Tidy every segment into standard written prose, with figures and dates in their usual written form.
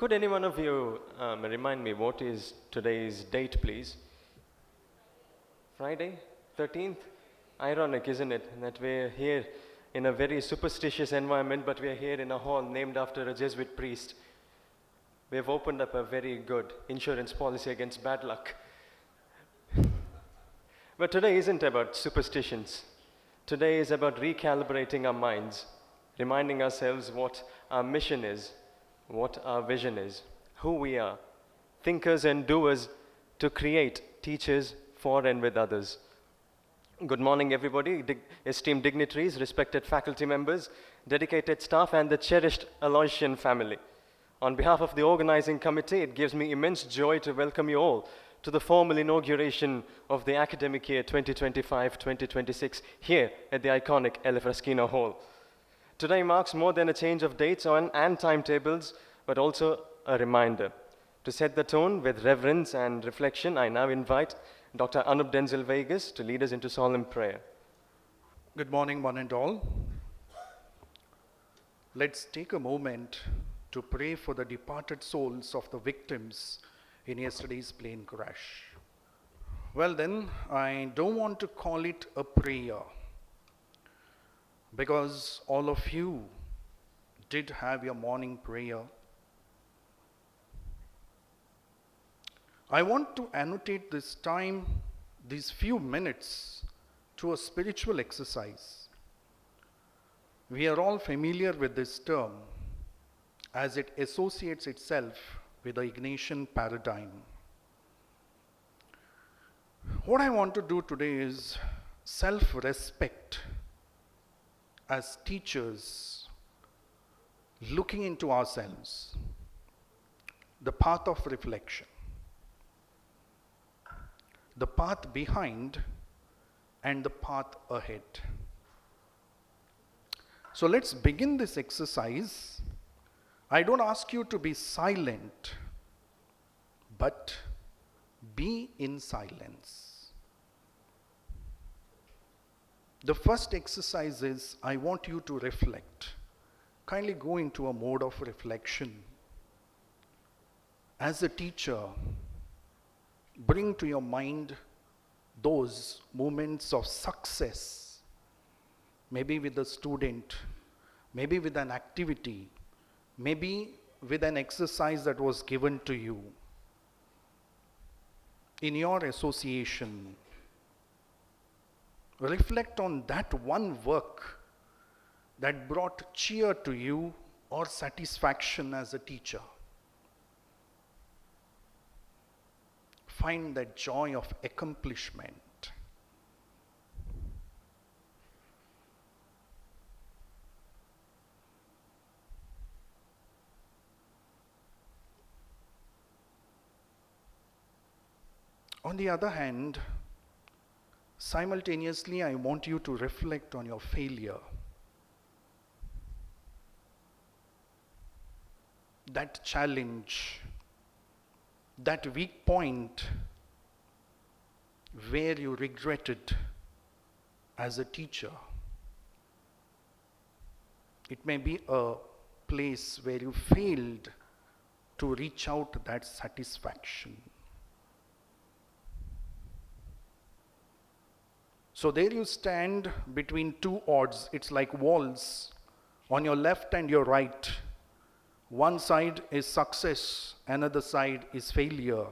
Could any one of you remind me what is today's date, please? Friday, 13th? Ironic, isn't it, that we're here in a very superstitious environment, but we're here in a hall named after a Jesuit priest. We have opened up a very good insurance policy against bad luck. But today isn't about superstitions. Today is about recalibrating our minds, reminding ourselves what our mission is, what our vision is, who we are, thinkers and doers to create teachers for and with others. Good morning, everybody, esteemed dignitaries, respected faculty members, dedicated staff, and the cherished Aloysian family. On behalf of the organizing committee, it gives me immense joy to welcome you all to the formal inauguration of the academic year 2025-2026 here at the iconic El Fraschino Hall. Today marks more than a change of dates and timetables, but also a reminder. To set the tone with reverence and reflection, I now invite Dr. Anup Denzel Vegas to lead us into solemn prayer. Good morning, one and all. Let's take a moment to pray for the departed souls of the victims in yesterday's plane crash. Well then, I don't want to call it a prayer because all of you did have your morning prayer. I want to annotate this time, these few minutes, to a spiritual exercise. We are all familiar with this term as it associates itself with the Ignatian paradigm. What I want to do today is self-respect as teachers looking into ourselves, the path of reflection, the path behind and the path ahead. So let's begin this exercise. I don't ask you to be silent, but be in silence. The first exercise is I want you to reflect. Kindly go into a mode of reflection. As a teacher, bring to your mind those moments of success, maybe with a student, maybe with an activity, maybe with an exercise that was given to you. In your association, reflect on that one work that brought cheer to you or satisfaction as a teacher. Find that joy of accomplishment. On the other hand, simultaneously, I want you to reflect on your failure. That challenge, that weak point where you regretted as a teacher. It may be a place where you failed to reach out that satisfaction. So there you stand between two odds. It's like walls on your left and your right. One side is success, another side is failure.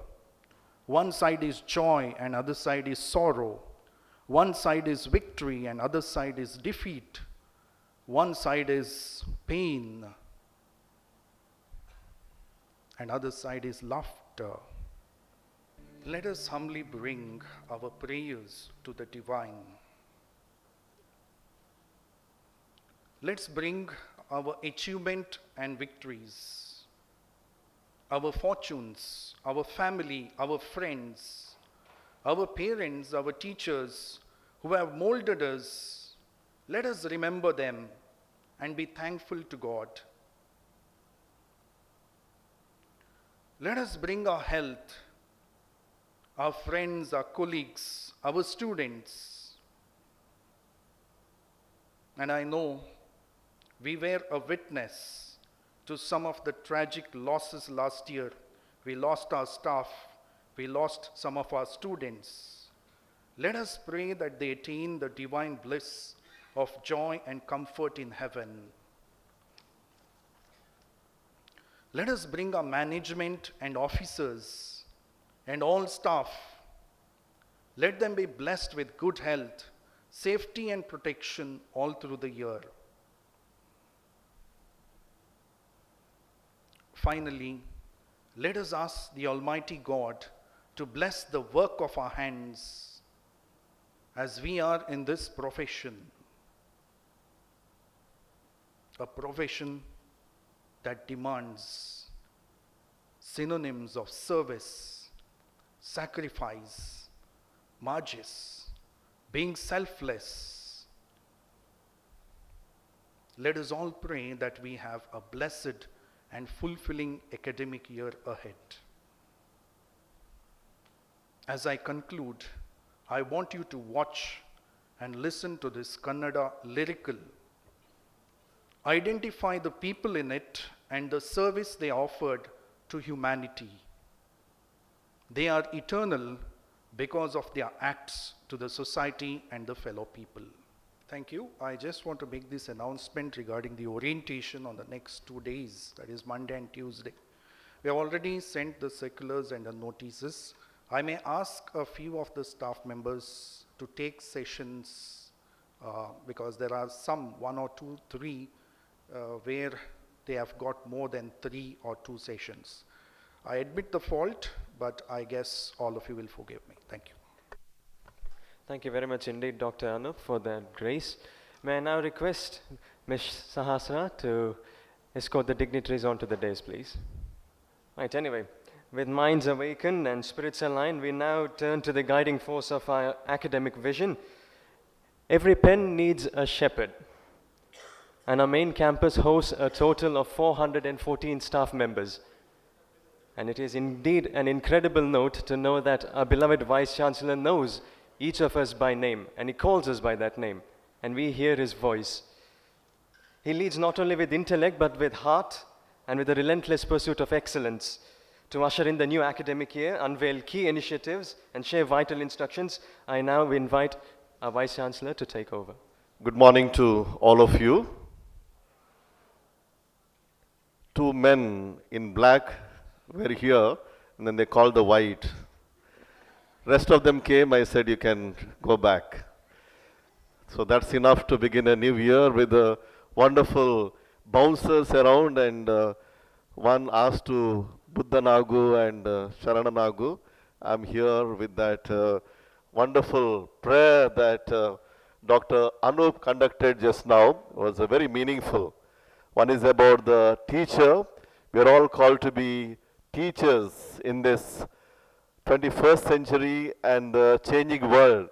One side is joy, and other side is sorrow. One side is victory, and other side is defeat. One side is pain, and other side is laughter. Let us humbly bring our prayers to the divine. Let's bring our achievement and victories, our fortunes, our family, our friends, our parents, our teachers who have molded us. Let us remember them and be thankful to God. Let us bring our health, our friends, our colleagues, our students. And I know we were a witness to some of the tragic losses last year. We lost our staff, we lost some of our students. Let us pray that they attain the divine bliss of joy and comfort in heaven. Let us bring our management and officers and all staff. Let them be blessed with good health, safety and protection all through the year. Finally, let us ask the Almighty God to bless the work of our hands as we are in this profession, a profession that demands synonyms of service, sacrifice, margis, being selfless. Let us all pray that we have a blessed and fulfilling academic year ahead. As I conclude, I want you to watch and listen to this Kannada lyrical. Identify the people in it and the service they offered to humanity. They are eternal because of their acts to the society and the fellow people. Thank you. I just want to make this announcement regarding the orientation on the next 2 days, that is Monday and Tuesday. We have already sent the circulars and the notices. I may ask a few of the staff members to take sessions because there are some, 1 or 2, 3, where they have got more than 3 or 2 sessions. I admit the fault, but I guess all of you will forgive me. Thank you. Thank you very much indeed, Dr. Anup, for that grace. May I now request Ms. Sahasra to escort the dignitaries onto the dais, please. Right, anyway, with minds awakened and spirits aligned, we now turn to the guiding force of our academic vision. Every pen needs a shepherd, and our main campus hosts a total of 414 staff members. And it is indeed an incredible note to know that our beloved Vice-Chancellor knows each of us by name, and he calls us by that name, and we hear his voice. He leads not only with intellect, but with heart and with a relentless pursuit of excellence. To usher in the new academic year, unveil key initiatives, and share vital instructions, I now invite our Vice-Chancellor to take over. Good morning to all of you. 2 men in black were here, and then they called the white. Rest of them came, I said, you can go back. So that's enough to begin a new year with wonderful bouncers around, and one asked to Buddha Nagu and Sharana Nagu. I'm here with that wonderful prayer that Dr. Anup conducted just now. It was very meaningful. One is about the teacher. We are all called to be teachers in this 21st century and the changing world,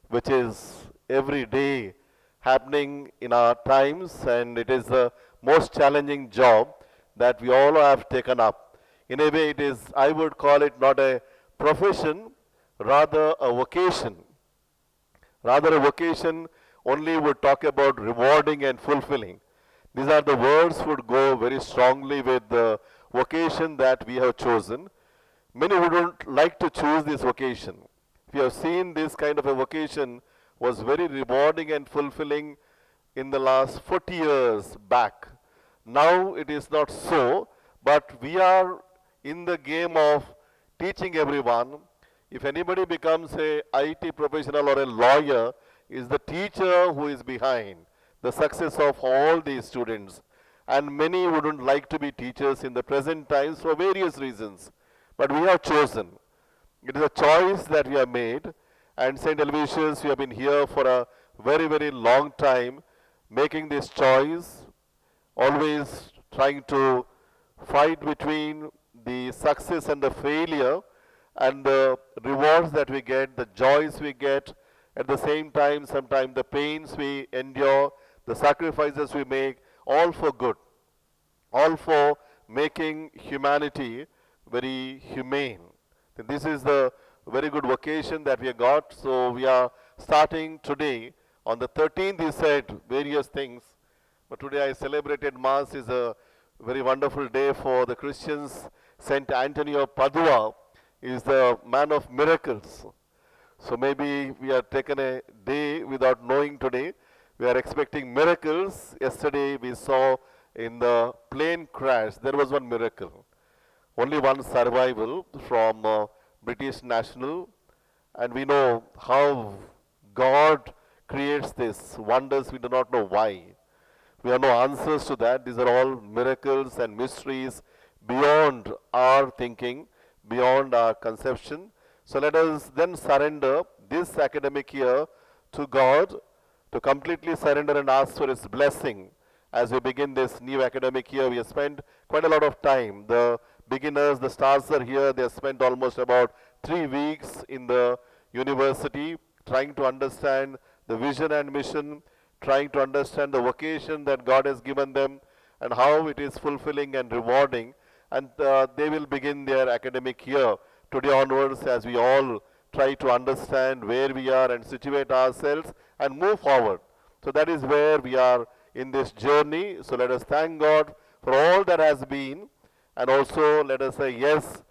which is every day happening in our times, and it is the most challenging job that we all have taken up. In a way, it is, I would call it not a profession, rather a vocation. Rather a vocation only would talk about rewarding and fulfilling. These are the words would go very strongly with the vocation that we have chosen. Many wouldn't like to choose this vocation. If you have seen this kind of a vocation was very rewarding and fulfilling in the last 40 years back. Now it is not so, but we are in the game of teaching everyone. If anybody becomes a IT professional or a lawyer, is the teacher who is behind the success of all these students. And many wouldn't like to be teachers in the present times for various reasons. But we have chosen. It is a choice that we have made. And St. Aloysius, we have been here for a very, very long time, making this choice, always trying to fight between the success and the failure, and the rewards that we get, the joys we get, at the same time, sometimes the pains we endure, the sacrifices we make, all for good, all for making humanity very humane. This is the very good vocation that we have got. So we are starting today. On the 13th, he said various things. But today I celebrated Mass is a Very wonderful day for the Christians. Saint Anthony of Padua is the man of miracles. So maybe we have taken a day without knowing today. We are expecting miracles. Yesterday we saw in the plane crash, there was one miracle. Only one survival from British national. And we know how God creates this wonders. We do not know why. We have no answers to that. These are all miracles and mysteries beyond our thinking, beyond our conception. So let us then surrender this academic year to God, to completely surrender and ask for His blessing. As we begin this new academic year, we have spent quite a lot of time. The beginners, the stars are here. They have spent almost about 3 weeks in the university trying to understand the vision and mission, trying to understand the vocation that God has given them and how it is fulfilling and rewarding. And they will begin their academic year today onwards as we all try to understand where we are and situate ourselves and move forward. So that is where we are in this journey. So let us thank God for all that has been, and also let us say yes,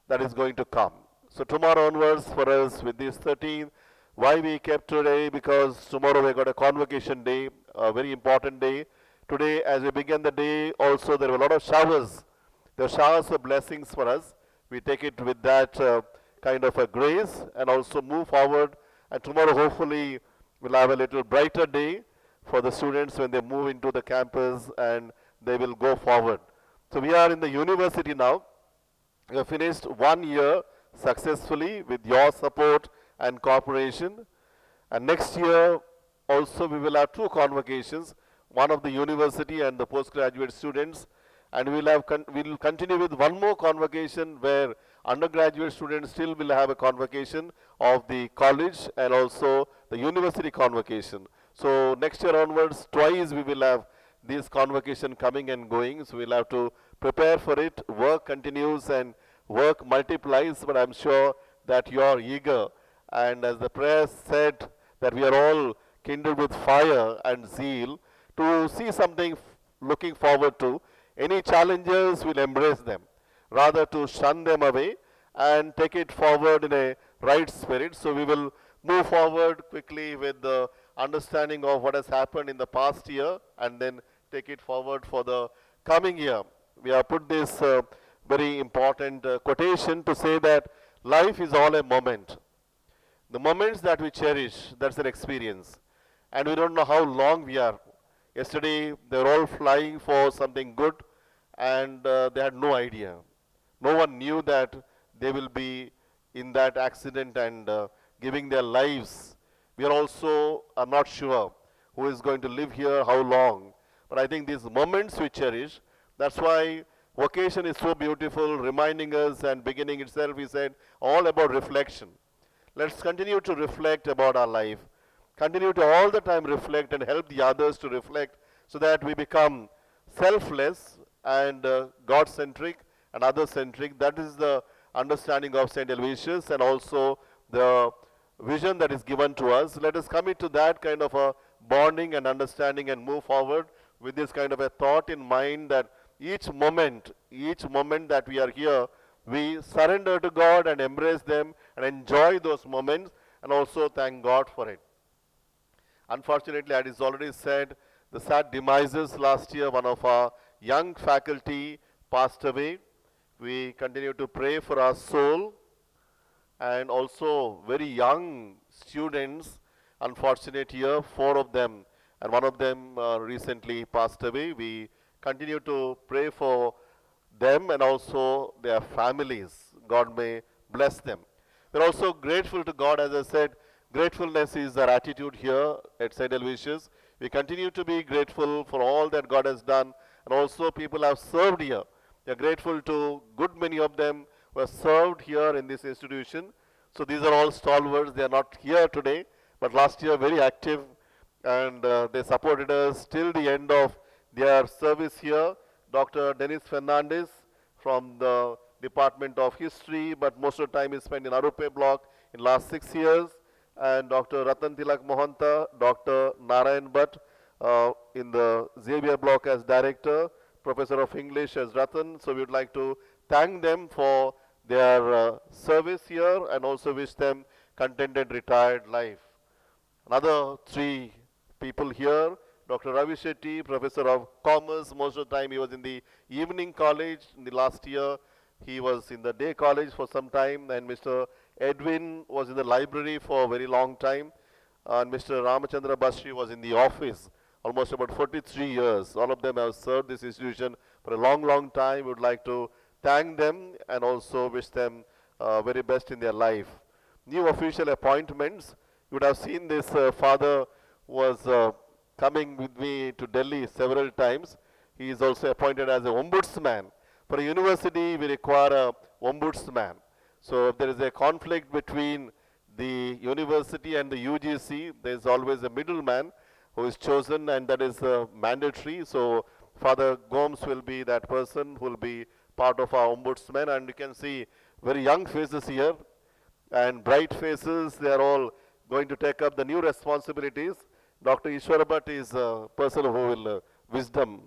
that is going to come. So tomorrow onwards for us with this 13th, why we kept today, because tomorrow we got a convocation day, a very important day. Today as we begin the day also there were a lot of showers. There are showers of blessings for us. We take it with that kind of a grace and also move forward. And tomorrow hopefully we'll have a little brighter day for the students when they move into the campus and they will go forward. So we are in the university now. We have finished 1 year successfully with your support and cooperation. And next year also we will have 2 convocations, one of the university and the postgraduate students. And we will continue with one more convocation where undergraduate students still will have a convocation of the college and also the university convocation. So next year onwards, twice we will have this convocation coming and going. So we'll have to prepare for it. Work continues and work multiplies, but I'm sure that you are eager. And as the prayer said, that we are all kindled with fire and zeal to see something looking forward to. Any challenges, we'll embrace them, rather to shun them away and take it forward in a right spirit. So we will move forward quickly with the understanding of what has happened in the past year and then take it forward for the coming year. We have put this very important quotation to say that life is all a moment. The moments that we cherish, that's an experience. And we don't know how long we are. Yesterday, they were all flying for something good and they had no idea. No one knew that they will be in that accident and giving their lives. We are also, I'm not sure who is going to live here, how long. But I think these moments we cherish, that's why vocation is so beautiful, reminding us, and beginning itself, we said, all about reflection. Let's continue to reflect about our life. Continue to all the time reflect and help the others to reflect so that we become selfless and God-centric and other-centric. That is the understanding of St. Aloysius and also the vision that is given to us. Let us commit to that kind of a bonding and understanding and move forward with this kind of a thought in mind that each moment that we are here, we surrender to God and embrace them and enjoy those moments and also thank God for it. Unfortunately, as is already said, the sad demises last year, one of our young faculty passed away. We continue to pray for our soul and also very young students, unfortunate here, 4 of them, and one of them recently passed away. We continue to pray for them and also their families. God may bless them. We're also grateful to God, as I said, gratefulness is our attitude here at St. Aloysius. We continue to be grateful for all that God has done, and also people have served here. We are grateful to good many of them who have served here in this institution. So these are all stalwarts. They are not here today, but last year very active, and they supported us till the end of their service here. Dr. Dennis Fernandez from the Department of History, but most of the time is spent in Arupe block in last 6 years. And Dr. Ratan Tilak Mohanta, Dr. Narayan Bhatt in the Xavier block as director, Professor of English as Ratan. So we would like to thank them for their service here and also wish them contented retired life. Another three people here, Dr. Ravi Shetty, Professor of Commerce. Most of the time he was in the evening college. In the last year, he was in the day college for some time. And Mr. Edwin was in the library for a very long time. And Mr. Ramachandra Bashri was in the office almost about 43 years. All of them have served this institution for a long, long time. We would like to thank them and also wish them very best in their life. New official appointments. You would have seen this father was coming with me to Delhi several times. He is also appointed as an ombudsman. For a university, we require a ombudsman. So if there is a conflict between the university and the UGC, there is always a middleman who is chosen, and that is mandatory. So Father Gomes will be that person who will be part of our ombudsman, and you can see very young faces here and bright faces. They are all going to take up the new responsibilities. Dr. Ishwara Bhatt is a person who will wisdom,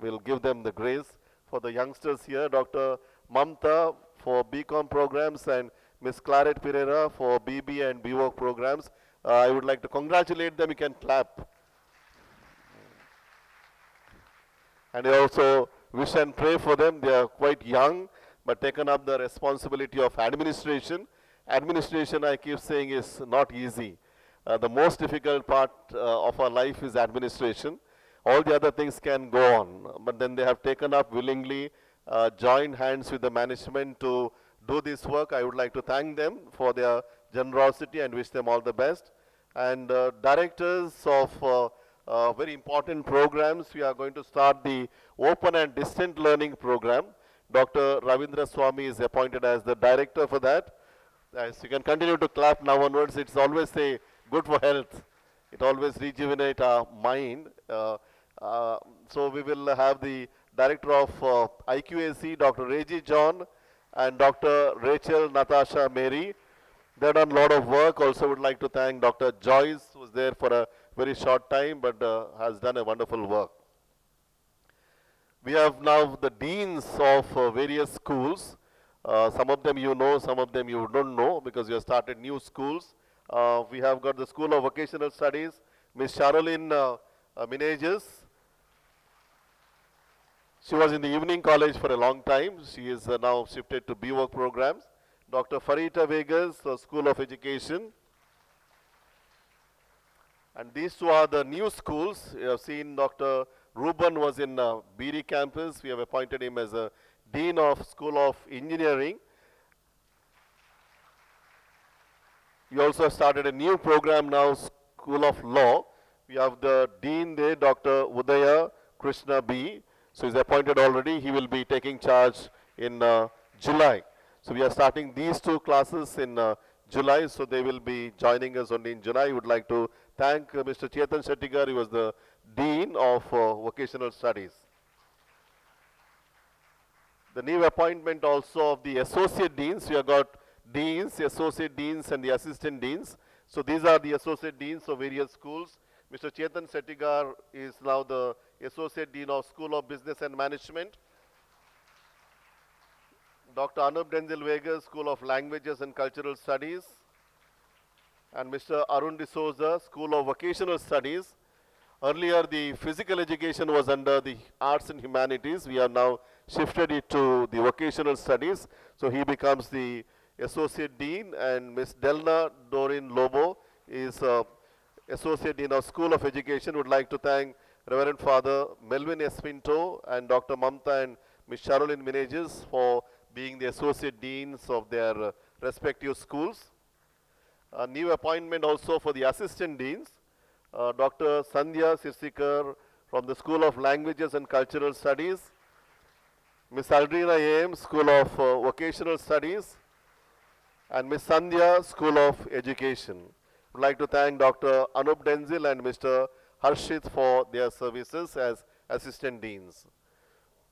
will give them the grace. For the youngsters here, Dr. Mamta for BCom programs and Ms. Claret Pereira for BB and BWOC programs. I would like to congratulate them. You can clap. And I also wish and pray for them. They are quite young, but taken up the responsibility of administration. Administration, I keep saying, is not easy. The most difficult part of our life is administration. All the other things can go on, but then they have taken up willingly, joined hands with the management to do this work. I would like to thank them for their generosity and wish them all the best. And directors of very important programs, we are going to start the open and distant learning program. Dr. Ravindra Swamy is appointed as the director for that. As you can continue to clap now onwards, it's always good for health. It always rejuvenates our mind. So we will have the director of IQAC, Dr. Reggie John, and Dr. Rachel Natasha Mary. They've done a lot of work. Also would like to thank Dr. Joyce, who was there for a very short time, but has done a wonderful work. We have now the deans of various schools. Some of them you know, some of them you don't know because you have started new schools. We have got the School of Vocational Studies, Ms. Charlene Menages. She was in the evening college for a long time. She is now shifted to BWOC programs. Dr. Farita Vegas, School of Education. And these two are the new schools. You have seen Dr. Ruben was in BD campus. We have appointed him as a Dean of School of Engineering. We also started a new program now, School of Law. We have the Dean there, Dr. Udaya Krishna B. So he's appointed already. He will be taking charge in July. So we are starting these two classes in July. So they will be joining us only in July. I would like to thank Mr. Chetan Shettigar. He was the Dean of Vocational Studies. The new appointment also of the Associate Deans. We have got Deans, Associate Deans and the Assistant Deans. So these are the Associate Deans of various schools. Mr. Chetan Shettigar is now the Associate Dean of School of Business and Management. Dr. Anup Denzel Vegas, School of Languages and Cultural Studies. And Mr. Arun D'Souza, School of Vocational Studies. Earlier, the physical education was under the arts and humanities. We have now shifted it to the vocational studies. So he becomes the Associate Dean, and Ms. Delna Dorin Lobo is Associate Dean of School of Education. Would like to thank Reverend Father Melvin Espinto and Dr. Mamta and Ms. Charlene Menages for being the Associate Deans of their respective schools. A new appointment also for the Assistant Deans. Dr. Sandhya Sirsikar from the School of Languages and Cultural Studies. Ms. Aldrina A.M., School of Vocational Studies. And Ms. Sandhya, School of Education. I would like to thank Dr. Anup Denzil and Mr. Harshit for their services as Assistant Deans.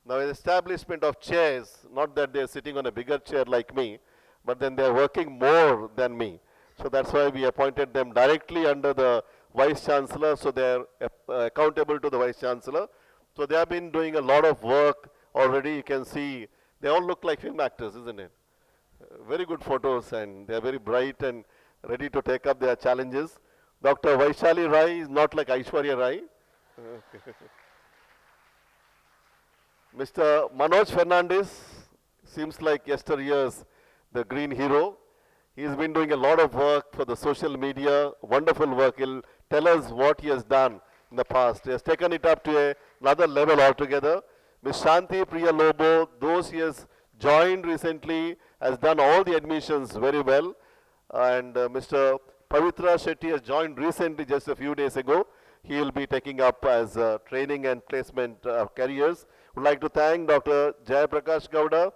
Now, the establishment of chairs, not that they are sitting on a bigger chair like me, but then they are working more than me. So that's why we appointed them directly under the Vice Chancellor, so they are accountable to the Vice Chancellor. So they have been doing a lot of work already. You can see they all look like film actors, isn't it? Very good photos, and they are very bright and ready to take up their challenges. Dr. Vaishali Rai is not like Aishwarya Rai. Mr. Manoj Fernandez seems like yesteryears the green hero. He's been doing a lot of work for the social media, wonderful work. He'll tell us what he has done in the past. He has taken it up to another level altogether. Ms. Shanti Priya Lobo, those he has joined recently, has done all the admissions very well. And Mr. Pavitra Shetty has joined recently, just a few days ago. He will be taking up as training and placement careers. Would like to thank Dr. Jayaprakash Gowda,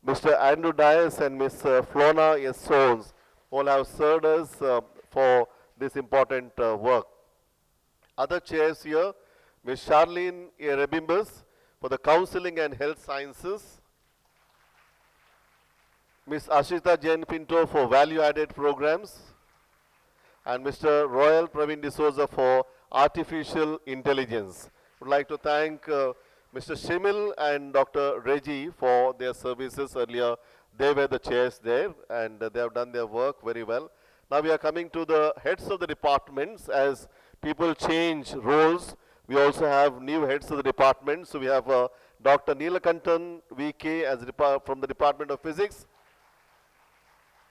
Mr. Andrew Dias and Ms. Flona S. Sones, all have served us for this important work. Other chairs here, Ms. Charlene A. Rebimbus for the Counseling and Health Sciences, Ms. Ashita Jain Pinto for Value-Added Programs, and Mr. Royal Praveen D'Souza for Artificial Intelligence. Would like to thank Mr. Shimil and Dr. Reggie for their services earlier. They were the chairs there, and they have done their work very well. Now we are coming to the heads of the departments. As people change roles, we also have new heads of the department. So we have Dr. Neelakantan VK as from the Department of Physics,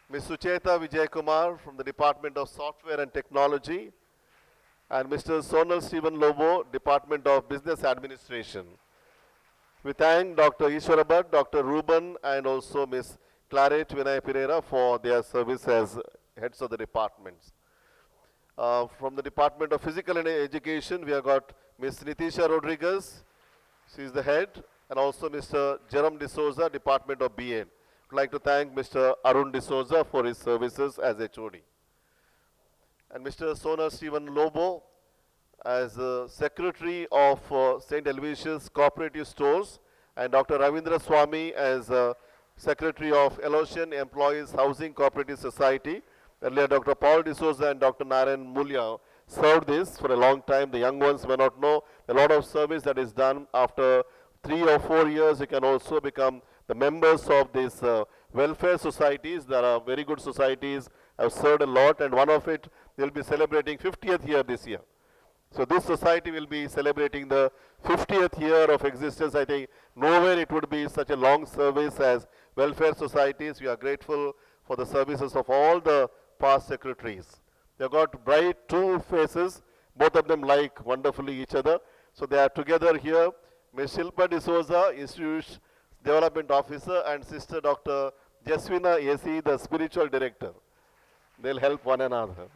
Ms. Sucheta Vijay-Kumar from the Department of Software and Technology, and Mr. Sonal Stephen Lobo, Department of Business Administration. We thank Dr. Ishwara Bhatt, Dr. Ruben, and also Ms. Claret Vinay Pereira for their service as heads of the departments. From the Department of Physical Education, we have got Ms. Nitisha Rodriguez, she is the head, and also Mr. Jerome D'Souza, Department of BA. I'd like to thank Mr. Arun D'Souza for his services as HOD. And Mr. Sona Stephen Lobo as Secretary of St. Aloysius Cooperative Stores, and Dr. Ravindra Swamy as Secretary of Elosian Employees Housing Cooperative Society. Earlier, Dr. Paul D'Souza and Dr. Narayan Mulya served this for a long time. The young ones may not know a lot of service that is done. After 3 or 4 years, you can also become the members of these welfare societies. There are very good societies, have served a lot, and one of it will be celebrating 50th year this year. So this society will be celebrating the 50th year of existence. I think nowhere it would be such a long service as welfare societies. We are grateful for the services of all the past secretaries. They have got bright two faces, both of them like wonderfully each other. So they are together here. Ms. Shilpa D'Souza, Institute Development Officer, and Sister Dr. Jaswina A.C., the Spiritual Director. They'll help one another.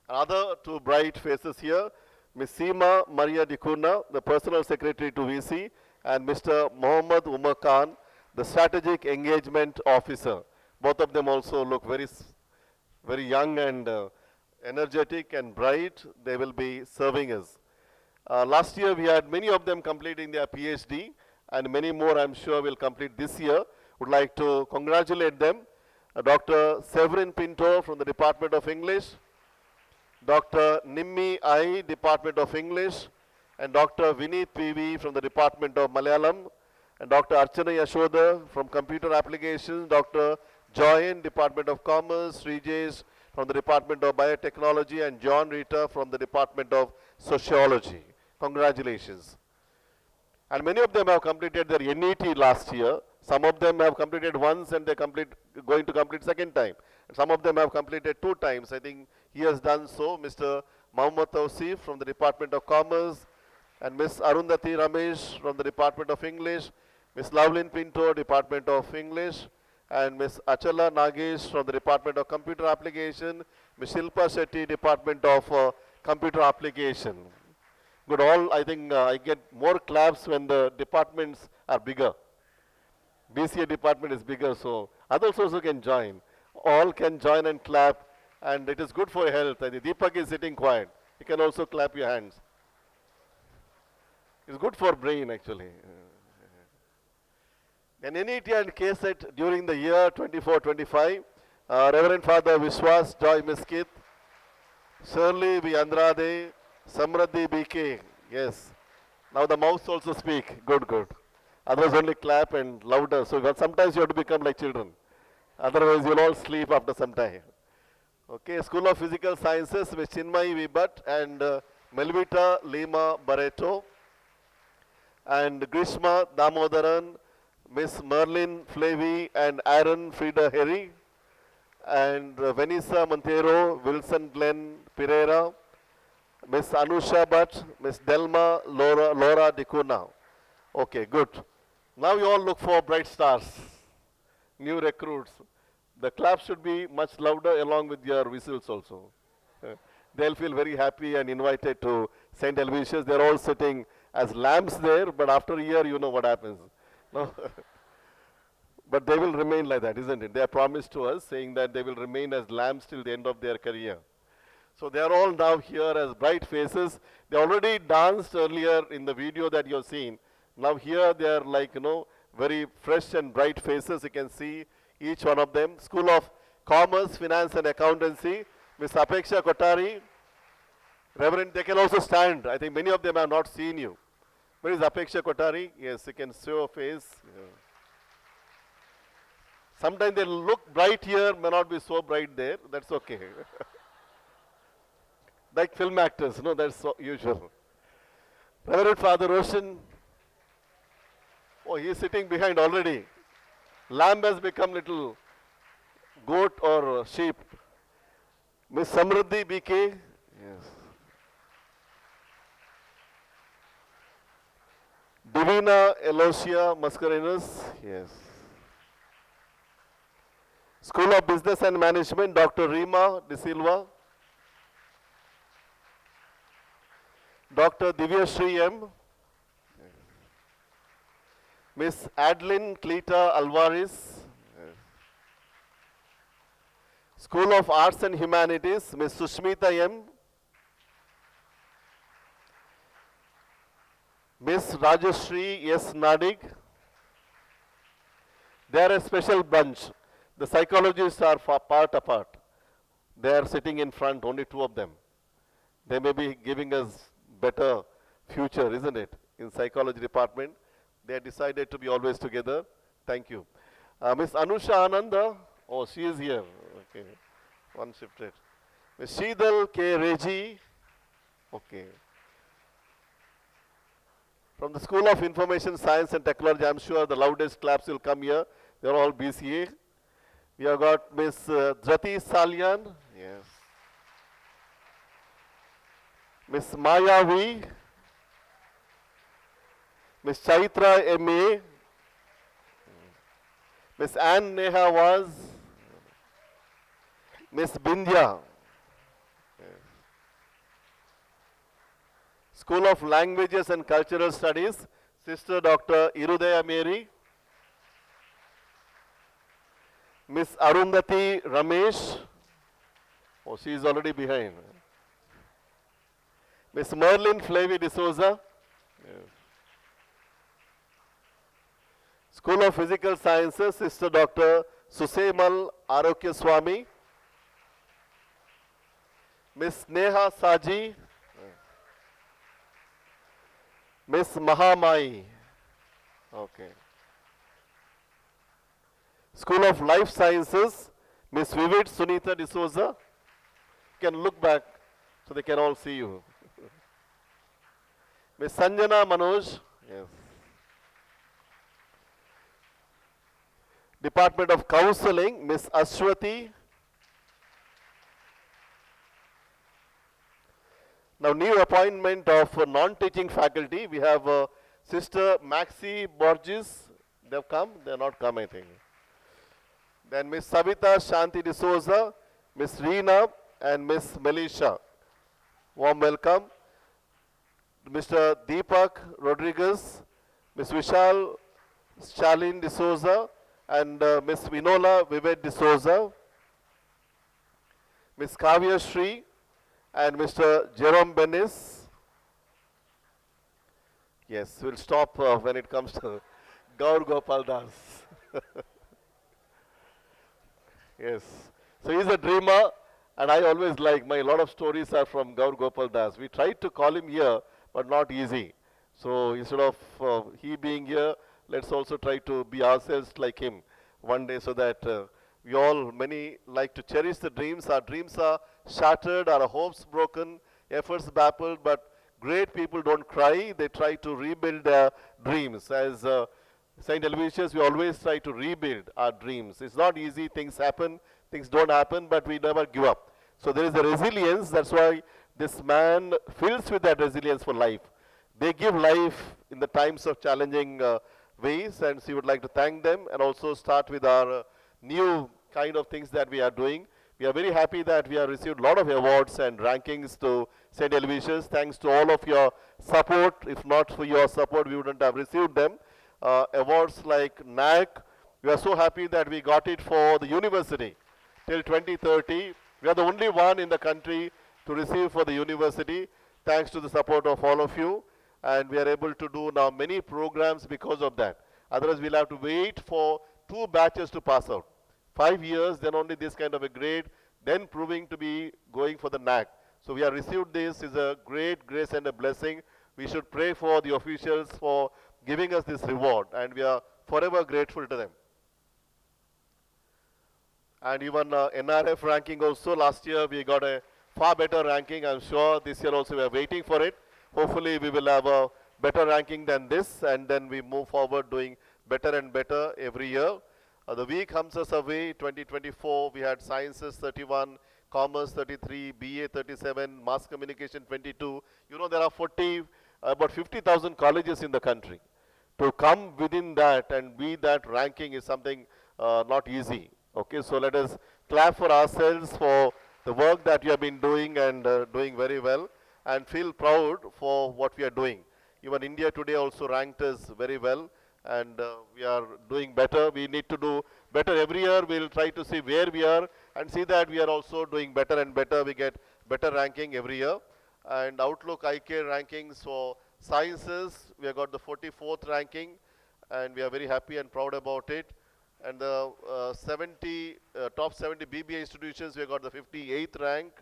Other two bright faces here, Ms. Seema Maria Dikuna, the Personal Secretary to VC, and Mr. Mohammad Umar Khan, the Strategic Engagement Officer. Both of them also look very young and energetic and bright. They will be serving us. Last year we had many of them completing their PhD, and many more I'm sure will complete this year. Would like to congratulate them. Dr. Severin Pinto from the Department of English, Dr. Nimmi I, Department of English, and Dr. Vineet PV from the Department of Malayalam, and Dr. Archana Yashoda from Computer Applications, Dr. Joyen, Department of Commerce, Srijesh from the Department of Biotechnology, and John Rita from the Department of Sociology. Congratulations. And many of them have completed their NET last year. Some of them have completed once and they're going to complete second time. And some of them have completed 2 times. I think he has done so. Mr. Mohammad Tausif from the Department of Commerce, and Ms. Arundhati Ramesh from the Department of English, Ms. Lovelyn Pinto, Department of English, and Ms. Achala Nagesh from the Department of Computer Application, Ms. Shilpa Shetty, Department of Computer Application. Good, all, I think I get more claps when the departments are bigger. BCA department is bigger, so others also can join. All can join and clap, and it is good for health. I think Deepak is sitting quiet. You can also clap your hands. It's good for brain, actually. An NET and KSET during the year 24-25, Reverend Father Vishwas Joy Miskit, Shirley B. Andrade, Samradhi BK, Yes. Now the mouths also speak. Good, good. Others only clap and louder. So sometimes you have to become like children. Otherwise you'll all sleep after some time. Okay, School of Physical Sciences, Ms. Chinmay Vibat and Melvita Lima Barreto and Grishma Damodaran, Miss Merlin Flavy and Aaron Frida Herry and Vanessa Montero, Wilson Glenn Pereira, Miss Anusha Bhatt, Miss Delma Laura Dicuna. Okay, good. Now you all look for bright stars, new recruits. The clap should be much louder along with your whistles also. They'll feel very happy and invited to St. Aloysius. They're all sitting as lambs there, but after a year you know what happens. No? But they will remain like that, isn't it? They are promised to us saying that they will remain as lambs till the end of their career. So they are all now here as bright faces. They already danced earlier in the video that you have seen. Now here they are like, very fresh and bright faces. You can see each one of them. School of Commerce, Finance and Accountancy, Ms. Apeksha Kotari. Reverend, they can also stand. I think many of them have not seen you. Where is Apeksha Kotari? Yes, you can show a face. Yeah. Sometimes they look bright here, may not be so bright there. That's okay. Like film actors, that's so usual. Reverend Father Roshan. Oh, he is sitting behind already. Lamb has become little goat or sheep. Miss Samruddhi BK. Yes. Divina Elosia Mascarenhas. Yes. School of Business and Management, Dr. Rima De Silva. Dr. Divyashree M. Miss Adeline Cleta Alvarez. School of Arts and Humanities, Miss Sushmita M. Miss Rajashri S. Nadig. They are a special bunch. The psychologists are part apart. They are sitting in front, only two of them. They may be giving us better future, isn't it? In psychology department, they decided to be always together. Thank you. Miss Anusha Ananda, oh, she is here. Okay, one shifted. Miss Sheedal K. Reji, okay. From the School of Information Science and Technology, I'm sure the loudest claps will come here. They're all BCA. We have got Miss Drati Salyan, yes. Miss Maya V. Miss Chaitra M.A. Miss Ann Neha was. Miss Bindya. School of Languages and Cultural Studies, Sister Dr. Irudaya Mary. Miss Arundhati Ramesh. Oh, she is already behind. Miss Merlin Flavy D'Souza. Yes. School of Physical Sciences, Sister Dr. Susemal Arokya Swami. Miss Neha Saji. Miss Mahamai. Okay. School of Life Sciences, Miss Vivid Sunita D'Souza. You can look back so they can all see you. Miss Sanjana Manoj. Yes. Department of Counseling, Miss Ashwati. Now, new appointment of non-teaching faculty. We have Sister Maxi Borges. They have come? They have not come, I think. Then Miss Savita Shanti D'Souza, Miss Reena and Miss Melisha. Warm welcome. Mr. Deepak Rodriguez, Miss Vishal Shalin D'Souza and Miss Vinola Vivet D'Souza, Miss Kavya Shri and Mr. Jerome Benis. Yes, we'll stop when it comes to Gaur Gopal Das. Yes, so he's a dreamer and I always like, my lot of stories are from Gaur Gopal Das. We tried to call him here, but not easy. So instead of he being here, let's also try to be ourselves like him one day, so that we all, many like to cherish the dreams. Our dreams are shattered, our hopes broken, efforts baffled, but great people don't cry. They try to rebuild their dreams. As Saint Aloysius, we always try to rebuild our dreams. It's not easy. Things happen, things don't happen, but we never give up. So there is a resilience. That's why this man fills with that resilience for life. They give life in the times of challenging ways, and so we would like to thank them and also start with our new kind of things that we are doing. We are very happy that we have received a lot of awards and rankings to St. Aloysius. Thanks to all of your support. If not for your support, we wouldn't have received them. Awards like NAC, we are so happy that we got it for the university till 2030. We are the only one in the country to receive for the university, thanks to the support of all of you. And we are able to do now many programs because of that. Otherwise, we'll have to wait for 2 batches to pass out. 5 years, then only this kind of a grade, then proving to be going for the NAC. So we have received this, is a great grace and a blessing. We should pray for the officials for giving us this reward, and we are forever grateful to them. And even NRF ranking also, last year we got a far better ranking. I'm sure this year also we are waiting for it. Hopefully we will have a better ranking than this, and then we move forward doing better and better every year. The week comes us away, 2024, we had Sciences 31, Commerce 33, BA 37, Mass Communication 22. You know, there are about 50,000 colleges in the country. To come within that and be that ranking is something not easy. Okay, so let us clap for ourselves for the work that you have been doing and doing very well, and feel proud for what we are doing. Even India Today also ranked us very well, and we are doing better. We need to do better every year. We'll try to see where we are and see that we are also doing better and better. We get better ranking every year. And Outlook IQAC rankings for sciences, we have got the 44th ranking, and we are very happy and proud about it. And the top 70 BBA institutions, we have got the 58th rank.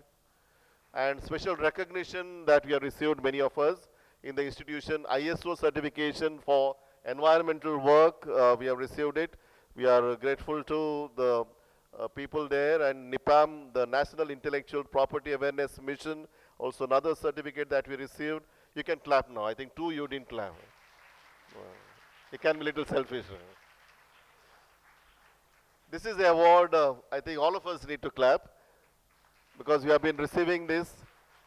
And special recognition that we have received, many of us, in the institution, ISO certification for environmental work, we have received it. We are grateful to the people there, and NIPAM, the National Intellectual Property Awareness Mission, also another certificate that we received. You can clap now. I think 2 you didn't clap. You can be a little selfish. This is the award, I think all of us need to clap, because we have been receiving this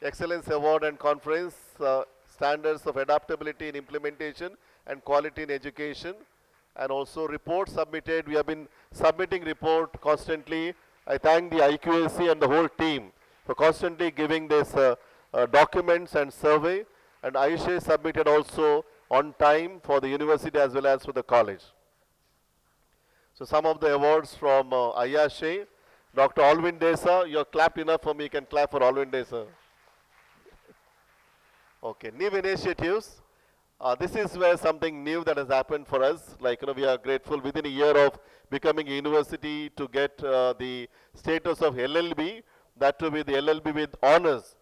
Excellence Award and Conference, Standards of Adaptability in Implementation and Quality in Education, and also reports submitted. We have been submitting report constantly. I thank the IQAC and the whole team for constantly giving this documents and survey, and Aisha submitted also on time for the university as well as for the college. So some of the awards from Ayashe. Dr. Alvin Desa, you have clapped enough for me, you can clap for Alvin Desa. Okay, new initiatives. This is where something new that has happened for us. Like, we are grateful within a year of becoming a university to get the status of LLB, that to be the LLB with honors.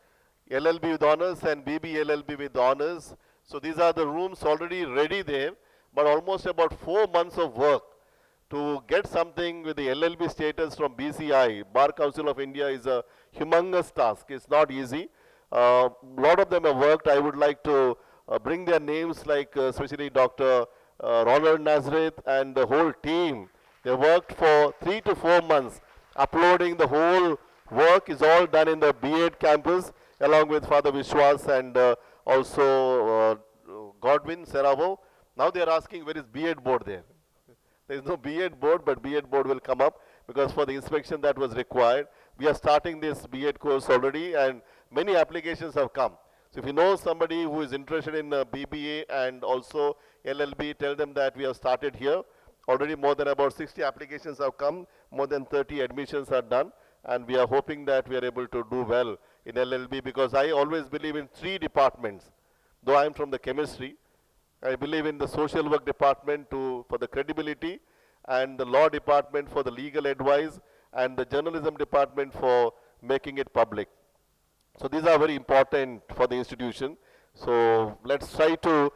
LLB with honors and BB LLB with honors. So these are the rooms already ready there, but almost about 4 months of work to get something with the LLB status from BCI, Bar Council of India, is a humongous task. It's not easy. A lot of them have worked. I would like to bring their names, like especially Dr. Ronald Nazareth and the whole team. They worked for 3 to 4 months. Uploading the whole work is all done in the B.Ed campus, along with Father Vishwas and also Godwin Seravo. Now they are asking, where is B.Ed board there? There is no B.Ed board, but B.Ed board will come up, because for the inspection that was required, we are starting this B.Ed course already, and many applications have come. So if you know somebody who is interested in BBA and also LLB, tell them that we have started here. Already more than about 60 applications have come, more than 30 admissions are done, and we are hoping that we are able to do well in LLB, because I always believe in 3 departments. Though I am from the chemistry, I believe in the social work department for the credibility, and the law department for the legal advice, and the journalism department for making it public. So these are very important for the institution. So let's try to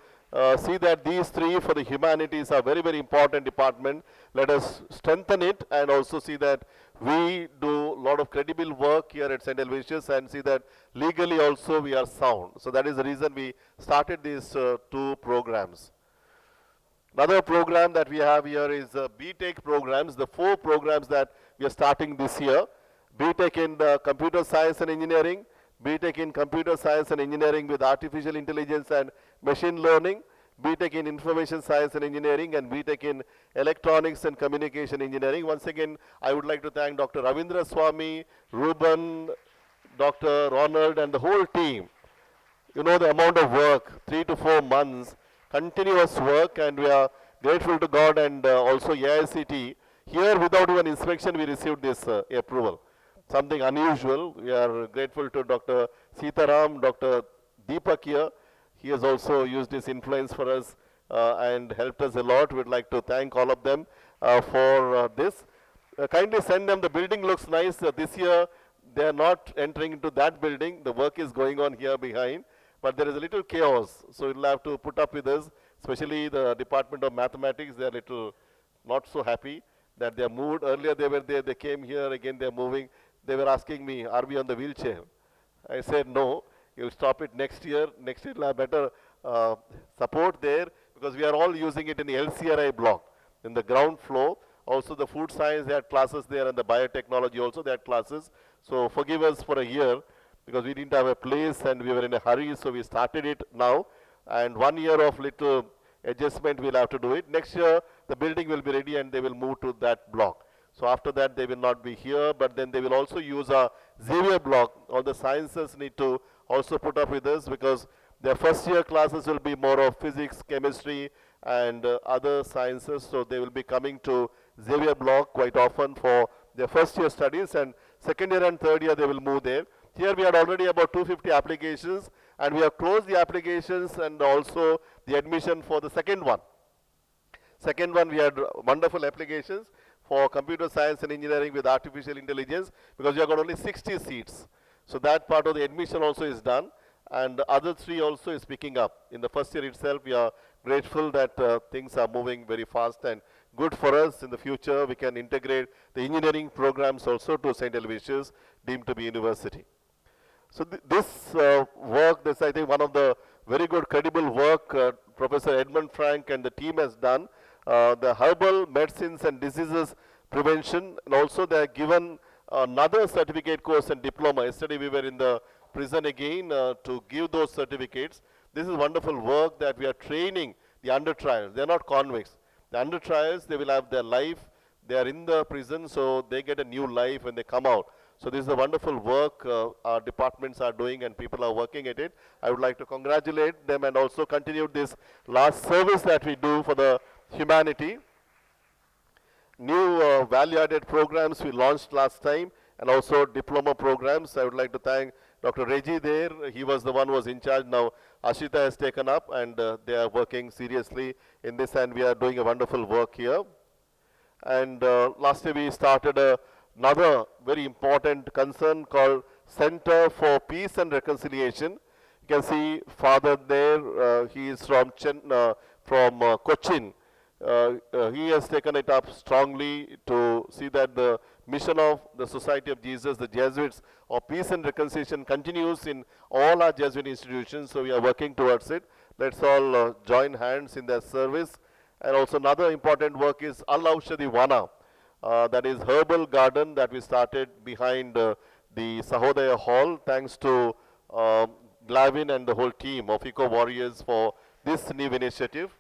see that these three for the humanities are very, very important department. Let us strengthen it and also see that we do a lot of credible work here at St. Aloysius and see that legally also we are sound. So that is the reason we started these two programs. Another program that we have here is BTech programs, the 4 programs that we are starting this year. BTech in Computer Science and Engineering, BTech in Computer Science and Engineering with Artificial Intelligence and Machine Learning, BTech in Information Science and Engineering, and BTech in Electronics and Communication Engineering. Once again, I would like to thank Dr. Ravindra Swamy, Ruben, Dr. Ronald, and the whole team. You know the amount of work, 3 to 4 months, continuous work, and we are grateful to God and also AICT. Here, without even inspection, we received this approval. Something unusual. We are grateful to Dr. Sitaram, Dr. Deepak here. He has also used his influence for us and helped us a lot. We'd like to thank all of them for this. Kindly send them. The building looks nice. This year, they are not entering into that building. The work is going on here behind. But there is a little chaos, so you'll have to put up with us, especially the Department of Mathematics. They are little not so happy that they are moved. Earlier they were there, they came here, again they are moving. They were asking me, are we on the wheelchair? I said, no, you'll stop it next year. Next year you'll have better support there, because we are all using it in the LCRI block, in the ground floor. Also the food science, they had classes there, and the biotechnology also, they had classes. So forgive us for a year, because we didn't have a place and we were in a hurry, so we started it now. And 1 year of little adjustment we'll have to do it. Next year, the building will be ready and they will move to that block. So after that, they will not be here, but then they will also use a Xavier block. All the sciences need to also put up with us, because their first year classes will be more of physics, chemistry, and other sciences. So they will be coming to Xavier block quite often for their first year studies, and second year and third year they will move there. Here we had already about 250 applications, and we have closed the applications and also the admission for the second one. Second one, we had wonderful applications for computer science and engineering with artificial intelligence, because we have got only 60 seats. So that part of the admission also is done, and the other 3 also is picking up. In the first year itself, we are grateful that things are moving very fast, and good for us in the future. We can integrate the engineering programs also to St. Aloysius, deemed to be university. So this work, this I think one of the very good credible work Professor Edmund Frank and the team has done, the herbal medicines and diseases prevention, and also they are given another certificate course and diploma. Yesterday we were in the prison again to give those certificates. This is wonderful work that we are training the under trials. They are not convicts. The under trials, they will have their life. They are in the prison, so they get a new life when they come out. So this is a wonderful work our departments are doing, and people are working at it. I would like to congratulate them and also continue this last service that we do for the humanity. New value-added programs we launched last time, and also diploma programs. I would like to thank Dr. Reggie there. He was the one who was in charge. Now Ashita has taken up, and they are working seriously in this, and we are doing a wonderful work here. And last year we started another very important concern called Center for Peace and Reconciliation. You can see Father there, he is from Cochin. He has taken it up strongly to see that the mission of the Society of Jesus, the Jesuits, of peace and reconciliation continues in all our Jesuit institutions, so we are working towards it. Let's all join hands in their service. And also another important work is Al-Aushadhi Vana, that is herbal garden that we started behind the Sahodaya Hall, thanks to Glavin and the whole team of Eco Warriors for this new initiative.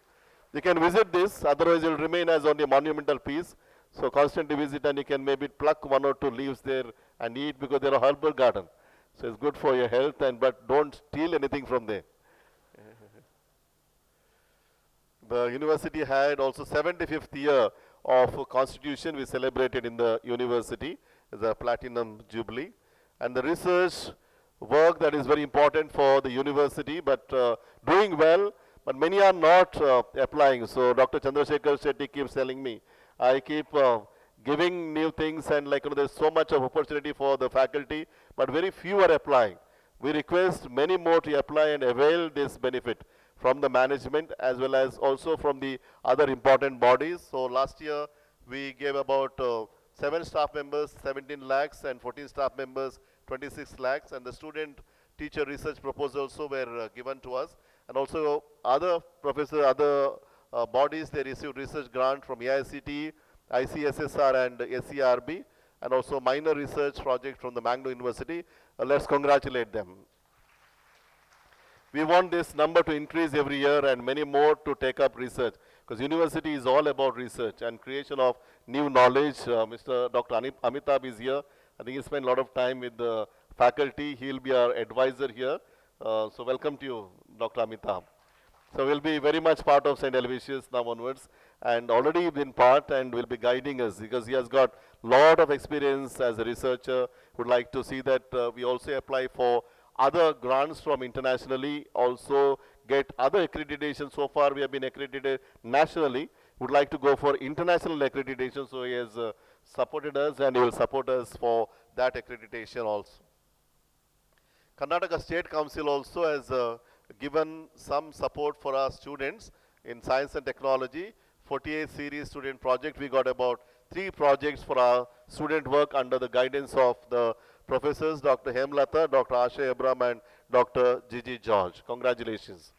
You can visit this, otherwise it will remain as only a monumental piece. So constantly visit, and you can maybe pluck 1 or 2 leaves there and eat, because they are a herbal garden. So it's good for your health, but don't steal anything from there. The university had also 75th year of constitution we celebrated in the university as a platinum jubilee. And the research work that is very important for the university, but doing well, but many are not applying. So Dr. Chandrasekhar Shetty keeps telling me, I keep giving new things, and there's so much of opportunity for the faculty, but very few are applying. We request many more to apply and avail this benefit from the management as well as also from the other important bodies. So last year we gave about 7 staff members 17 lakhs and 14 staff members 26 lakhs, and the student teacher research proposals also were given to us, and also other other bodies, they received research grant from AICTE, ICSSR and SERB, and also minor research project from the Mangalore University. Let's congratulate them. We want this number to increase every year and many more to take up research, because university is all about research and creation of new knowledge. Mr. Dr. Amitabh is here. I think he spent a lot of time with the faculty. He'll be our advisor here. So welcome to you, Dr. Amitabh. So we'll be very much part of St. Aloysius now onwards, and already been part and will be guiding us because he has got lot of experience as a researcher. Would like to see that we also apply for other grants from internationally, also get other accreditation. So far we have been accredited nationally. Would like to go for international accreditation, so he has supported us and he will support us for that accreditation also. Karnataka State Council also has given some support for our students in science and technology. 48 series student project. We got about 3 projects for our student work under the guidance of the professors, Dr. Hemlata, Dr. Asha Abram and Dr. Gigi George. Congratulations.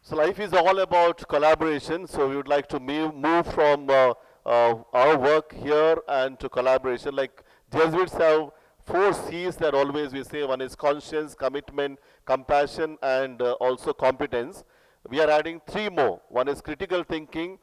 So life is all about collaboration. So we would like to move from our work here and to collaboration. Like Jesuits have 4 C's that always we say. One is conscience, commitment, compassion, and also competence. We are adding 3 more. One is critical thinking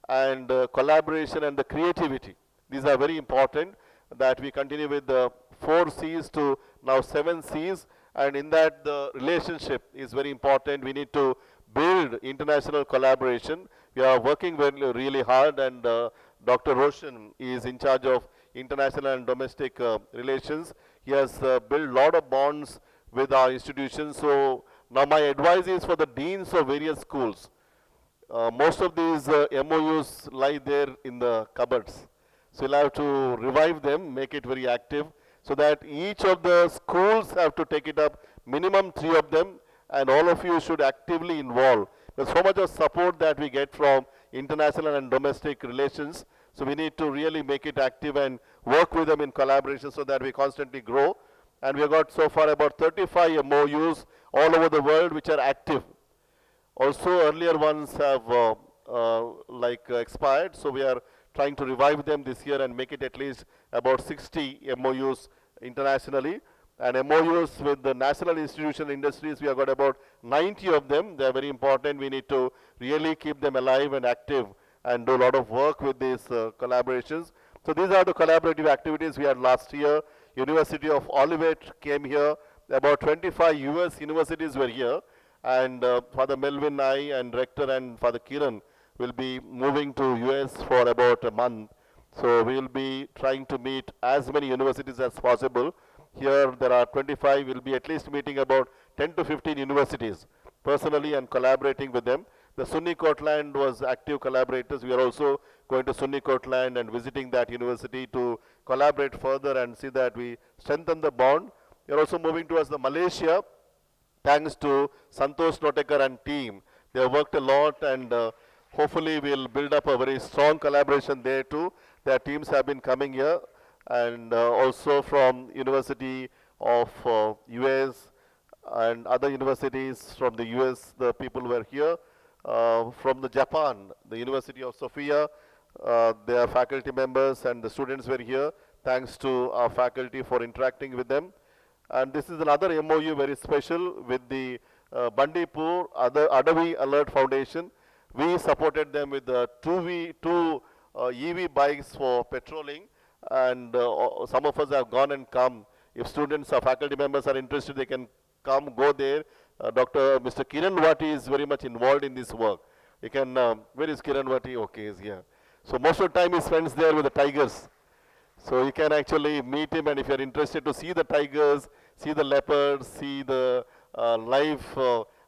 and collaboration and the creativity. These are very important, that we continue with the 4 C's to now 7 C's, and in that the relationship is very important. We need to build international collaboration. We are working really hard, and Dr. Roshan is in charge of international and domestic relations. He has built a lot of bonds with our institutions. So now my advice is for the deans of various schools. Most of these MOUs lie there in the cupboards. So you'll have to revive them, make it very active, so that each of the schools have to take it up, minimum 3 of them, and all of you should actively involve. There's so much of support that we get from international and domestic relations. So we need to really make it active and work with them in collaboration so that we constantly grow. And we have got so far about 35 MOUs all over the world which are active. Also earlier ones have expired, so we are trying to revive them this year and make it at least about 60 MOUs internationally. And MOUs with the national institutional industries, we have got about 90 of them. They are very important. We need to really keep them alive and active and do a lot of work with these collaborations. So these are the collaborative activities we had last year. University of Olivet came here. About 25 US universities were here. And Father Melvin, I and Rector and Father Kiran will be moving to US for about a month. So we will be trying to meet as many universities as possible. Here there are 25, we'll be at least meeting about 10 to 15 universities personally and collaborating with them. The Sunni Courtland was active collaborators. We are also going to Sunni Courtland and visiting that university to collaborate further and see that we strengthen the bond. We are also moving towards the Malaysia, thanks to Santosh Notekar and team. They have worked a lot, and hopefully we'll build up a very strong collaboration there too. Their teams have been coming here, and also from University of US and other universities from the US, the people were here. From the Japan, the University of Sofia, their faculty members and the students were here. Thanks to our faculty for interacting with them. And this is another MOU very special with the Bandipur Adavi Alert Foundation. We supported them with the two EV bikes for patrolling, and some of us have gone and come. If students or faculty members are interested, they can come, go there. Mr. Kiran Vati is very much involved in this work. You can, where is Kiran Vati? Okay, he's here. So most of the time he spends there with the tigers. So you can actually meet him, and if you're interested to see the tigers, see the leopards, see the live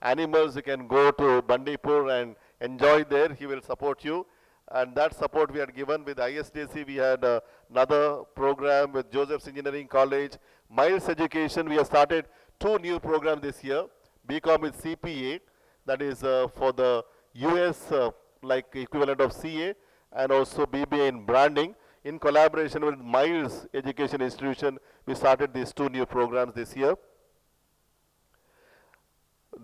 animals, you can go to Bandipur and enjoy there. He will support you. And that support we had given with ISDC. We had another program with Joseph's Engineering College. Miles Education, we have started 2 new programs this year. BCom with CPA, that is for the US like equivalent of CA, and also BBA in branding. In collaboration with Miles Education Institution, we started these 2 new programs this year.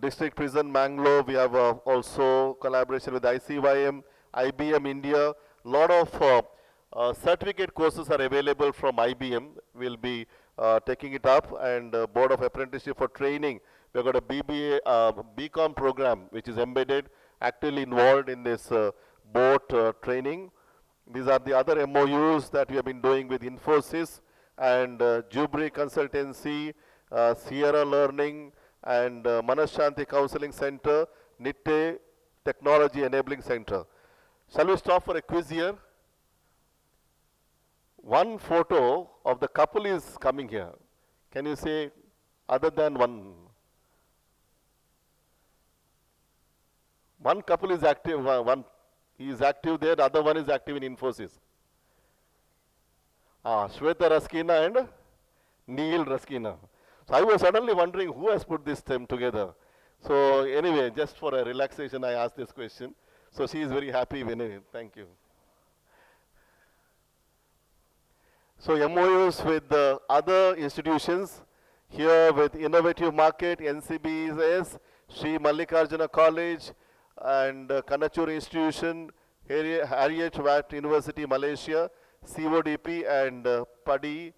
District Prison Mangalore, we have also collaboration with ICYM, IBM India. Lot of certificate courses are available from IBM. We'll be taking it up, and Board of Apprenticeship for Training. We've got a BBA, BCom program which is embedded, actively involved in this boat training. These are the other MOUs that we have been doing with Infosys and Jubri Consultancy, Sierra Learning, and Manashanti Counseling Center, Nitte Technology Enabling Center. Shall we stop for a quiz here? One photo of the couple is coming here. Can you say other than one? One couple is active, one is active there, the other one is active in Infosys. Shweta Raskina and Neil Raskina. So I was suddenly wondering who has put this team together. So anyway, just for a relaxation, I asked this question. So she is very happy with it. Thank you. So MOUs with the other institutions, here with Innovative Market, NCBS, Sri Mallikarjuna College, and Kanachur Institution, Harriet Watt University, Malaysia, CODP, and Paddy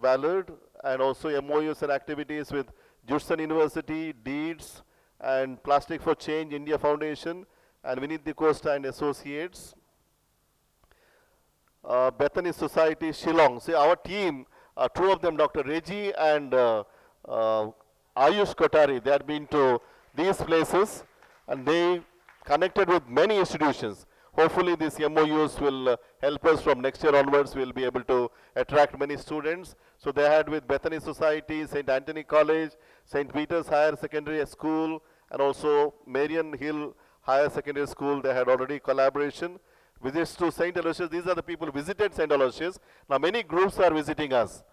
Ballard, and also MOUs and activities with Judson University, Deeds, and Plastic for Change India Foundation, and Vinith Di Costa and Associates. Bethany Society, Shillong. See, our team, 2 of them, Dr. Reggie and Ayush Kotari, they had been to these places and they connected with many institutions. Hopefully these MOUs will help us from next year onwards. We'll be able to attract many students. So they had with Bethany Society, St. Anthony College, St. Peter's Higher Secondary School, and also Marian Hill Higher Secondary School. They had already collaboration. Visits to St. Aloysius, these are the people who visited St. Aloysius. Now many groups are visiting us,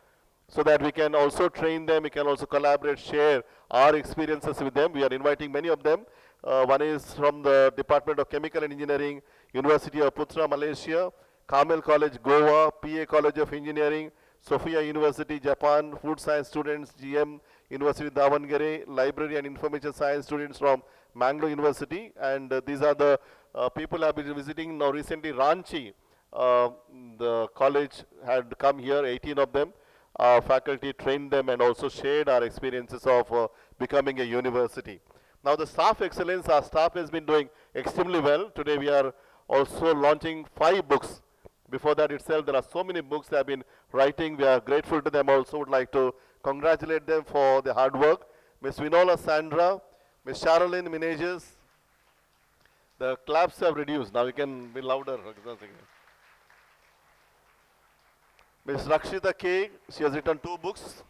so that we can also train them, we can also collaborate, share our experiences with them. We are inviting many of them. One is from the Department of Chemical and Engineering, University of Putra, Malaysia, Carmel College, Goa, PA College of Engineering, Sophia University, Japan, Food Science students, GM University, Davangere, Library and Information Science students from Mangalore University, and these are the people have been visiting now recently. Ranchi, the college had come here, 18 of them. Faculty trained them and also shared our experiences of becoming a university. Now the staff excellence, our staff has been doing extremely well. Today we are also launching 5 books. Before that itself, there are so many books they have been writing. We are grateful to them also, would like to congratulate them for the hard work. Ms. Vinola Sandra, Ms. Charlene Menages. The claps have reduced. Now we can be louder. Ms. Rakshita K, she has written 2 books.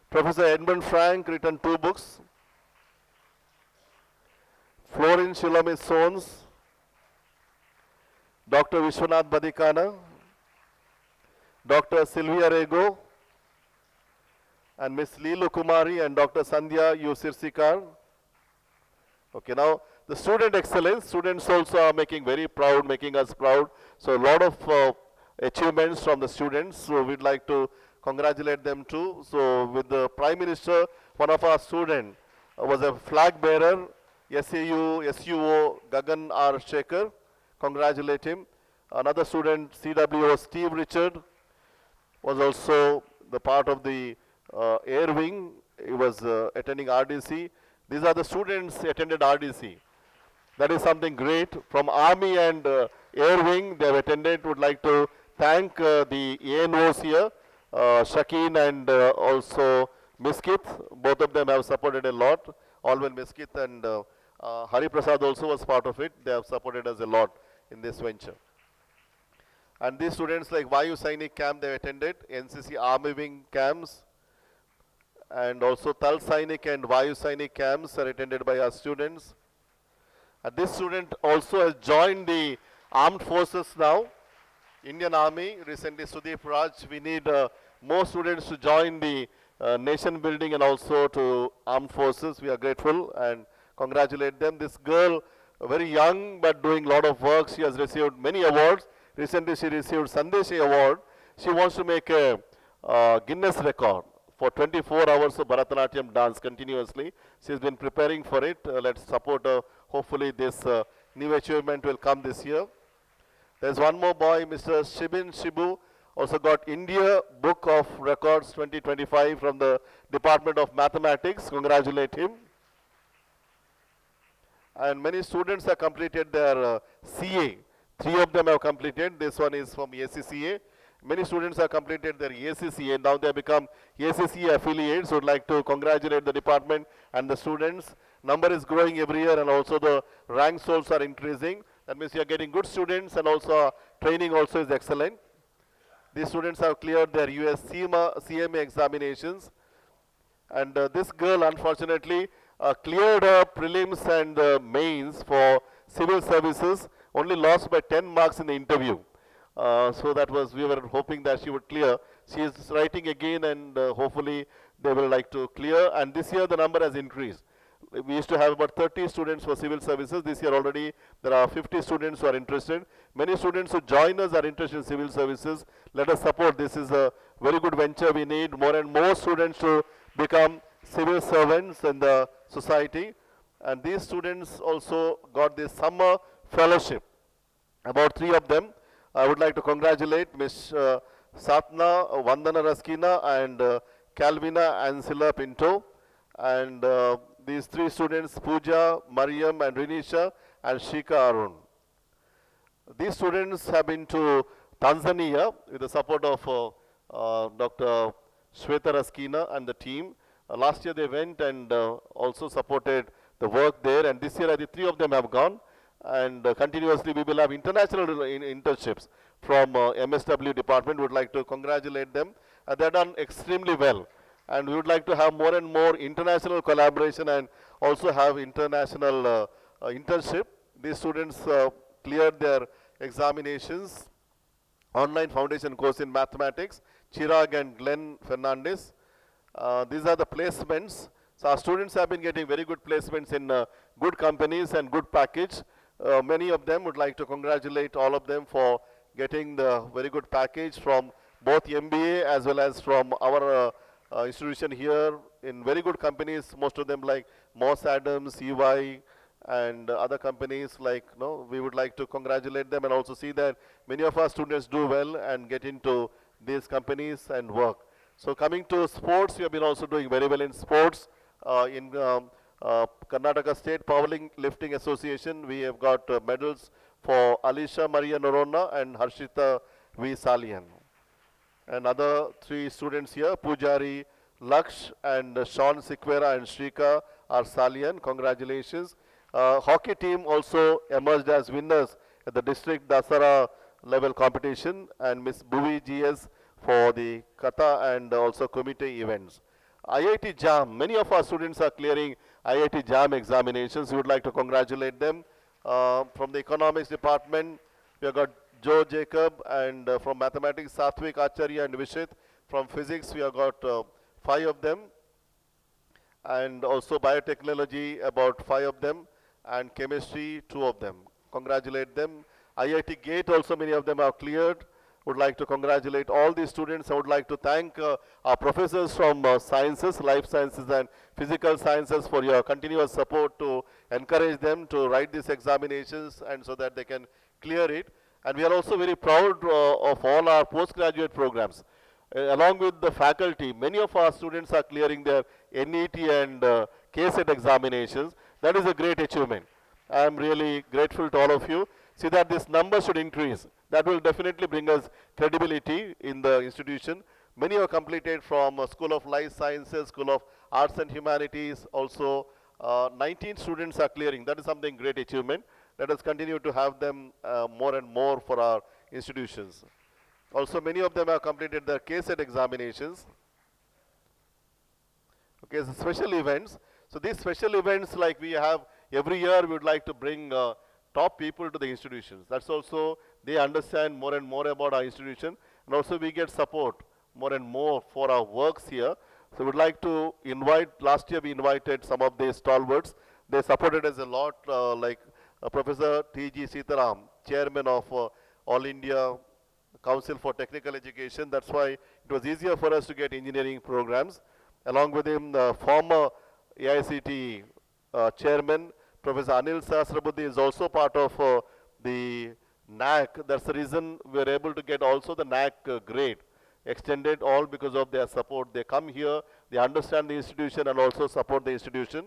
Professor Edmund Frank written 2 books. Florin Shilome Sons, Dr. Vishwanath Badikana, Dr. Sylvia Rego, and Ms. Leelu Kumari and Dr. Sandhya U. Sirsikar. Okay, now the student excellence, students also are making very proud, making us proud. So a lot of achievements from the students, so we'd like to congratulate them too. So with the Prime Minister, one of our students was a flag bearer, SUO Gagan R. Shekhar, congratulate him. Another student, CWO Steve Richard, was also the part of the air wing. He was attending RDC. These are the students who attended RDC. That is something great. From Army and Air Wing, they have attended. Would like to thank the ANOs here, Shakeen and also Miskith. Both of them have supported a lot. Alwyn Miskith and Hari Prasad also was part of it. They have supported us a lot in this venture. And these students like Vayu Sainik camp they attended, NCC Army Wing camps, and also Tal Sainik and Vayu Sainik camps are attended by our students. This student also has joined the armed forces now, Indian Army. Recently, Sudeep Raj, we need more students to join the nation building and also to armed forces. We are grateful and congratulate them. This girl, very young but doing a lot of work. She has received many awards. Recently, she received Sandeshi Award. She wants to make a Guinness record for 24 hours of Bharatanatyam dance continuously. She's been preparing for it. Let's support her. Hopefully this new achievement will come this year. There's one more boy, Mr. Shibin Shibu, also got India Book of Records 2025 from the Department of Mathematics. Congratulate him. And many students have completed their CA. 3 of them have completed. This one is from ACCA. Many students have completed their ACCA. Now they have become ACCA affiliates. Would like to congratulate the department and the students. Number is growing every year and also the ranks also are increasing. That means you are getting good students and also training also is excellent. These students have cleared their US CMA examinations. And this girl unfortunately cleared her prelims and mains for civil services, only lost by 10 marks in the interview. So that was, we were hoping that she would clear. She is writing again and hopefully they will like to clear. And this year the number has increased. We used to have about 30 students for civil services. This year already there are 50 students who are interested. Many students who join us are interested in civil services. Let us support. This is a very good venture. We need more and more students to become civil servants in the society. And these students also got this summer fellowship. About 3 of them. I would like to congratulate Ms. Satna, Vandana Raskina and Calvina Ancilla Pinto. And these 3 students, Pooja, Mariam and Rinisha and Shika Arun. These students have been to Tanzania with the support of Dr. Shweta Raskina and the team. Last year they went and also supported the work there, and this year I think 3 of them have gone. And continuously we will have international internships from MSW department. Would like to congratulate them. They have done extremely well. And we would like to have more and more international collaboration and also have international internship. These students cleared their examinations. Online foundation course in mathematics, Chirag and Glenn Fernandez. These are the placements. So our students have been getting very good placements in good companies and good package. Many of them would like to congratulate all of them for getting the very good package from both MBA as well as from our institution here in very good companies, most of them like Moss Adams, EY and other companies like, we would like to congratulate them and also see that many of our students do well and get into these companies and work. So coming to sports, we have been also doing very well in sports. In Karnataka State Powerlifting Association, we have got medals for Alisha Maria Norona and Harshita V. Salian. And other 3 students here, Pujari, Laksh and Sean Sikwera and Shrika are Salian. Congratulations. Hockey team also emerged as winners at the district Dasara level competition, and Miss Bhuvi GS for the Kata and also committee events. IIT JAM, many of our students are clearing IIT JAM examinations. We would like to congratulate them. From the economics department, we have got Joe Jacob, and from mathematics, Satvik Acharya and Vishit. From physics, we have got 5 of them. And also biotechnology, about 5 of them. And chemistry, 2 of them. Congratulate them. IIT GATE also, many of them are cleared. Would like to congratulate all these students. I would like to thank our professors from sciences, life sciences and physical sciences for your continuous support to encourage them to write these examinations and so that they can clear it. And we are also very proud of all our postgraduate programs. Along with the faculty, many of our students are clearing their NET and KSET examinations. That is a great achievement. I am really grateful to all of you. See that this number should increase. That will definitely bring us credibility in the institution. Many are completed from School of Life Sciences, School of Arts and Humanities. Also, 19 students are clearing. That is something great achievement. Let us continue to have them more and more for our institutions. Also, many of them have completed their KSET examinations. Okay, so special events. So these special events, like we have every year we would like to bring top people to the institutions. That's also, they understand more and more about our institution, and also we get support more and more for our works here. So we'd like to invite, last year we invited some of the stalwarts. They supported us a lot, like Professor T.G. Sitaram, Chairman of All India Council for Technical Education. That's why it was easier for us to get engineering programs. Along with him, the former AICT Chairman, Professor Anil Sahasrabudhe, is also part of the NAC. That's the reason we are able to get also the NAC grade extended, all because of their support. They come here, they understand the institution and also support the institution.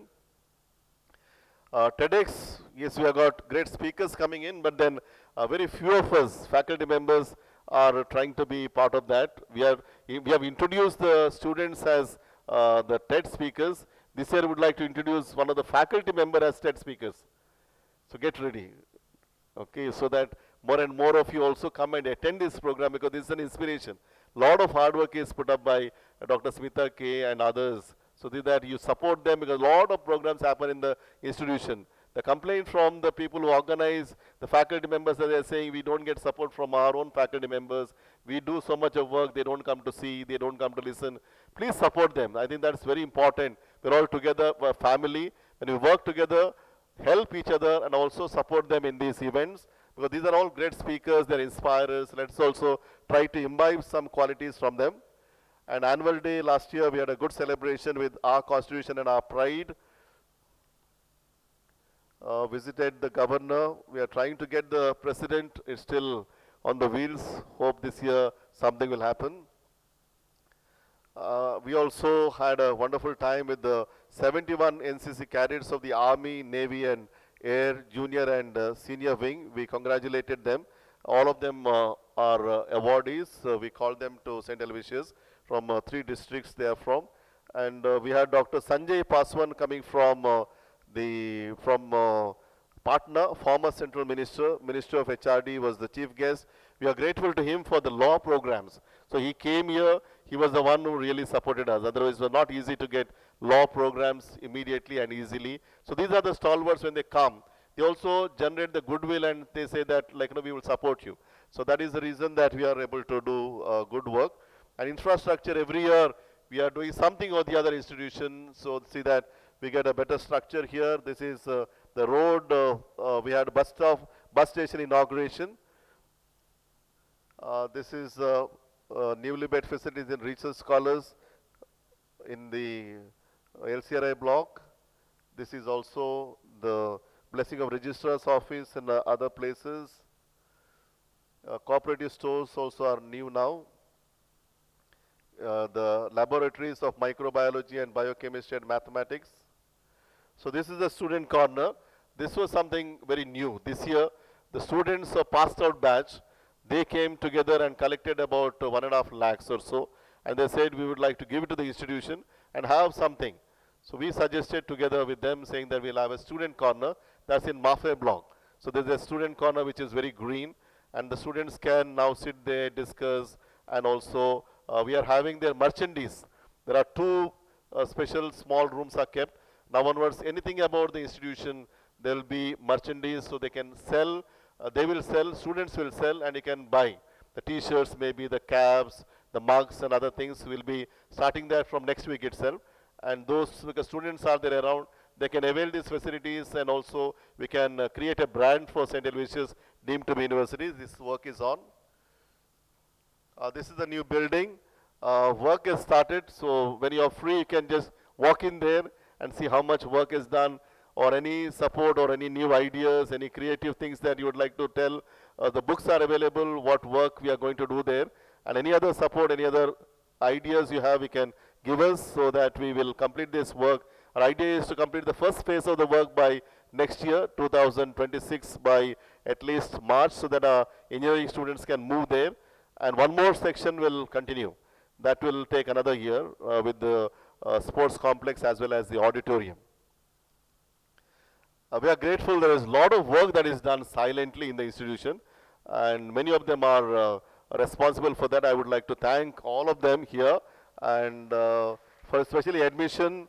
TEDx, yes, we have got great speakers coming in, but then very few of us, faculty members, are trying to be part of that. We have introduced the students as the TED speakers. This year we would like to introduce one of the faculty members as TED speakers. So get ready, okay, so that more and more of you also come and attend this program, because this is an inspiration. Lot of hard work is put up by Dr. Smita K and others, so that you support them, because a lot of programs happen in the institution. The complaint from the people who organize, the faculty members, that they are saying we don't get support from our own faculty members. We do so much of work, they don't come to see, they don't come to listen. Please support them. I think that's very important. We're all together, we're a family. When we work together, help each other and also support them in these events, because these are all great speakers, they're inspirers. Let's also try to imbibe some qualities from them. And annual day last year, we had a good celebration with our constitution and our pride. Visited the governor. We are trying to get the president. It's still on the wheels. Hope this year something will happen. We also had a wonderful time with the 71 NCC cadets of the Army, Navy and Air Junior and Senior Wing. We congratulated them. All of them are awardees. We called them to St. Aloysius from 3 districts they are from. And we had Dr. Sanjay Paswan coming from Patna, former Central Minister, Minister of HRD was the chief guest. We are grateful to him for the law programs. So he came here, he was the one who really supported us. Otherwise it was not easy to get law programs immediately and easily. So these are the stalwarts when they come. They also generate the goodwill and they say that, like, we will support you. So that is the reason that we are able to do good work. And infrastructure, every year we are doing something or the other institution. So see that we get a better structure here. This is the road. We had bus stop, bus station inauguration. This is newly built facilities in research scholars in the LCRI block. This is also the blessing of registrar's office and other places. Cooperative stores also are new now. The laboratories of microbiology and biochemistry and mathematics. So this is the student corner. This was something very new. This year, the students of passed out batch, they came together and collected about 1.5 lakhs or so. And they said we would like to give it to the institution and have something. So we suggested together with them saying that we'll have a student corner. That's in Mafe block. So there's a student corner which is very green. And the students can now sit there, discuss, and also we are having their merchandise. There are 2 special small rooms are kept. Now onwards, anything about the institution, there will be merchandise, so they can sell, they will sell, students will sell, and you can buy. The t-shirts, maybe the caps, the mugs and other things will be starting there from next week itself. And those, because students are there around, they can avail these facilities, and also we can create a brand for St. Aloysius deemed to be universities. This work is on. This is the new building. Work has started, so when you are free, you can just walk in there and see how much work is done, or any support or any new ideas, any creative things that you would like to tell. The books are available, what work we are going to do there, and any other support, any other ideas you have, you can give us so that we will complete this work. Our idea is to complete the first phase of the work by next year, 2026, by at least March, so that our engineering students can move there. And one more section will continue. That will take another year with the sports complex as well as the auditorium. We are grateful. There is a lot of work that is done silently in the institution, and many of them are responsible for that. I would like to thank all of them here, and for especially admission,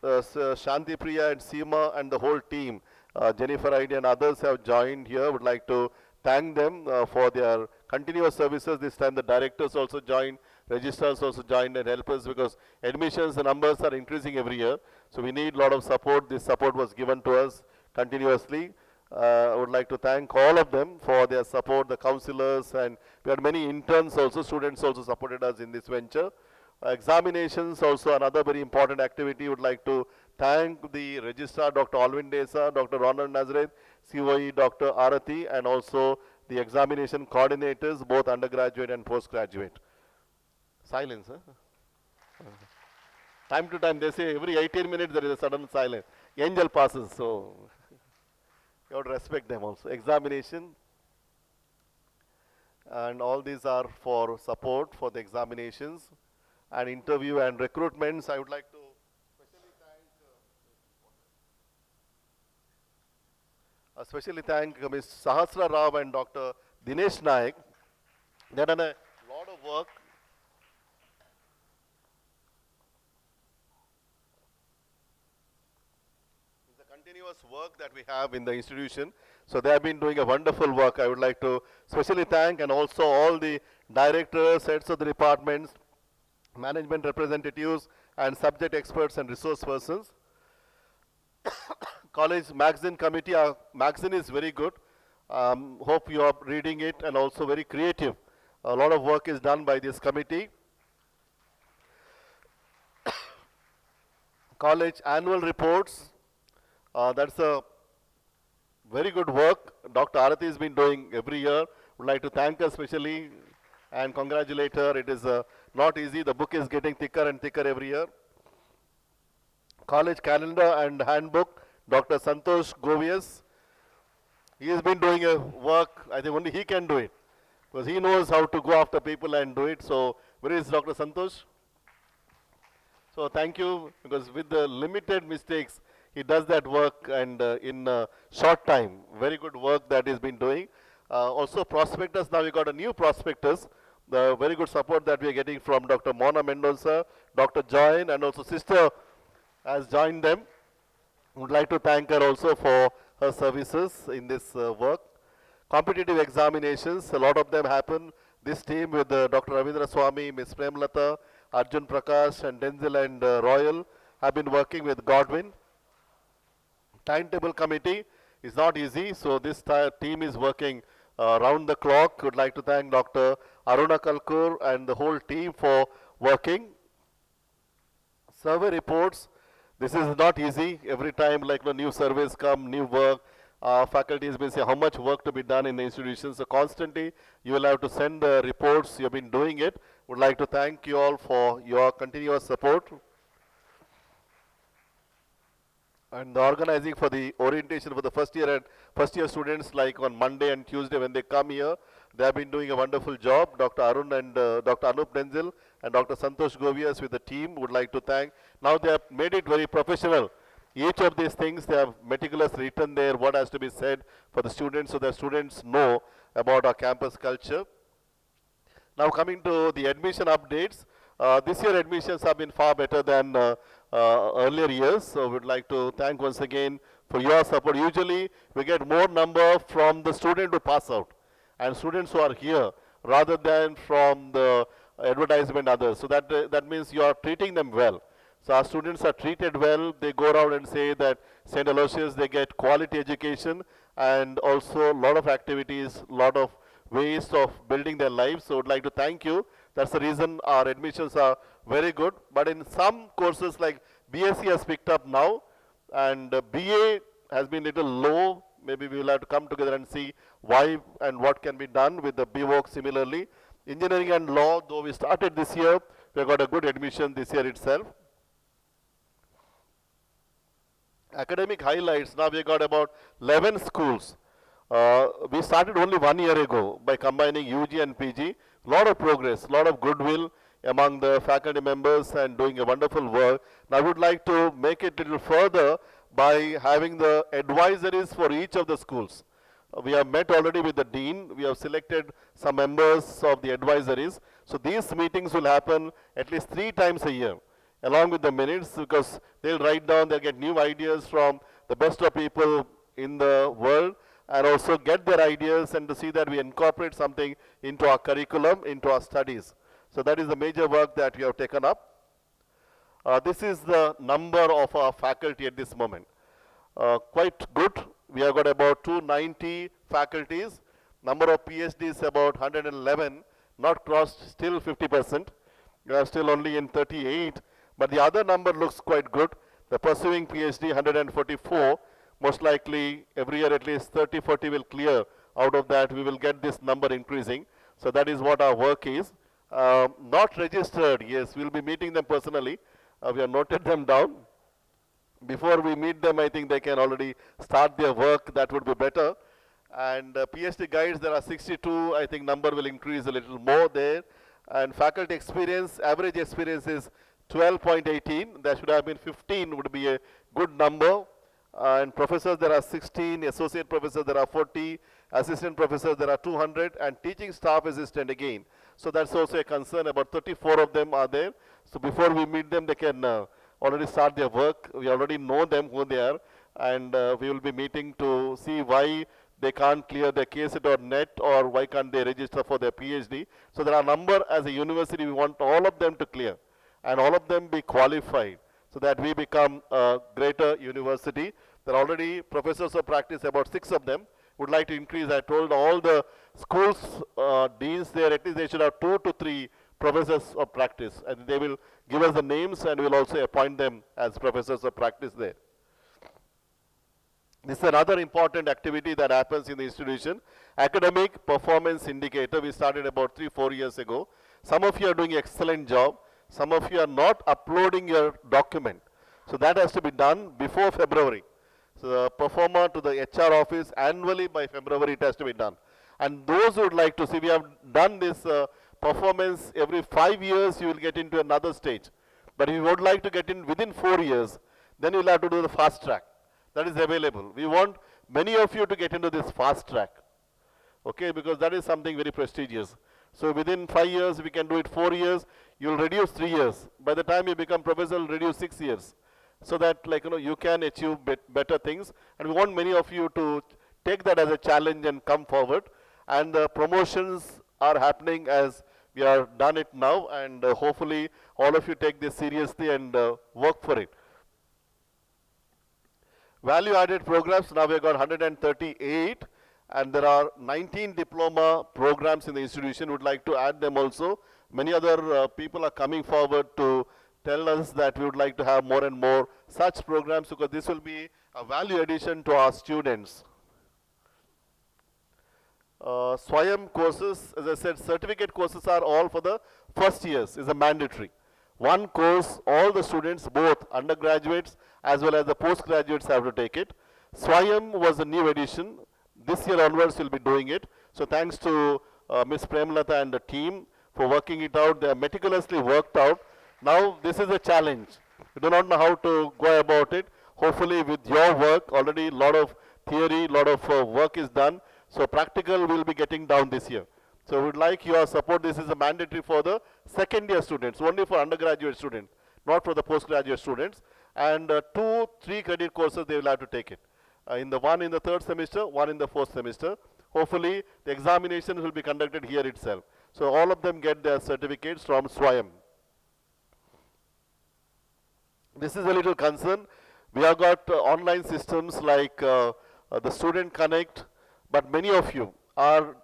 Shanti Priya and Seema and the whole team. Jennifer ID and others have joined here. Would like to thank them for their continuous services. This time the directors also joined, registrars also joined and help us because admissions numbers are increasing every year. So we need a lot of support. This support was given to us continuously. I would like to thank all of them for their support, the counselors, and we had many interns also, students also supported us in this venture. Examinations also another very important activity. Would like to thank the registrar Dr. Alvin Desa, Dr. Ronald Nazareth, COE Dr. Arati, and also the examination coordinators, both undergraduate and postgraduate. Silence, huh? Time to time they say every 18 minutes there is a sudden silence. Angel passes, so you have to respect them also. Examination, and all these are for support for the examinations and interview and recruitments. I would like to especially thank Ms. Sahasra Rao and Dr. Dinesh Naik. They have done a lot of work. It's a continuous work that we have in the institution. So they have been doing a wonderful work. I would like to especially thank and also all the directors, heads of the departments, management representatives, and subject experts and resource persons. College magazine committee, our magazine is very good. Hope you are reading it and also very creative. A lot of work is done by this committee. College annual reports, that's a very good work. Dr. Arati has been doing every year. Would like to thank her especially and congratulate her. It is not easy. The book is getting thicker and thicker every year. College calendar and handbook, Dr. Santosh Govias. He has been doing a work, I think only he can do it. Because he knows how to go after people and do it. So, where is Dr. Santosh? So, thank you, because with the limited mistakes, he does that work and in a short time. Very good work that he's been doing. Also, prospectus, now we got a new prospectus. The very good support that we are getting from Dr. Mona Mendoza, Dr. Join, and also sister has joined them. Would like to thank her also for her services in this work. Competitive examinations, a lot of them happen. This team with Dr. Ravindra Swami, Ms. Premlata, Arjun Prakash, and Denzel and Royal have been working with Godwin. Timetable committee is not easy, so this team is working round the clock. Would like to thank Dr. Aruna Kalkur and the whole team for working. Survey reports, this is not easy. Every time like new surveys come, new work, faculty has been saying how much work to be done in the institution. So constantly you will have to send the reports. You have been doing it. Would like to thank you all for your continuous support. And the organizing for the orientation for the first year students, like on Monday and Tuesday when they come here, they have been doing a wonderful job. Dr. Arun and Dr. Anup Denzel and Dr. Santosh Govias with the team would like to thank. Now they have made it very professional. Each of these things they have meticulously written there what has to be said for the students so that students know about our campus culture. Now coming to the admission updates. This year admissions have been far better than earlier years. So we would like to thank once again for your support. Usually we get more number from the student who pass out and students who are here rather than from the advertisement others. So that means you are treating them well. So our students are treated well. They go around and say that St. Aloysius, they get quality education and also a lot of activities, a lot of ways of building their lives. So I would like to thank you. That's the reason our admissions are very good. But in some courses like BSc has picked up now and BA has been little low. Maybe we will have to come together and see why and what can be done with the BVOC similarly. Engineering and law, though we started this year, we got a good admission this year itself. Academic highlights, now we got about 11 schools. We started only 1 year ago by combining UG and PG. Lot of progress, lot of goodwill among the faculty members and doing a wonderful work. Now I would like to make it a little further by having the advisories for each of the schools. We have met already with the dean. We have selected some members of the advisories. So these meetings will happen at least 3 times a year along with the minutes because they'll write down, they'll get new ideas from the best of people in the world and also get their ideas and to see that we incorporate something into our curriculum, into our studies. So that is the major work that we have taken up. This is the number of our faculty at this moment. Quite good. We have got about 290 faculties. Number of PhDs about 111, not crossed still 50%. We are still only in 38, but the other number looks quite good. The pursuing PhD 144, most likely every year at least 30, 40 will clear. Out of that we will get this number increasing. So that is what our work is. Not registered, yes, we will be meeting them personally. We have noted them down. Before we meet them, I think they can already start their work. That would be better. And PhD guides, there are 62. I think number will increase a little more there. And faculty experience, average experience is 12.18. There should have been 15 would be a good number. And professors, there are 16. Associate professors, there are 40. Assistant professors, there are 200. And teaching staff assistant again. So that's also a concern. About 34 of them are there. So before we meet them, they can already start their work. We already know them, who they are. And we will be meeting to see why they can't clear their KSET or NET, or why can't they register for their PhD. So there are a number as a university, we want all of them to clear and all of them be qualified so that we become a greater university. There are already professors of practice, about 6 of them. Would like to increase. I told all the schools, deans there, at least they should have 2 to 3 professors of practice. And they will give us the names and we will also appoint them as professors of practice there. This is another important activity that happens in the institution. Academic performance indicator. We started about 3-4 years ago. Some of you are doing an excellent job. Some of you are not uploading your document. So that has to be done before February. So the performer to the HR office annually by February it has to be done. And those who would like to see, we have done this performance every 5 years you will get into another stage. But if you would like to get in within 4 years, then you will have to do the fast track. That is available. We want many of you to get into this fast track, okay, because that is something very prestigious. So within 5 years, we can do it 4 years, you will reduce 3 years. By the time you become professor, you will reduce 6 years. So that you can achieve better things. And we want many of you to take that as a challenge and come forward. And the promotions are happening as we are done it now, and hopefully all of you take this seriously and work for it. Value added programs, now we have got 138 and there are 19 diploma programs in the institution. Would like to add them also. Many other people are coming forward to tell us that we would like to have more and more such programs, because this will be a value addition to our students. Swayam courses, as I said, certificate courses are all for the first years, is a mandatory. One course, all the students, both undergraduates as well as the postgraduates have to take it. Swayam was a new addition. This year onwards we'll be doing it. So thanks to Ms. Premlata and the team for working it out. They are meticulously worked out. Now this is a challenge. We do not know how to go about it. Hopefully with your work, already a lot of theory, lot of work is done. So practical will be getting down this year. So we would like your support. This is a mandatory for the second year students, only for undergraduate students, not for the postgraduate students. And 2-3 credit courses they will have to take it. One in the 3rd semester, one in the 4th semester. Hopefully the examinations will be conducted here itself. So all of them get their certificates from Swayam. This is a little concern. We have got online systems like the Student Connect, but many of you are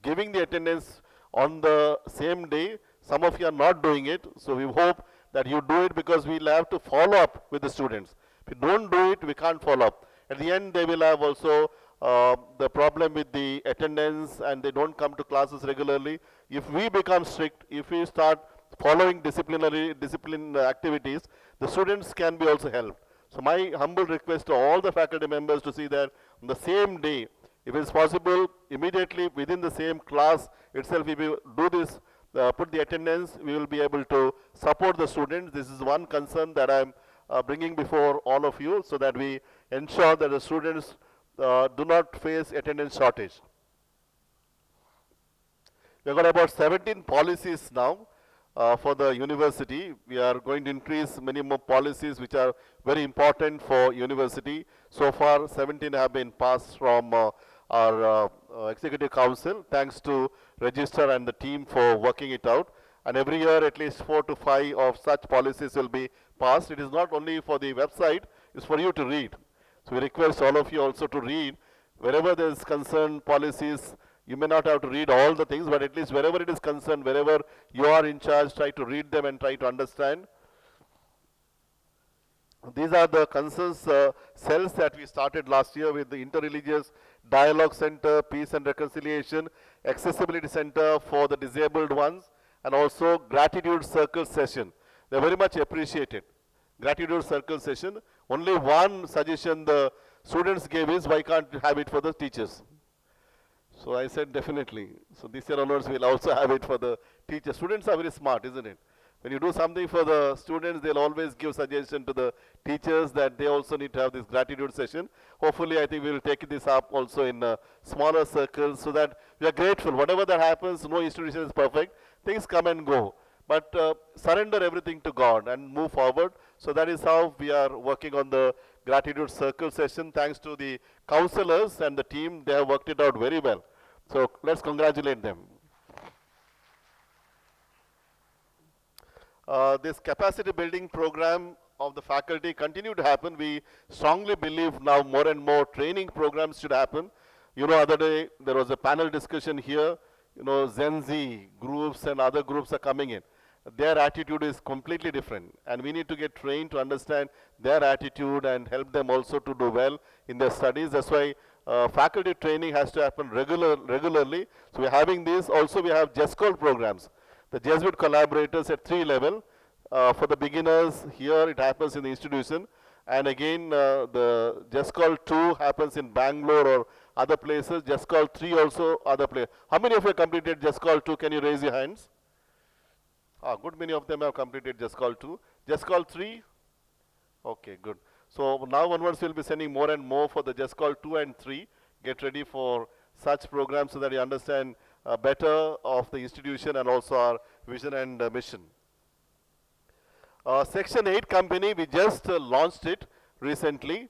giving the attendance on the same day. Some of you are not doing it. So we hope that you do it, because we will have to follow up with the students. If you don't do it, we can't follow up. At the end, they will have also the problem with the attendance and they don't come to classes regularly. If we become strict, if we start following discipline activities, the students can be also helped. So my humble request to all the faculty members to see that on the same day, if it is possible, immediately within the same class itself, if we do this, put the attendance, we will be able to support the students. This is one concern that I am bringing before all of you, so that we ensure that the students do not face attendance shortage. We have got about 17 policies now. for the university. We are going to increase many more policies which are very important for university. So far, 17 have been passed from our executive council, thanks to Register and the team for working it out. And every year, at least 4 to 5 of such policies will be passed. It is not only for the website, it's for you to read. So we request all of you also to read. Wherever there is concerned policies, you may not have to read all the things, but at least wherever it is concerned, wherever you are in charge, try to read them and try to understand. These are the concerns cells that we started last year with the Interreligious Dialogue Center, Peace and Reconciliation, Accessibility Center for the disabled ones, and also Gratitude Circle session. They are very much appreciated. Gratitude Circle session. Only one suggestion the students gave is, why can't you have it for the teachers? So I said definitely. So this year onwards we'll also have it for the teachers. Students are very smart, isn't it? When you do something for the students, they'll always give suggestion to the teachers that they also need to have this gratitude session. Hopefully, I think we will take this up also in smaller circles so that we are grateful. Whatever that happens, no institution is perfect. Things come and go. But surrender everything to God and move forward. So that is how we are working on the gratitude circle session. Thanks to the counselors and the team, they have worked it out very well. So let's congratulate them. This capacity building program of the faculty continue to happen. We strongly believe now more and more training programs should happen. You know, other day there was a panel discussion here. You know, Gen Z groups and other groups are coming in. Their attitude is completely different, and we need to get trained to understand their attitude and help them also to do well in their studies. That's why faculty training has to happen regularly. So we're having this. Also, we have JESCOL programs. The Jesuit collaborators at 3 level. For the beginners, here it happens in the institution. And again, the JESCOL 2 happens in Bangalore or other places. JESCOL 3 also other places. How many of you have completed JESCOL 2? Can you raise your hands? Good many of them have completed JESCOL 2. JESCOL 3? Okay, good. So now onwards we'll be sending more and more for the JESCOL 2 and 3. Get ready for such programs so that you understand better of the institution and also our vision and mission. Section 8 company, we just launched it recently.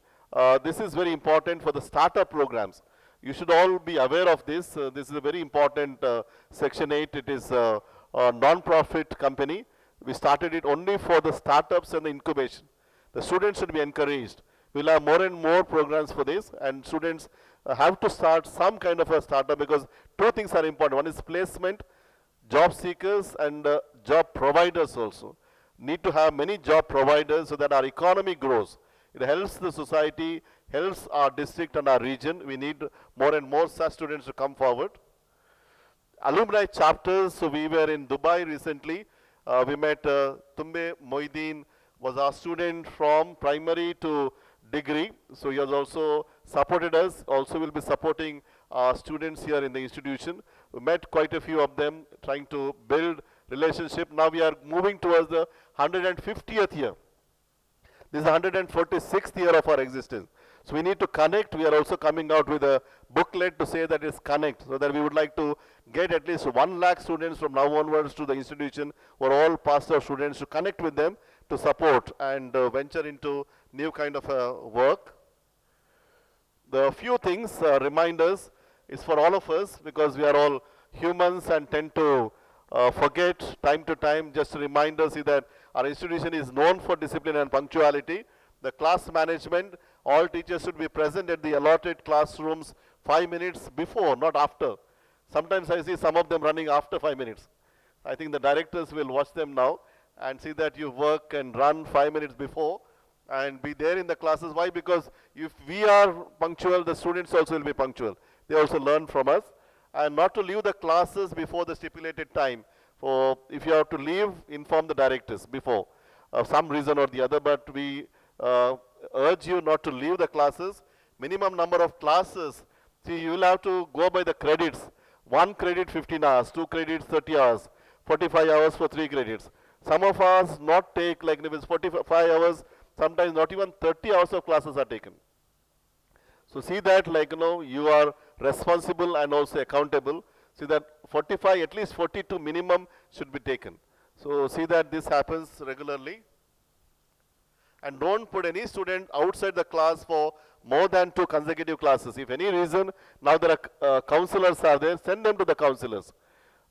This is very important for the startup programs. You should all be aware of this. This is a very important Section 8. It is a non-profit company. We started it only for the startups and the incubation. The students should be encouraged. We'll have more and more programs for this, and students have to start some kind of a startup, because 2 things are important. One is placement, job seekers and job providers also. Need to have many job providers so that our economy grows. It helps the society, helps our district and our region. We need more and more such students to come forward. Alumni chapters, so we were in Dubai recently. We met Tumbe Moideen, was our student from primary to degree. So he has also supported us. Also will be supporting our students here in the institution. We met quite a few of them, trying to build relationship. Now we are moving towards the 150th year. This is the 146th year of our existence. So we need to connect. We are also coming out with a booklet to say that it's connect, so that we would like to get at least 1 lakh students from now onwards to the institution, who are all pastor students, to connect with them to support and venture into new kind of work. The few things, reminders, is for all of us, because we are all humans and tend to forget time to time. Just a reminder is that our institution is known for discipline and punctuality. The class management, all teachers should be present at the allotted classrooms 5 minutes before, not after. Sometimes I see some of them running after 5 minutes. I think the directors will watch them now and see that you work and run 5 minutes before and be there in the classes. Why? Because if we are punctual, the students also will be punctual. They also learn from us. And not to leave the classes before the stipulated time. For if you have to leave, inform the directors before, some reason or the other. But we urge you not to leave the classes. Minimum number of classes. See, you will have to go by the credits. 1 credit 15 hours, 2 credits 30 hours, 45 hours for 3 credits. Some of us not take, like if it's 45 hours, sometimes not even 30 hours of classes are taken. So see that, like, you are responsible and also accountable. See that 45, at least 42 minimum should be taken. So see that this happens regularly. And don't put any student outside the class for more than 2 consecutive classes. If any reason, now there are counselors are there, send them to the counselors.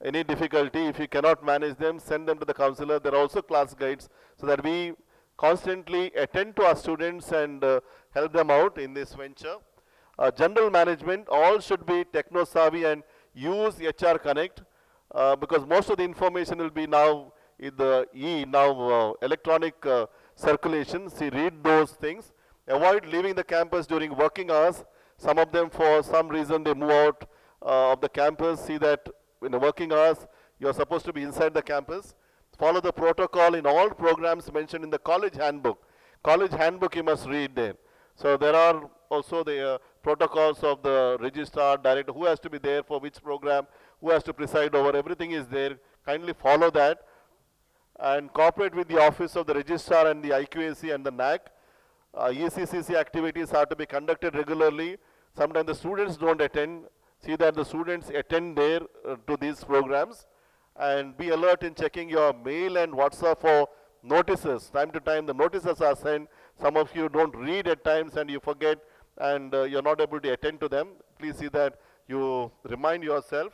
Any difficulty, if you cannot manage them, send them to the counselor. There are also class guides, so that we constantly attend to our students and help them out in this venture. General management, all should be techno savvy and use HR Connect, because most of the information will be now in the electronic circulation. See, read those things. Avoid leaving the campus during working hours. Some of them, for some reason, they move out of the campus. See that in the working hours, you are supposed to be inside the campus. Follow the protocol in all programs mentioned in the college handbook. College handbook you must read there. So there are also the protocols of the registrar, director, who has to be there for which program, who has to preside over, everything is there. Kindly follow that and cooperate with the office of the registrar and the IQAC and the NAC. ECCC activities are to be conducted regularly. Sometimes the students don't attend. See that the students attend there to these programs, and be alert in checking your mail and WhatsApp for notices. Time to time the notices are sent. Some of you don't read at times and you forget, and you're not able to attend to them. Please see that you remind yourself.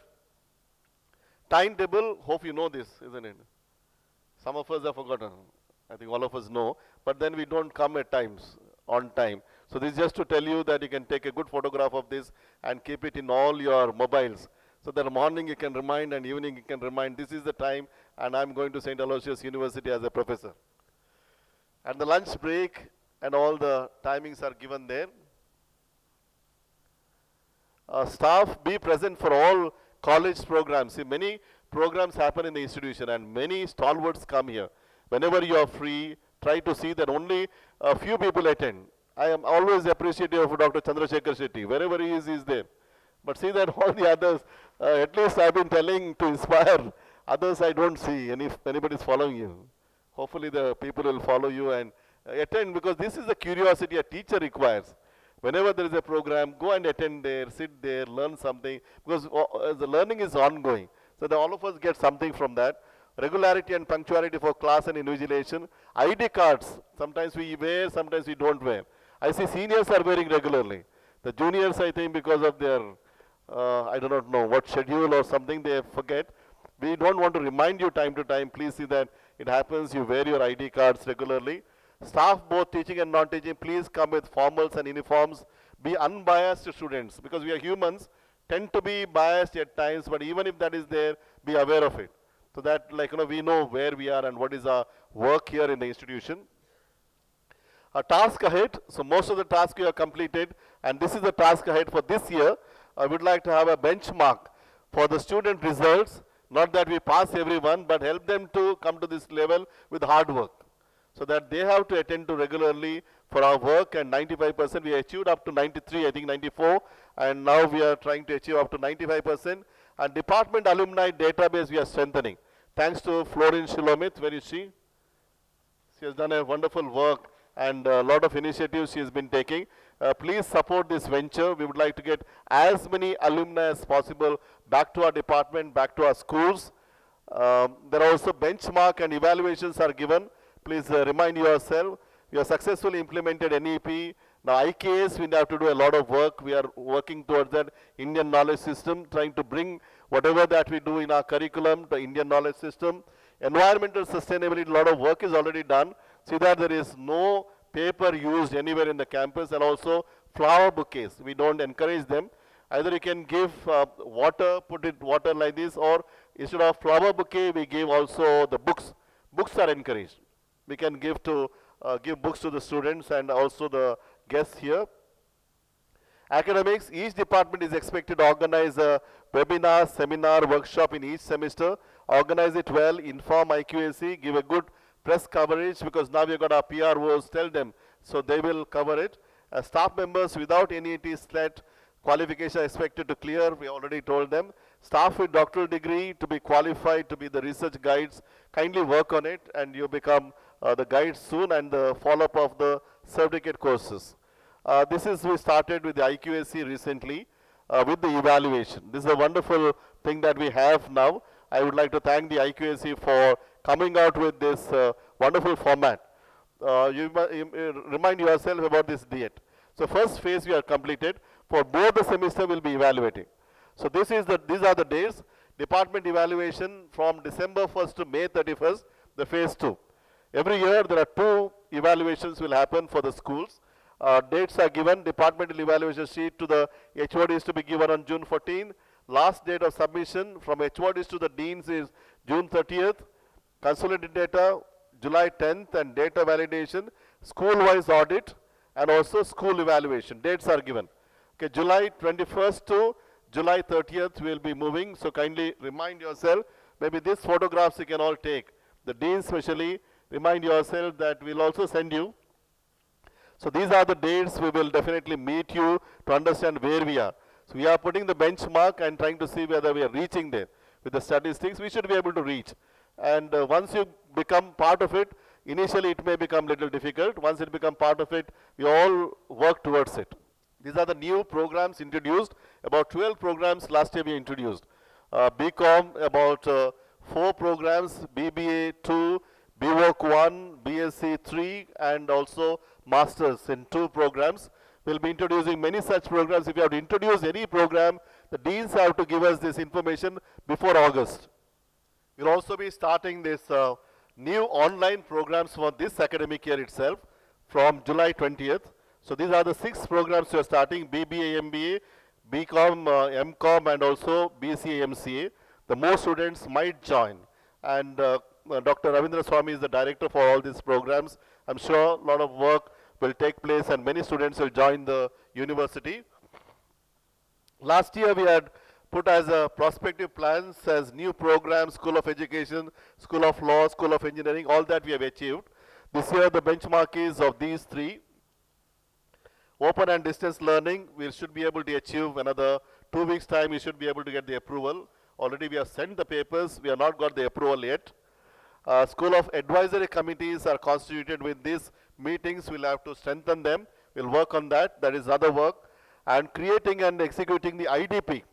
Timetable, hope you know this, isn't it? Some of us have forgotten. I think all of us know, but then we don't come at times on time. So this is just to tell you that you can take a good photograph of this and keep it in all your mobiles. So that morning you can remind and evening you can remind, this is the time and I'm going to St. Aloysius University as a professor. And the lunch break and all the timings are given there. Staff, be present for all college programs. See, many programs happen in the institution and many stalwarts come here. Whenever you are free, try to see that only a few people attend. I am always appreciative of Dr. Chandrasekhar Shetty. Wherever he is there. But see that all the others, at least I've been telling to inspire. Others I don't see, and if anybody is following you. Hopefully the people will follow you and attend, because this is the curiosity a teacher requires. Whenever there is a program, go and attend there, sit there, learn something, because the learning is ongoing. So that all of us get something from that. Regularity and punctuality for class and invigilation. ID cards, sometimes we wear, sometimes we don't wear. I see seniors are wearing regularly. The juniors, I think, because of their, I do not know what schedule or something, they forget. We don't want to remind you time to time. Please see that it happens, you wear your ID cards regularly. Staff, both teaching and non-teaching, please come with formals and uniforms. Be unbiased to students, because we are humans, tend to be biased at times, but even if that is there, be aware of it. So that, like, we know where we are and what is our work here in the institution. A task ahead, so most of the tasks you have completed, and this is the task ahead for this year. I would like to have a benchmark for the student results, not that we pass everyone, but help them to come to this level with hard work. So that they have to attend to regularly for our work, and 95%, we achieved up to 93, I think 94, and now we are trying to achieve up to 95%. And department alumni database we are strengthening. Thanks to Florin Shilomith, where is she? She has done a wonderful work and a lot of initiatives she has been taking. Please support this venture. We would like to get as many alumni as possible back to our department, back to our schools. There are also benchmark and evaluations are given. Please remind yourself. We have successfully implemented NEP. Now IKS, we have to do a lot of work. We are working towards that Indian knowledge system, trying to bring whatever that we do in our curriculum to Indian knowledge system. Environmental sustainability, a lot of work is already done. See that there is no paper used anywhere in the campus, and also flower bouquets. We don't encourage them. Either you can give water, put it water like this, or instead of flower bouquet, we give also the books. Books are encouraged. We can give books to the students and also the guests here. Academics, each department is expected to organize a webinar, seminar, workshop in each semester. Organize it well, inform IQAC, give a good press coverage, because now we've got our PROs, tell them, so they will cover it. Staff members without NET SLET qualification expected to clear, we already told them. Staff with doctoral degree to be qualified to be the research guides, kindly work on it and you become the guides soon, and the follow-up of the certificate courses. This is, we started with the IQAC recently with the evaluation. This is a wonderful thing that we have now. I would like to thank the IQAC for coming out with this wonderful format. You remind yourself about this date. So first phase we are completed. For both the semester we'll be evaluating. So these are the days. Department evaluation from December 1st to May 31st, the phase 2. Every year there are 2 evaluations will happen for the schools. Dates are given. Departmental evaluation sheet to the HODs to be given on June 14. Last date of submission from HODs to the deans is June 30th. Consolidated data July 10th, and data validation, school-wise audit, and also school evaluation. Dates are given. Okay, July 21st to July 30th we will be moving. So kindly remind yourself. Maybe these photographs you can all take. The deans especially, remind yourself that we'll also send you. So these are the dates we will definitely meet you to understand where we are. So we are putting the benchmark and trying to see whether we are reaching there. With the statistics, we should be able to reach. And once you become part of it, initially it may become little difficult. Once it become part of it, we all work towards it. These are the new programs introduced. About 12 programs last year we introduced. BCom, about 4 programs, BBA 2, BVOC 1, BSc 3, and also Masters in 2 programs. We'll be introducing many such programs. If you have to introduce any program, the deans have to give us this information before August. We'll also be starting this new online programs for this academic year itself from July 20th. So these are the 6 programs we are starting: BBA, MBA, BCom, MCom, and also BCA, MCA. The more students might join. And Dr. Ravindra Swamy is the director for all these programs. I'm sure a lot of work will take place and many students will join the university. Last year we had put as a prospective plans as new programs, School of Education, School of Law, School of Engineering, all that we have achieved. This year the benchmark is of these 3. Open and distance learning, we should be able to achieve another 2 weeks time, we should be able to get the approval. Already we have sent the papers, we have not got the approval yet. School of Advisory Committees are constituted with these meetings, we'll have to strengthen them. We'll work on that, that is other work. And creating and executing the IDP,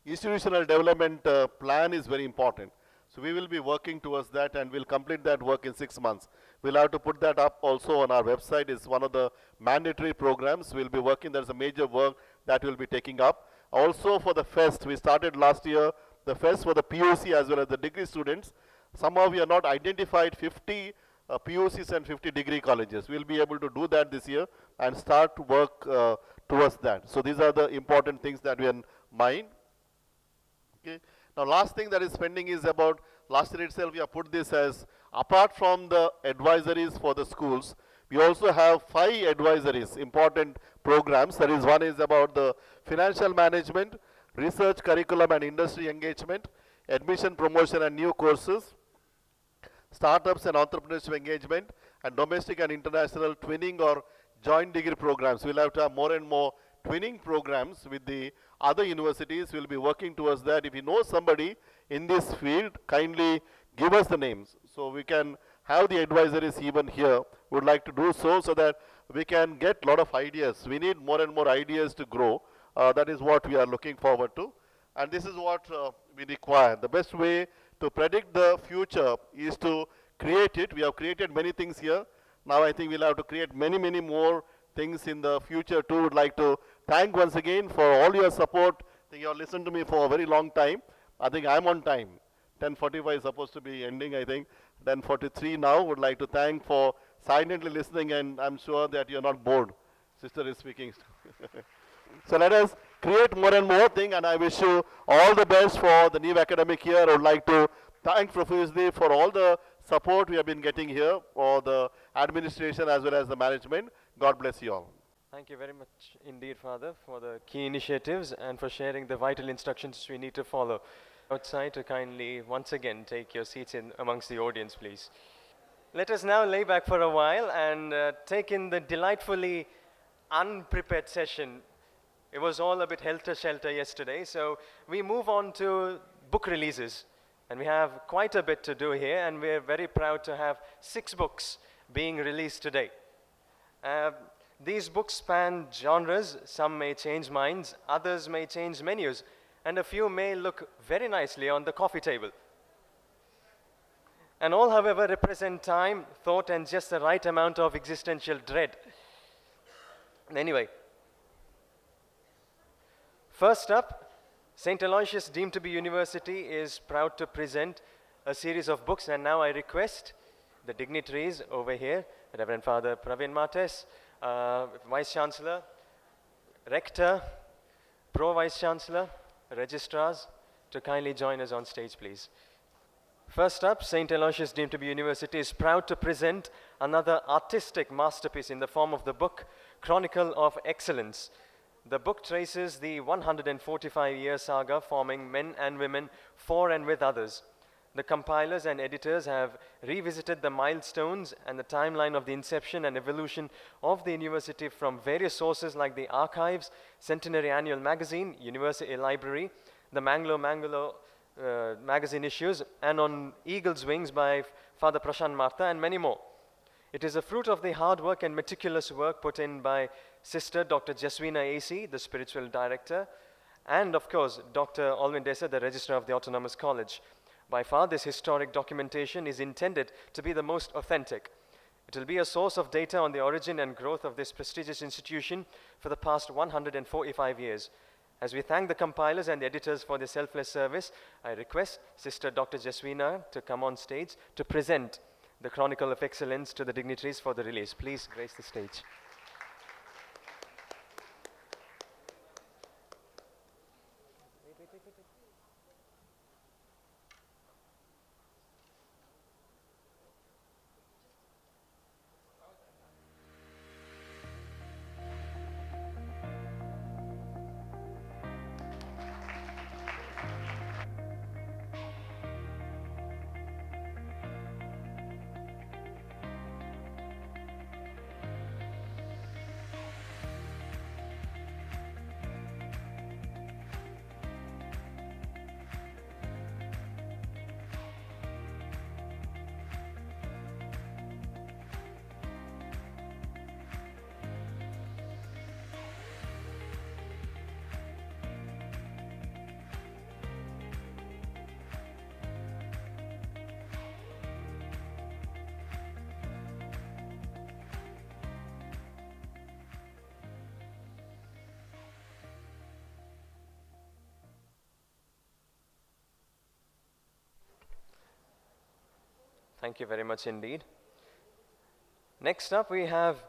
Institutional Development Plan, is very important. So we will be working towards that and we'll complete that work in 6 months. We'll have to put that up also on our website. It's one of the mandatory programs. We'll be working, there's a major work that we'll be taking up. Also for the FEST, we started last year, the FEST for the PUC as well as the degree students. Somehow we have not identified 50 PUCs and 50 degree colleges. We'll be able to do that this year and start to work towards that. So these are the important things that we have in mind. Okay. Now last thing that is pending is about, last year itself we have put this as, apart from the advisories for the schools, we also have 5 advisories, important programs. That is, one is about the financial management, research, curriculum and industry engagement, admission, promotion and new courses, startups and entrepreneurship engagement, and domestic and international twinning or joint degree programs. We'll have to have more and more twinning programs with the other universities. We'll be working towards that. If you know somebody in this field, kindly give us the names so we can have the advisories even here. Would like to do so that we can get a lot of ideas. We need more and more ideas to grow. That is what we are looking forward to. And this is what we require. The best way to predict the future is to create it. We have created many things here. Now I think we'll have to create many, many more things in the future too. Would like to thank once again for all your support. I think you have listened to me for a very long time. I think I'm on time. 10:45 is supposed to be ending, I think. 10:43 now. Would like to thank for silently listening, and I'm sure that you're not bored. Sister is speaking. So let us create more and more things, and I wish you all the best for the new academic year. I would like to thank profusely for all the support we have been getting here, for the administration as well as the management. God bless you all. Thank you very much indeed, Father, for the key initiatives and for sharing the vital instructions we need to follow. Outside to kindly once again take your seats in amongst the audience, please. Let us now lay back for a while and take in the delightfully unprepared session. It was all a bit helter-skelter yesterday, so we move on to book releases. And we have quite a bit to do here, and we're very proud to have 6 books being released today. These books span genres. Some may change minds, others may change menus, and a few may look very nicely on the coffee table. And all, however, represent time, thought, and just the right amount of existential dread. Anyway, first up, St. Aloysius, deemed to be university, is proud to present a series of books, and now I request the dignitaries over here, Reverend Father Pravin Mates, Vice Chancellor, Rector, Pro-Vice Chancellor, Registrars, to kindly join us on stage, please. First up, St. Aloysius, deemed to be university, is proud to present another artistic masterpiece in the form of the book Chronicle of Excellence. The book traces the 145-year saga forming men and women for and with others. The compilers and editors have revisited the milestones and the timeline of the inception and evolution of the university from various sources like the archives, Centenary Annual Magazine, University Library, the Mangalo magazine issues, and on Eagle's Wings by Father Prashant Martha, and many more. It is a fruit of the hard work and meticulous work put in by Sister Dr. Jaswina AC, the spiritual director, and of course, Dr. Alwyn Desa, the registrar of the Autonomous College. By far, this historic documentation is intended to be the most authentic. It will be a source of data on the origin and growth of this prestigious institution for the past 145 years. As we thank the compilers and the editors for their selfless service, I request Sister Dr. Jaswina to come on stage to present the Chronicle of Excellence to the dignitaries for the release. Please grace the stage. Thank you very much indeed. Next up, we have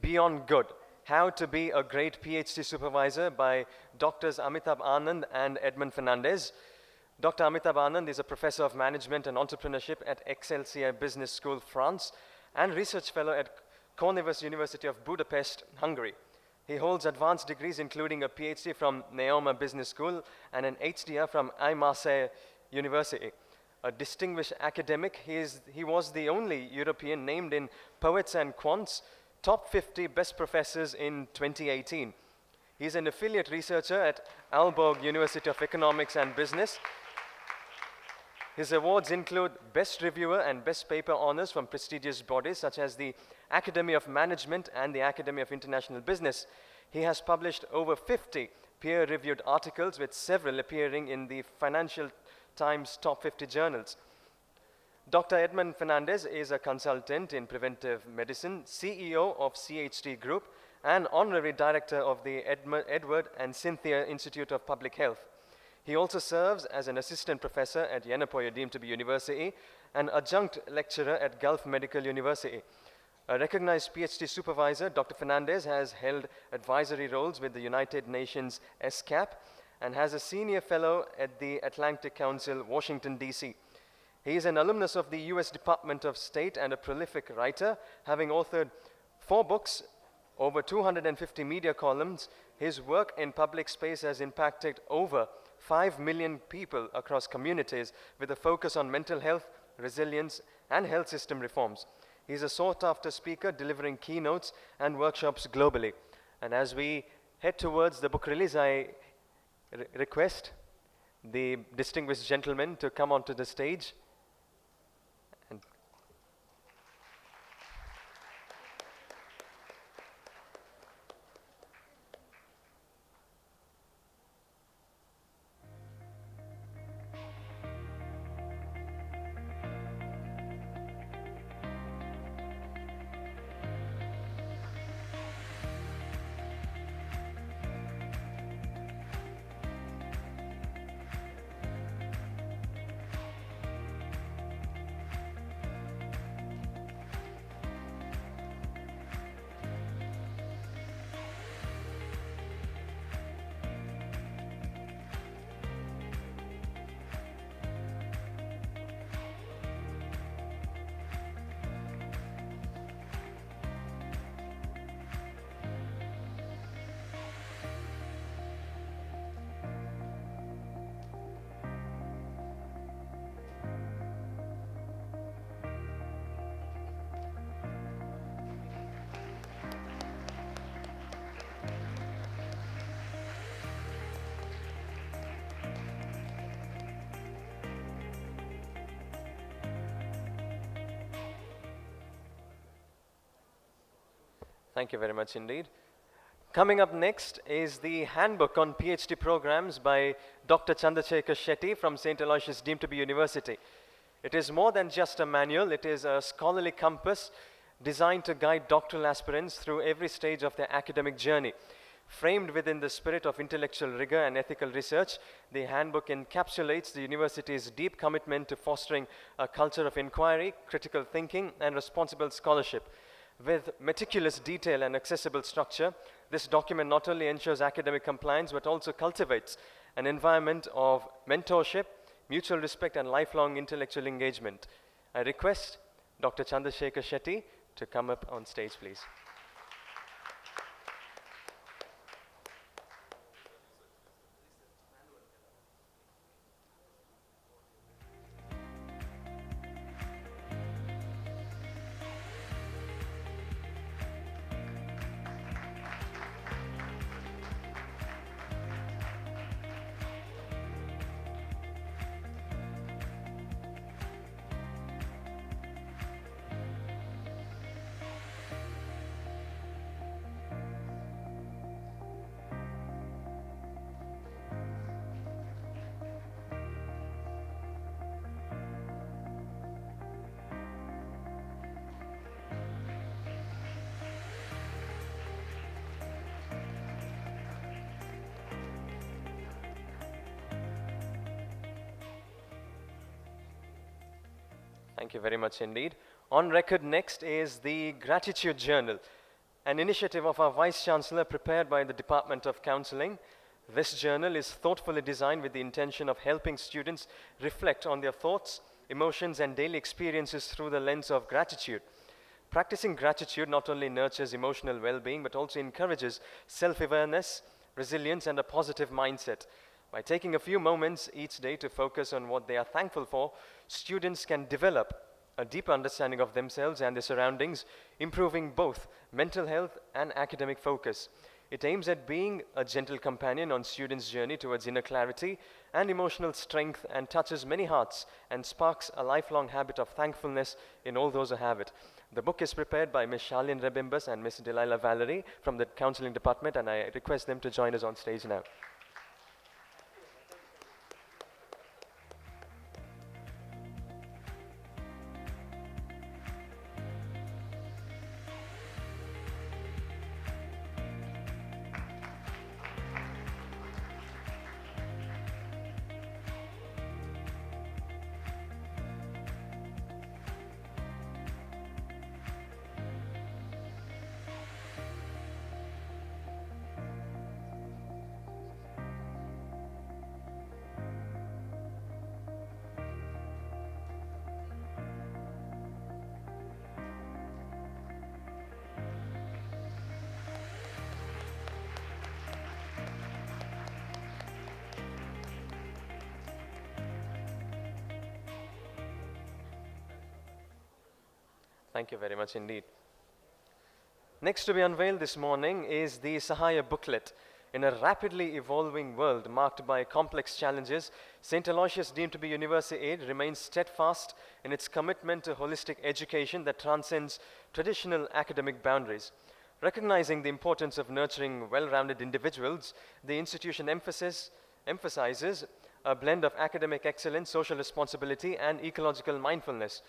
Beyond Good, How to Be a Great PhD Supervisor by Drs. Amitabh Anand and Edmund Fernandez. Dr. Amitabh Anand is a professor of management and entrepreneurship at Excelsior Business School, France, and research fellow at Cornelius University of Budapest, Hungary. He holds advanced degrees including a PhD from Neoma Business School and an HDR from Marseille University. A distinguished academic, he was the only European named in Poets and Quants Top 50 Best Professors in 2018. He's an affiliate researcher at Aalborg University of Economics and Business. His awards include Best Reviewer and Best Paper honors from prestigious bodies such as the Academy of Management and the Academy of International Business. He has published over 50 peer-reviewed articles, with several appearing in the Financial Times Top 50 journals. Dr. Edmund Fernandez is a consultant in preventive medicine, CEO of CHT Group, and honorary director of the Edward and Cynthia Institute of Public Health. He also serves as an assistant professor at Yenapoya deemed to be university and adjunct lecturer at Gulf Medical University. A recognized PhD supervisor, Dr. Fernandez has held advisory roles with the United Nations SCAP and has a senior fellow at the Atlantic Council, Washington, D.C. He is an alumnus of the U.S. Department of State and a prolific writer, having authored 4 books, over 250 media columns. His work in public space has impacted over 5 million people across communities with a focus on mental health, resilience, and health system reforms. He is a sought-after speaker delivering keynotes and workshops globally. And as we head towards the book release, I request the distinguished gentleman to come onto the stage. Thank you very much indeed. Coming up next is the handbook on PhD programs by Dr. Chandrasekhar Shetty from St. Aloysius deemed to be University. It is more than just a manual, it is a scholarly compass designed to guide doctoral aspirants through every stage of their academic journey. Framed within the spirit of intellectual rigor and ethical research, the handbook encapsulates the university's deep commitment to fostering a culture of inquiry, critical thinking, and responsible scholarship. With meticulous detail and accessible structure, this document not only ensures academic compliance but also cultivates an environment of mentorship, mutual respect, and lifelong intellectual engagement. I request Dr. Chandrasekhar Shetty to come up on stage, please. Thank you very much indeed. On record next is the Gratitude Journal, an initiative of our Vice Chancellor prepared by the Department of Counseling. This journal is thoughtfully designed with the intention of helping students reflect on their thoughts, emotions, and daily experiences through the lens of gratitude. Practicing gratitude not only nurtures emotional well-being but also encourages self-awareness, resilience, and a positive mindset. By taking a few moments each day to focus on what they are thankful for, students can develop a deeper understanding of themselves and their surroundings, improving both mental health and academic focus. It aims at being a gentle companion on students' journey towards inner clarity and emotional strength, and touches many hearts and sparks a lifelong habit of thankfulness in all those who have it. The book is prepared by Ms. Shalin Rebimbas and Ms. Delilah Valerie from the Counseling Department, and I request them to join us on stage now. Thank you very much indeed. Next to be unveiled this morning is the Sahaya booklet. In a rapidly evolving world marked by complex challenges, St. Aloysius deemed to be University Aid remains steadfast in its commitment to holistic education that transcends traditional academic boundaries. Recognizing the importance of nurturing well-rounded individuals, the institution emphasizes a blend of academic excellence, social responsibility, and ecological mindfulness.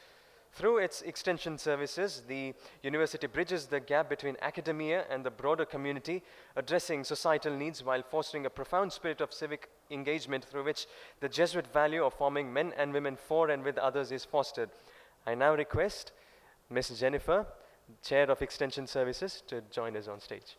Through its extension services, the university bridges the gap between academia and the broader community, addressing societal needs while fostering a profound spirit of civic engagement through which the Jesuit value of forming men and women for and with others is fostered. I now request Ms. Jennifer, Chair of Extension Services, to join us on stage.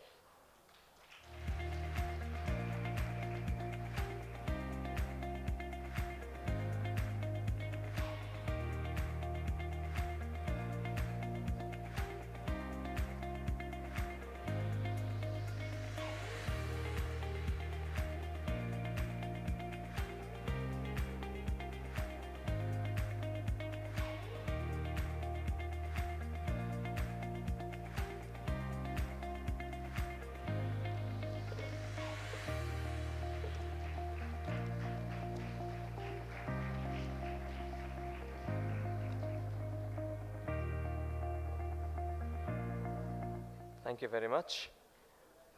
Thank you very much.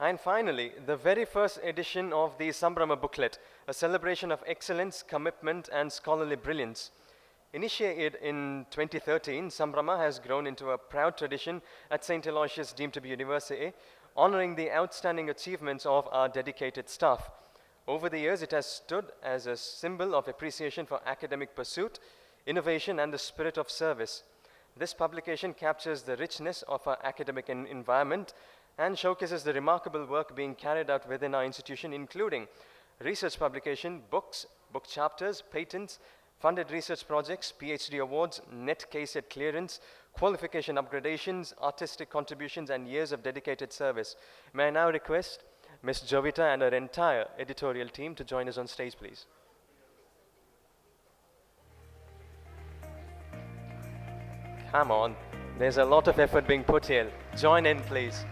And finally, the very first edition of the Sambrama booklet, a celebration of excellence, commitment, and scholarly brilliance. Initiated in 2013, Sambrama has grown into a proud tradition at St. Aloysius deemed to be university, honoring the outstanding achievements of our dedicated staff. Over the years, it has stood as a symbol of appreciation for academic pursuit, innovation, and the spirit of service. This publication captures the richness of our academic environment and showcases the remarkable work being carried out within our institution, including research publication, books, book chapters, patents, funded research projects, PhD awards, net case at clearance, qualification upgradations, artistic contributions, and years of dedicated service. May I now request Ms. Jovita and her entire editorial team to join us on stage, please. Come on, there's a lot of effort being put here. Join in, please.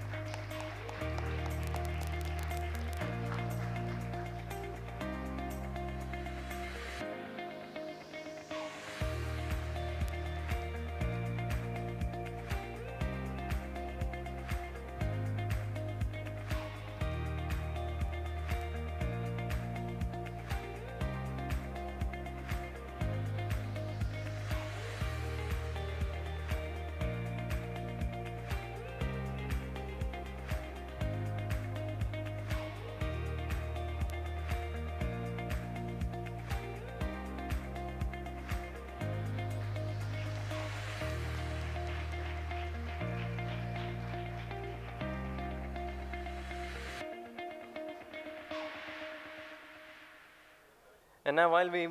And now while we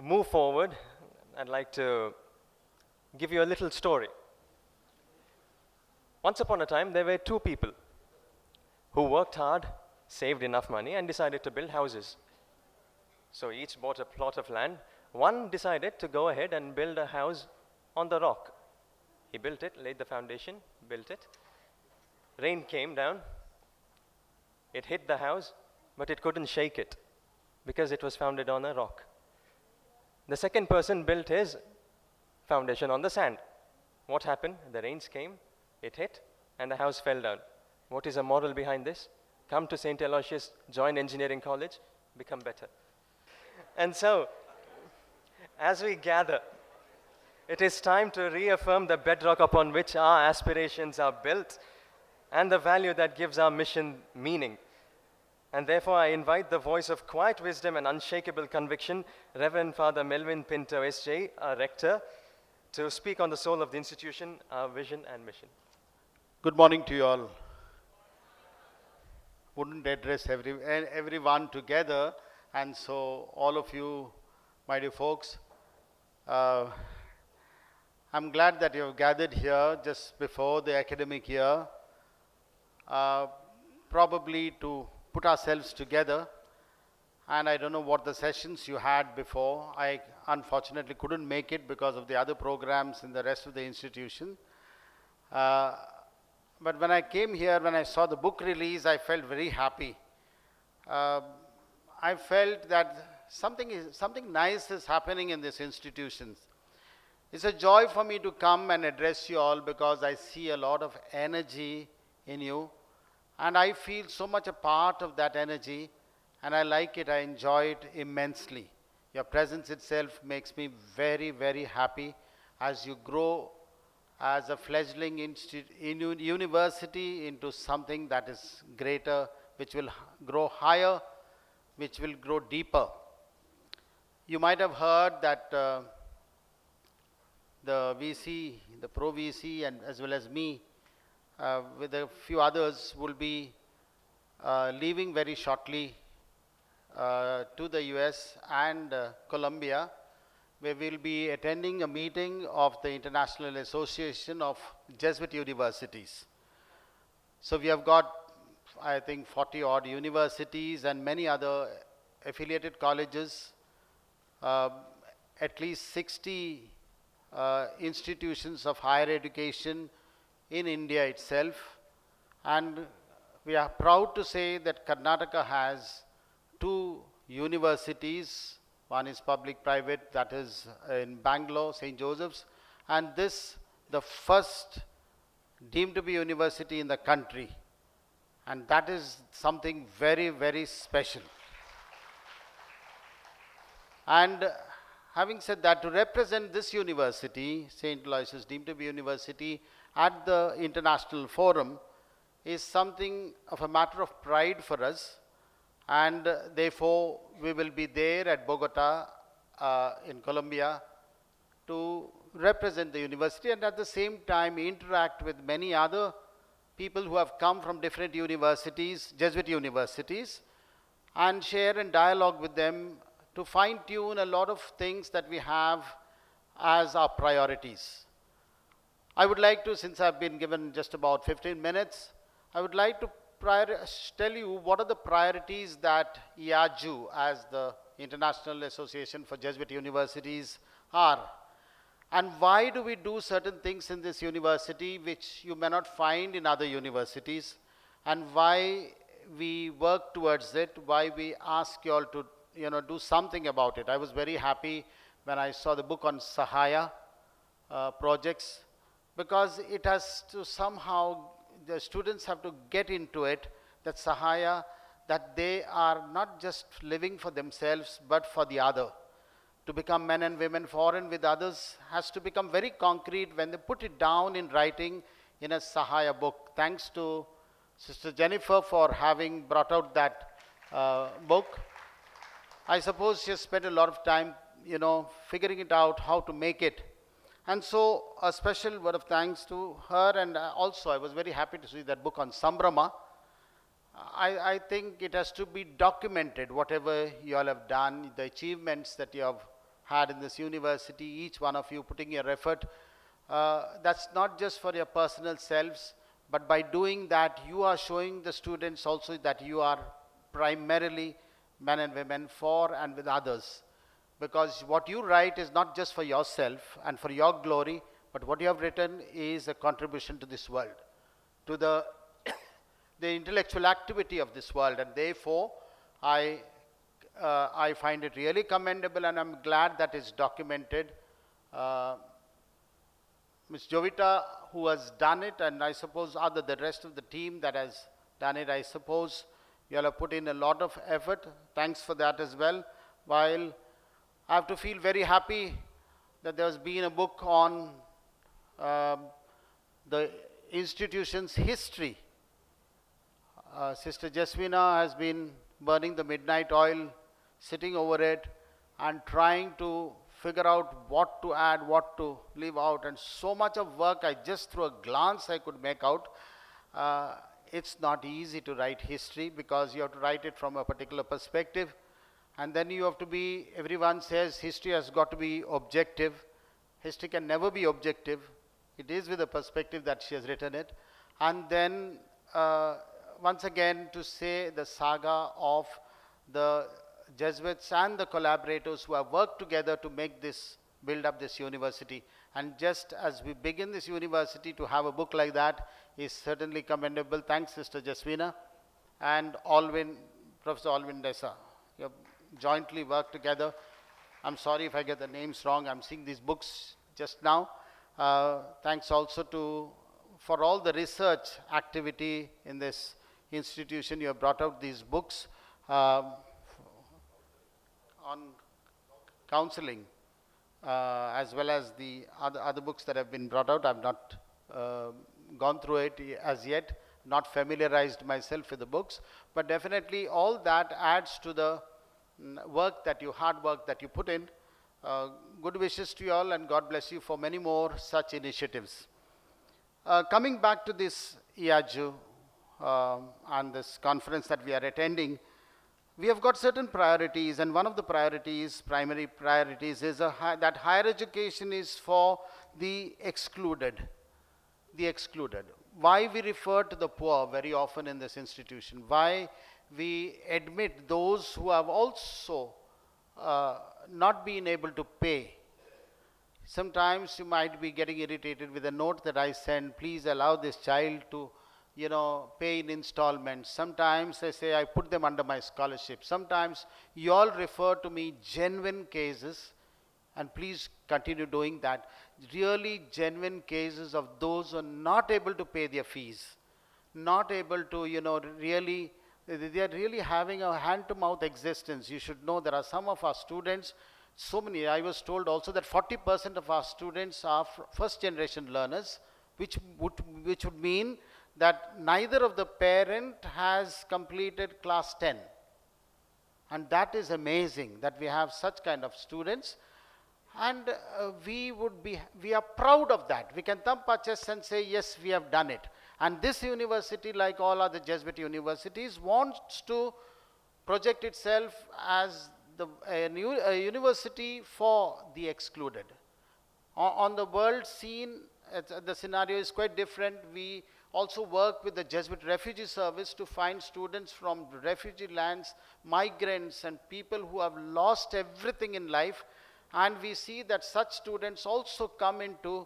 move forward, I'd like to give you a little story. Once upon a time, there were two people who worked hard, saved enough money, and decided to build houses. So each bought a plot of land. One decided to go ahead and build a house on the rock. He built it, laid the foundation, built it. Rain came down. It hit the house, but it couldn't shake it because it was founded on a rock. The second person built his foundation on the sand. What happened? The rains came, it hit, and the house fell down. What is the moral behind this? Come to St. Aloysius, join engineering college, become better. And so, as we gather, it is time to reaffirm the bedrock upon which our aspirations are built and the value that gives our mission meaning. And therefore, I invite the voice of quiet wisdom and unshakable conviction, Reverend Father Melvin Pinto, S.J., our Rector, to speak on the soul of the institution, our vision and mission. Good morning to you all. Wouldn't address everyone together, and so all of you, my dear folks, I'm glad that you have gathered here just before the academic year, probably to put ourselves together. And I don't know what the sessions you had before. I unfortunately couldn't make it because of the other programs in the rest of the institution. But when I came here, when I saw the book release, I felt very happy. I felt that something nice is happening in this institution. It's a joy for me to come and address you all because I see a lot of energy in you. And I feel so much a part of that energy, and I like it, I enjoy it immensely. Your presence itself makes me very, very happy as you grow as a fledgling university into something that is greater, which will grow higher, which will grow deeper. You might have heard that the VC, the Pro VC, and as well as me, with a few others, will be leaving very shortly to the US and Colombia, where we'll be attending a meeting of the International Association of Jesuit Universities. So we have got, I think, 40 odd universities and many other affiliated colleges, at least 60 institutions of higher education in India itself. And we are proud to say that Karnataka has 2 universities. One is public-private, that is in Bangalore, St. Joseph's, and this, the first deemed to be university in the country. And that is something very, very special. And having said that, to represent this university, St. Aloysius deemed to be university at the international forum is something of a matter of pride for us. And therefore, we will be there at Bogota in Colombia to represent the university and at the same time interact with many other people who have come from different universities, Jesuit universities, and share and dialogue with them to fine tune a lot of things that we have as our priorities. I would like to, since I've been given just about 15 minutes, I would like to tell you what are the priorities that IAJU, as the International Association for Jesuit Universities, are. And why do we do certain things in this university which you may not find in other universities, and why we work towards it, why we ask you all to do something about it. I was very happy when I saw the book on Sahaya projects, because it has to somehow, the students have to get into it, that Sahaya, that they are not just living for themselves but for the other. To become men and women for and with others has to become very concrete when they put it down in writing in a Sahaya book. Thanks to Sister Jennifer for having brought out that book. I suppose she has spent a lot of time, figuring it out, how to make it. And so a special word of thanks to her, and also I was very happy to see that book on Sambrama. I think it has to be documented, whatever you all have done, the achievements that you have had in this university, each one of you putting your effort. That's not just for your personal selves, but by doing that, you are showing the students also that you are primarily men and women for and with others. Because what you write is not just for yourself and for your glory, but what you have written is a contribution to this world, to the intellectual activity of this world. And therefore, I find it really commendable, and I'm glad that it's documented. Ms. Jovita, who has done it, and I suppose the rest of the team that has done it, I suppose you all have put in a lot of effort. Thanks for that as well. While I have to feel very happy that there's been a book on the institution's history. Sister Jasmina has been burning the midnight oil, sitting over it and trying to figure out what to add, what to leave out, and so much of work I just through a glance I could make out. It's not easy to write history because you have to write it from a particular perspective, and then you have to be, everyone says history has got to be objective. History can never be objective. It is with a perspective that she has written it. And then once again to say the saga of the Jesuits and the collaborators who have worked together to make this, build up this university. And just as we begin this university, to have a book like that is certainly commendable. Thanks, Sister Jasmina and Alvin, Professor Alvin Desa. You have jointly worked together. I'm sorry if I get the names wrong. I'm seeing these books just now. Thanks also for all the research activity in this institution. You have brought out these books on counseling, as well as the other books that have been brought out. I've not gone through it as yet, not familiarized myself with the books, but definitely all that adds to the hard work that you put in. Good wishes to you all, and God bless you for many more such initiatives. Coming back to this IAJU and this conference that we are attending, we have got certain priorities, and one of the primary priorities is that higher education is for the excluded. The excluded. Why we refer to the poor very often in this institution? Why we admit those who have also not been able to pay? Sometimes you might be getting irritated with a note that I send, please allow this child to pay in installments. Sometimes I say I put them under my scholarship. Sometimes you all refer to me genuine cases And please continue doing that. Really genuine cases of those who are not able to pay their fees, not able to, really, they are really having a hand-to-mouth existence. You should know there are some of our students, so many, I was told also that 40% of our students are first-generation learners, which would mean that neither of the parent has completed class 10. And that is amazing that we have such kind of students. And we are proud of that. We can thump our chest and say, yes, we have done it. And this university, like all other Jesuit universities, wants to project itself as a university for the excluded. On the world scene, the scenario is quite different. We also work with the Jesuit Refugee Service to find students from refugee lands, migrants, and people who have lost everything in life. And we see that such students also come into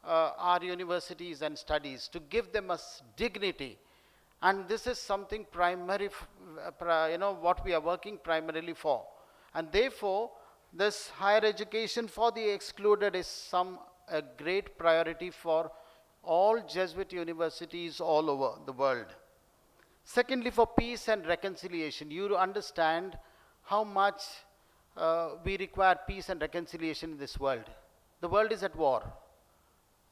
our universities and studies to give them a dignity. And this is something primary, what we are working primarily for. And therefore, this higher education for the excluded is a great priority for all Jesuit universities all over the world. Secondly, for peace and reconciliation, you understand how much we require peace and reconciliation in this world. The world is at war.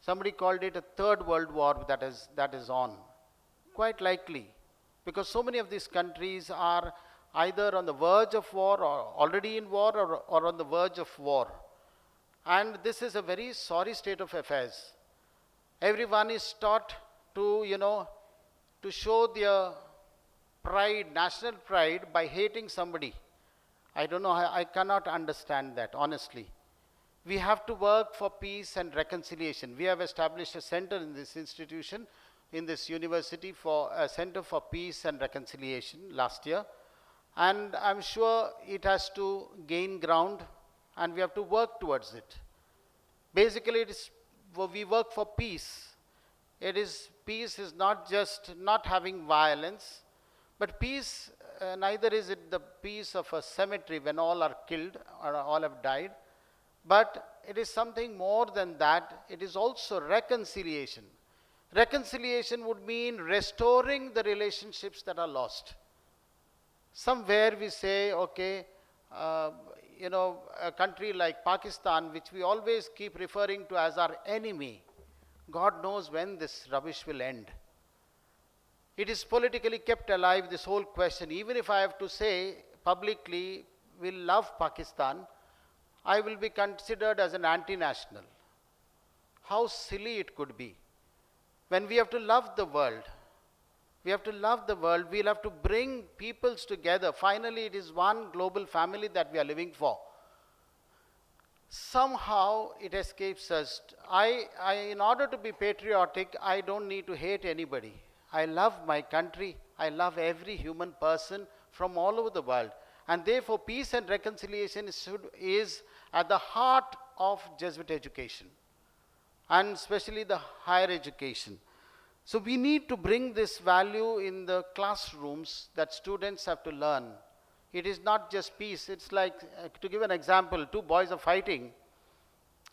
Somebody called it a third world war that is on. Quite likely, because so many of these countries are either on the verge of war or already in war or on the verge of war. And this is a very sorry state of affairs. Everyone is taught to, to show their pride, national pride, by hating somebody. I don't know, I cannot understand that, honestly. We have to work for peace and reconciliation. We have established a center in this institution, in this university, for a center for peace and reconciliation last year. And I'm sure it has to gain ground, and we have to work towards it. Basically, we work for peace. Peace is not just not having violence, but peace, neither is it the peace of a cemetery when all are killed or all have died, but it is something more than that. It is also reconciliation. Reconciliation would mean restoring the relationships that are lost. Somewhere we say, okay, a country like Pakistan, which we always keep referring to as our enemy, God knows when this rubbish will end. It is politically kept alive, this whole question. Even if I have to say publicly, we love Pakistan, I will be considered as an anti-national. How silly it could be. When we have to love the world, we'll have to bring peoples together. Finally, it is one global family that we are living for. Somehow it escapes us. In order to be patriotic, I don't need to hate anybody. I love my country. I love every human person from all over the world. And therefore, peace and reconciliation is at the heart of Jesuit education, and especially the higher education. So we need to bring this value in the classrooms that students have to learn. It is not just peace. It's like, to give an example, two boys are fighting.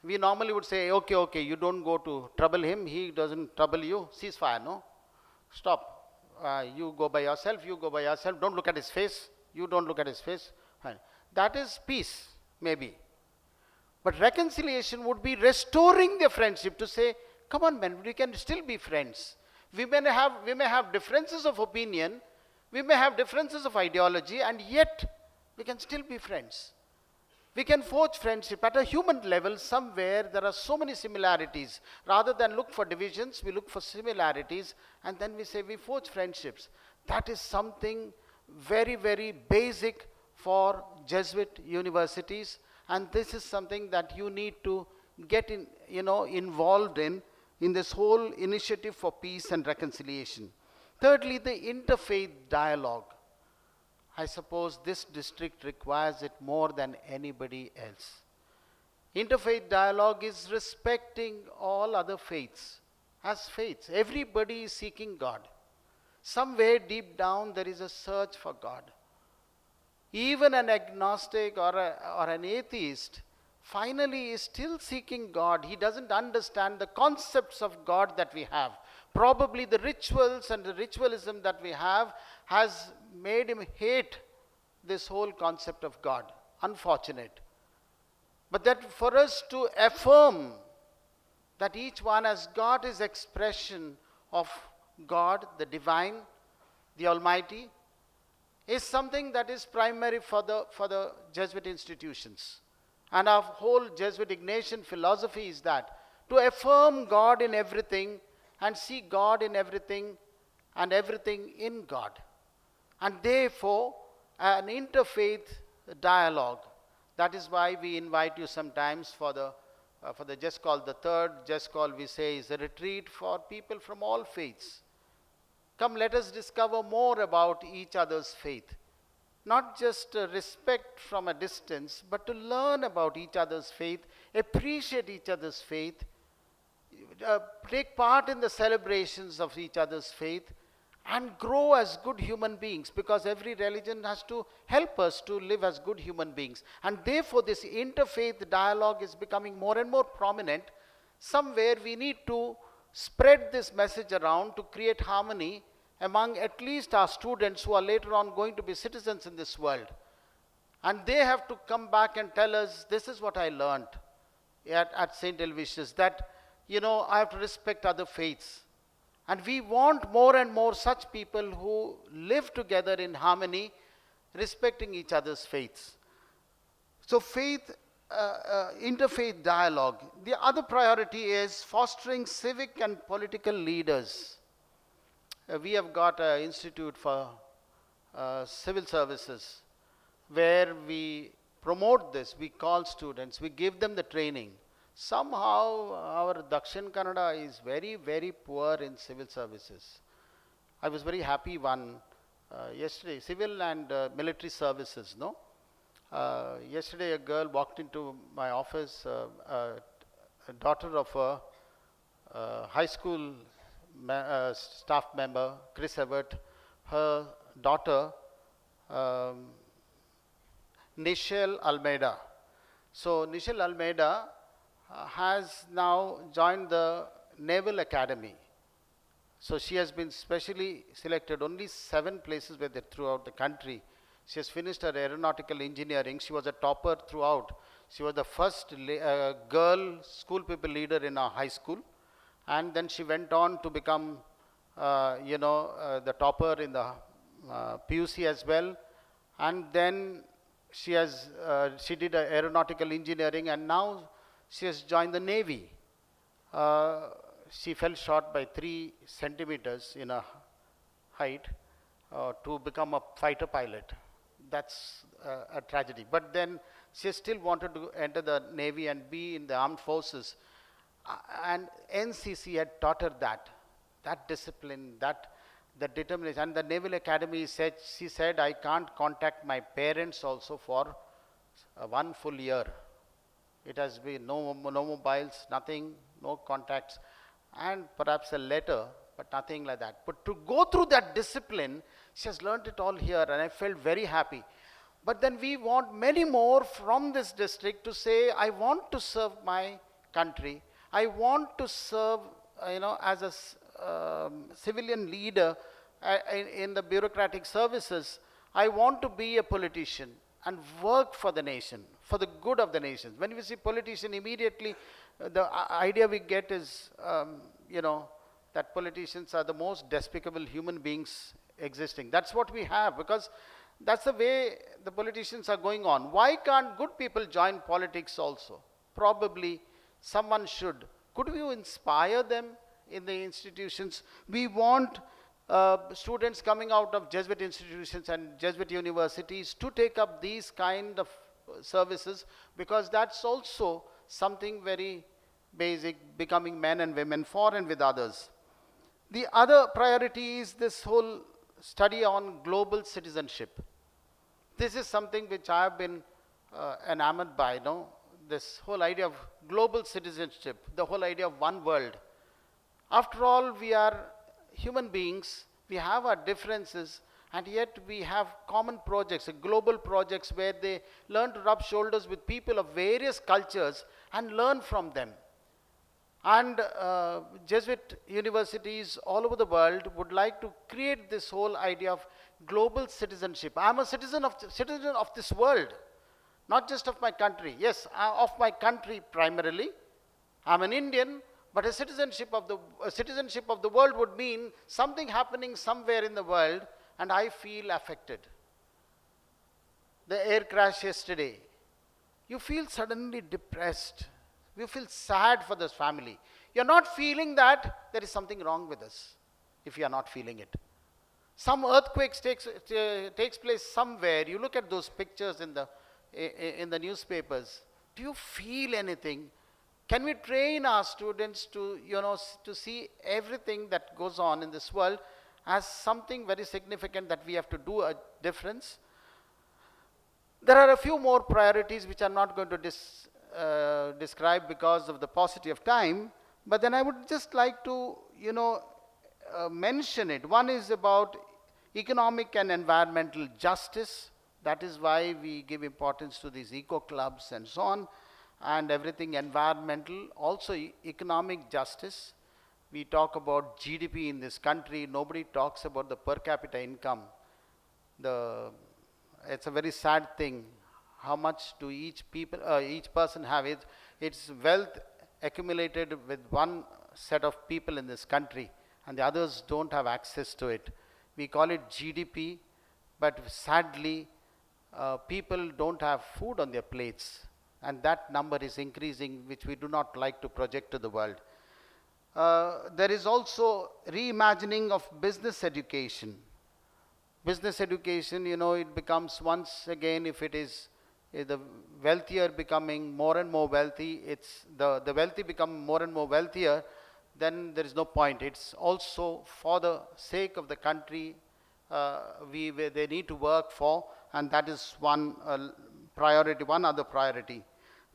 We normally would say, okay, you don't go to trouble him. He doesn't trouble you. Ceasefire, no? Stop. You go by yourself. Don't look at his face. You don't look at his face. That is peace, maybe. But reconciliation would be restoring their friendship, to say, come on, man, we can still be friends. We may have differences of opinion, we may have differences of ideology, and yet we can still be friends. We can forge friendship at a human level. Somewhere there are so many similarities. Rather than look for divisions, we look for similarities, and then we say we forge friendships. That is something very, very basic for Jesuit universities, and this is something that you need to get involved in this whole initiative for peace and reconciliation. Thirdly, the interfaith dialogue. I suppose this district requires it more than anybody else. Interfaith dialogue is respecting all other faiths as faiths. Everybody is seeking God. Somewhere deep down there is a search for God. Even an agnostic or an atheist finally is still seeking God. He doesn't understand the concepts of God that we have. Probably the rituals and the ritualism that we have has made him hate this whole concept of God. Unfortunate. But that for us to affirm that each one has got his expression of God, the divine, the Almighty, is something that is primary for the Jesuit institutions. And our whole Jesuit Ignatian philosophy is that to affirm God in everything and see God in everything and everything in God. And therefore, an interfaith dialogue. That is why we invite you sometimes for the just call. The third just call we say is a retreat for people from all faiths. Come, let us discover more about each other's faith. Not just respect from a distance, but to learn about each other's faith, appreciate each other's faith, take part in the celebrations of each other's faith, and grow as good human beings, because every religion has to help us to live as good human beings. And therefore, this interfaith dialogue is becoming more and more prominent. Somewhere we need to spread this message around to create harmony among at least our students who are later on going to be citizens in this world. And they have to come back and tell us, this is what I learned at St. Helvetius, that, I have to respect other faiths. And we want more and more such people who live together in harmony, respecting each other's faiths. So faith, interfaith dialogue. The other priority is fostering civic and political leaders. We have got an institute for civil services where we promote this. We call students, we give them the training. Somehow our Dakshin Kannada is very, very poor in civil services. I was very happy yesterday, civil and military services, no? Yesterday a girl walked into my office, a daughter of a high school staff member, Chris Everett, her daughter, Nichelle Almeida. So Nichelle Almeida has now joined the Naval Academy. So she has been specially selected, only 7 places were there throughout the country. She has finished her aeronautical engineering. She was a topper throughout. She was the first girl school people leader in our high school. And then she went on to become, the topper in the PUC as well. And then she did aeronautical engineering, and now she has joined the Navy. She fell short by 3 centimeters in her height to become a fighter pilot. That's a tragedy. But then she still wanted to enter the Navy and be in the armed forces. And NCC had taught her that discipline, that determination. And the Naval Academy she said, I can't contact my parents also for 1 full year. It has been no mobiles, nothing, no contacts, and perhaps a letter, but nothing like that. But to go through that discipline, she has learned it all here, and I felt very happy. But then we want many more from this district to say, I want to serve my country. I want to serve, as a civilian leader in the bureaucratic services. I want to be a politician and work for the nation, for the good of the nation. When we see politician, immediately the idea we get is, that politicians are the most despicable human beings existing. That's what we have, because that's the way the politicians are going on. Why can't good people join politics also? Probably someone should. Could you inspire them in the institutions? We want students coming out of Jesuit institutions and Jesuit universities to take up these kind of services, because that's also something very basic, becoming men and women for and with others. The other priority is this whole study on global citizenship. This is something which I have been enamored by, this whole idea of global citizenship, the whole idea of one world. After all, we are human beings, we have our differences, and yet we have common projects, global projects where they learn to rub shoulders with people of various cultures and learn from them. And Jesuit universities all over the world would like to create this whole idea of global citizenship. I'm a citizen of this world, not just of my country. Yes, of my country primarily. I'm an Indian, but a citizenship of the world would mean something happening somewhere in the world, and I feel affected. The air crash yesterday, you feel suddenly depressed. You feel sad for this family. You're not feeling that there is something wrong with us if you are not feeling it. Some earthquakes takes place somewhere. You look at those pictures in the newspapers. Do you feel anything? Can we train our students to see everything that goes on in this world as something very significant that we have to do a difference? There are a few more priorities which I'm not going to describe because of the paucity of time, but then I would just like to mention it. One is about economic and environmental justice. That is why we give importance to these eco clubs and so on, and everything environmental. Also economic justice. We talk about GDP in this country. Nobody talks about the per capita income. It's a very sad thing. How much do each person have? It's wealth accumulated with one set of people in this country, and the others don't have access to it. We call it GDP, but sadly, people don't have food on their plates, and that number is increasing, which we do not like to project to the world. There is also reimagining of business education. Business education, it becomes once again, if the wealthier becoming more and more wealthy, it's the wealthy become more and more wealthier, then there is no point. It's also for the sake of the country they need to work for, and that is one priority, one other priority.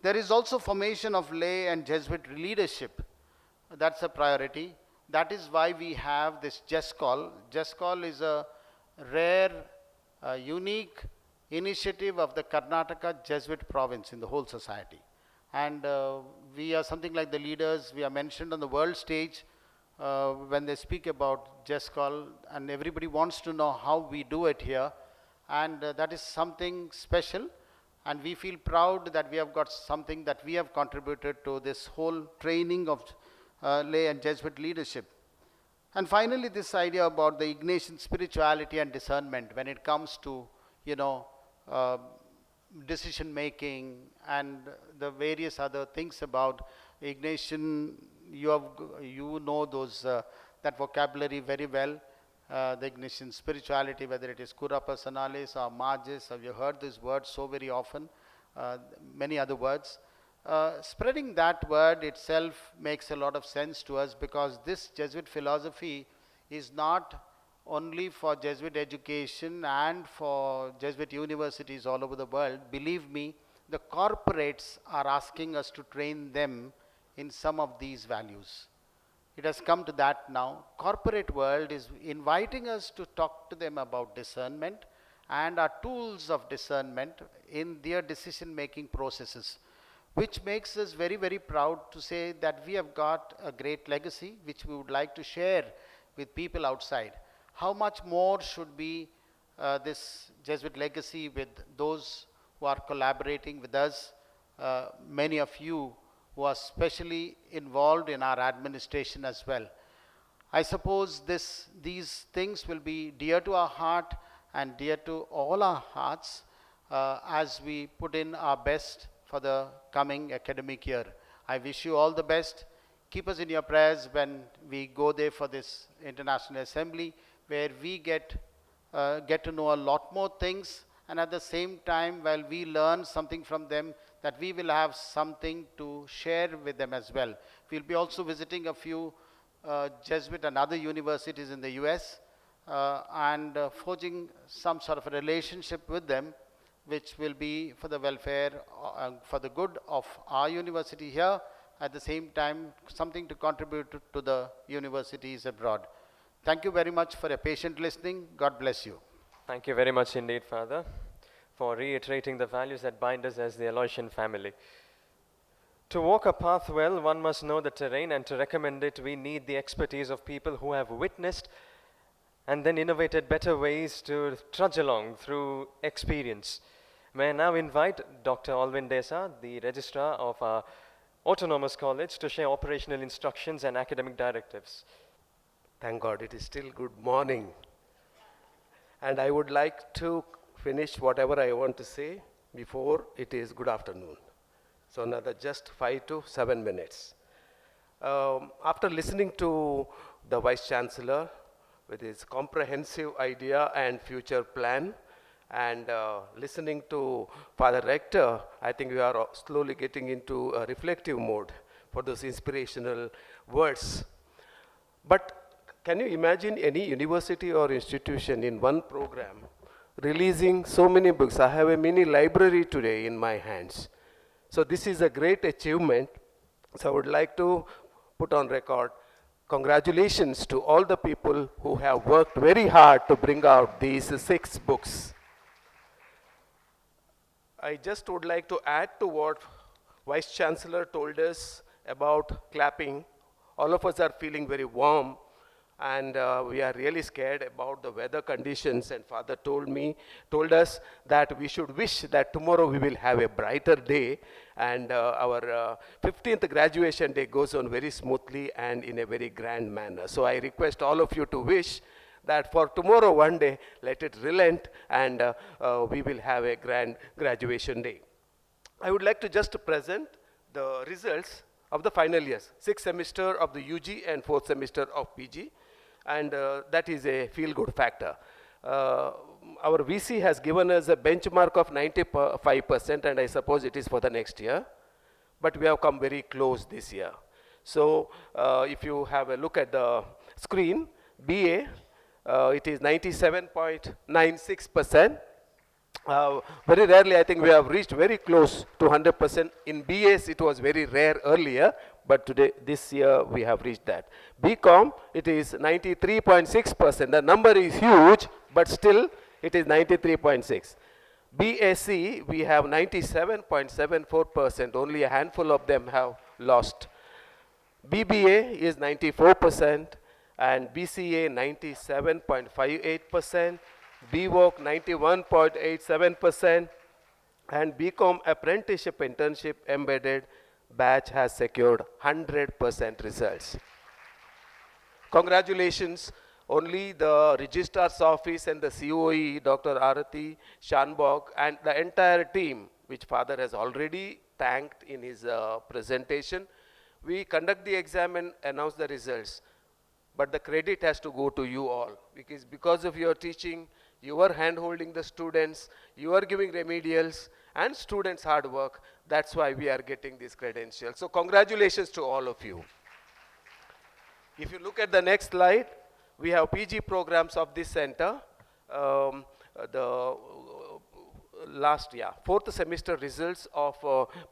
There is also formation of lay and Jesuit leadership. That's a priority. That is why we have this JESCOL. JESCOL is a rare, unique initiative of the Karnataka Jesuit province in the whole society. And we are something like the leaders. We are mentioned on the world stage when they speak about JESCOL, and everybody wants to know how we do it here. And that is something special. And we feel proud that we have got something that we have contributed to this whole training of lay and Jesuit leadership. And finally, this idea about the Ignatian spirituality and discernment when it comes to, decision making and the various other things about Ignatian. You know those that vocabulary very well. The Ignatian spirituality, whether it is cura personalis or magis, have you heard this word so very often? Many other words. Spreading that word itself makes a lot of sense to us, because this Jesuit philosophy is not only for Jesuit education and for Jesuit universities all over the world. Believe me, the corporates are asking us to train them in some of these values. It has come to that now. Corporate world is inviting us to talk to them about discernment and our tools of discernment in their decision-making processes, which makes us very, very proud to say that we have got a great legacy which we would like to share with people outside. How much more should be this Jesuit legacy with those who are collaborating with us, many of you who are specially involved in our administration as well. I suppose these things will be dear to our heart and dear to all our hearts as we put in our best for the coming academic year. I wish you all the best. Keep us in your prayers when we go there for this International Assembly, where we get to know a lot more things, and at the same time, while we learn something from them, that we will have something to share with them as well. We'll be also visiting a few Jesuit and other universities in the US and forging some sort of a relationship with them, which will be for the welfare, for the good of our university here, at the same time something to contribute to the universities abroad. Thank you very much for your patient listening. God bless you. Thank you very much indeed, Father, for reiterating the values that bind us as the Aloysian family. To walk a path well, one must know the terrain, and to recommend it, we need the expertise of people who have witnessed and then innovated better ways to trudge along through experience. May I now invite Dr. Alvin Desa, the Registrar of our Autonomous College, to share operational instructions and academic directives. Thank God it is still good morning. And I would like to finish whatever I want to say before it is good afternoon. So another just 5 to 7 minutes. After listening to the Vice Chancellor with his comprehensive idea and future plan, and listening to Father Rector, I think we are slowly getting into a reflective mode for those inspirational words. But can you imagine any university or institution in one program releasing so many books? I have a mini library today in my hands. So this is a great achievement. So I would like to put on record congratulations to all the people who have worked very hard to bring out these 6 books. I just would like to add to what Vice Chancellor told us about clapping. All of us are feeling very warm, and we are really scared about the weather conditions, and Father told us that we should wish that tomorrow we will have a brighter day, and our 15th graduation day goes on very smoothly and in a very grand manner. So I request all of you to wish that for tomorrow one day, let it relent, and we will have a grand graduation day. I would like to just present the results of the final years, 6th semester of the UG and 4th semester of PG, and that is a feel-good factor. Our VC has given us a benchmark of 95%, and I suppose it is for the next year, but we have come very close this year. So if you have a look at the screen, BA, it is 97.96%. Very rarely, I think we have reached very close to 100%. In BAs, it was very rare earlier, but today, this year, we have reached that. BCom, it is 93.6%. The number is huge, but still, it is 93.6. BSc, we have 97.74%. Only a handful of them have lost. BBA is 94%. And BCA 97.58%, BVOC 91.87%, and BCom apprenticeship internship embedded batch has secured 100% results. Congratulations, only the Registrar's Office and the COE, Dr. Arati Shanbog, and the entire team, which Father has already thanked in his presentation. We conduct the exam and announce the results. But the credit has to go to you all, because of your teaching, you are hand-holding the students, you are giving remedials, and students' hard work. That's why we are getting these credentials. So congratulations to all of you. If you look at the next slide, we have PG programs of this center. The last year, 4th semester results of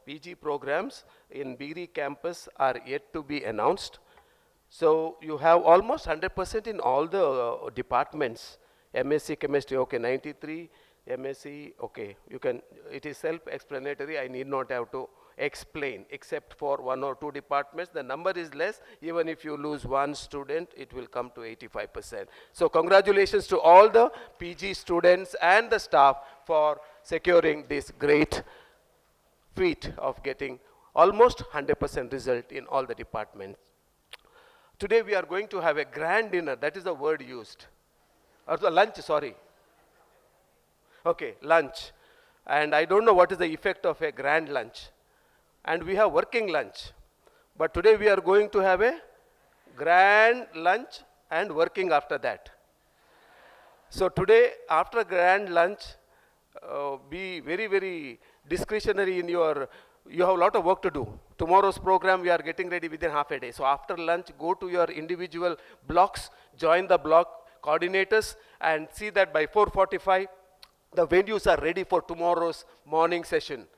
PG programs in BRI campus are yet to be announced. So you have almost 100% in all the departments. MSc chemistry, okay, 93. MSc, okay, you can, it is self-explanatory. I need not have to explain, except for 1 or 2 departments. The number is less. Even if you lose 1 student, it will come to 85%. So congratulations to all the PG students and the staff for securing this great feat of getting almost 100% result in all the departments. Today we are going to have a grand dinner. That is the word used. Or the lunch, sorry. Okay, lunch. And I don't know what is the effect of a grand lunch. And we have working lunch. But today we are going to have a grand lunch and working after that. So today, after grand lunch, be very, very discretionary in your, you have a lot of work to do. Tomorrow's program, we are getting ready within half a day. So after lunch, go to your individual blocks, join the block coordinators, and see that by 4:45, the venues are ready for tomorrow's morning session.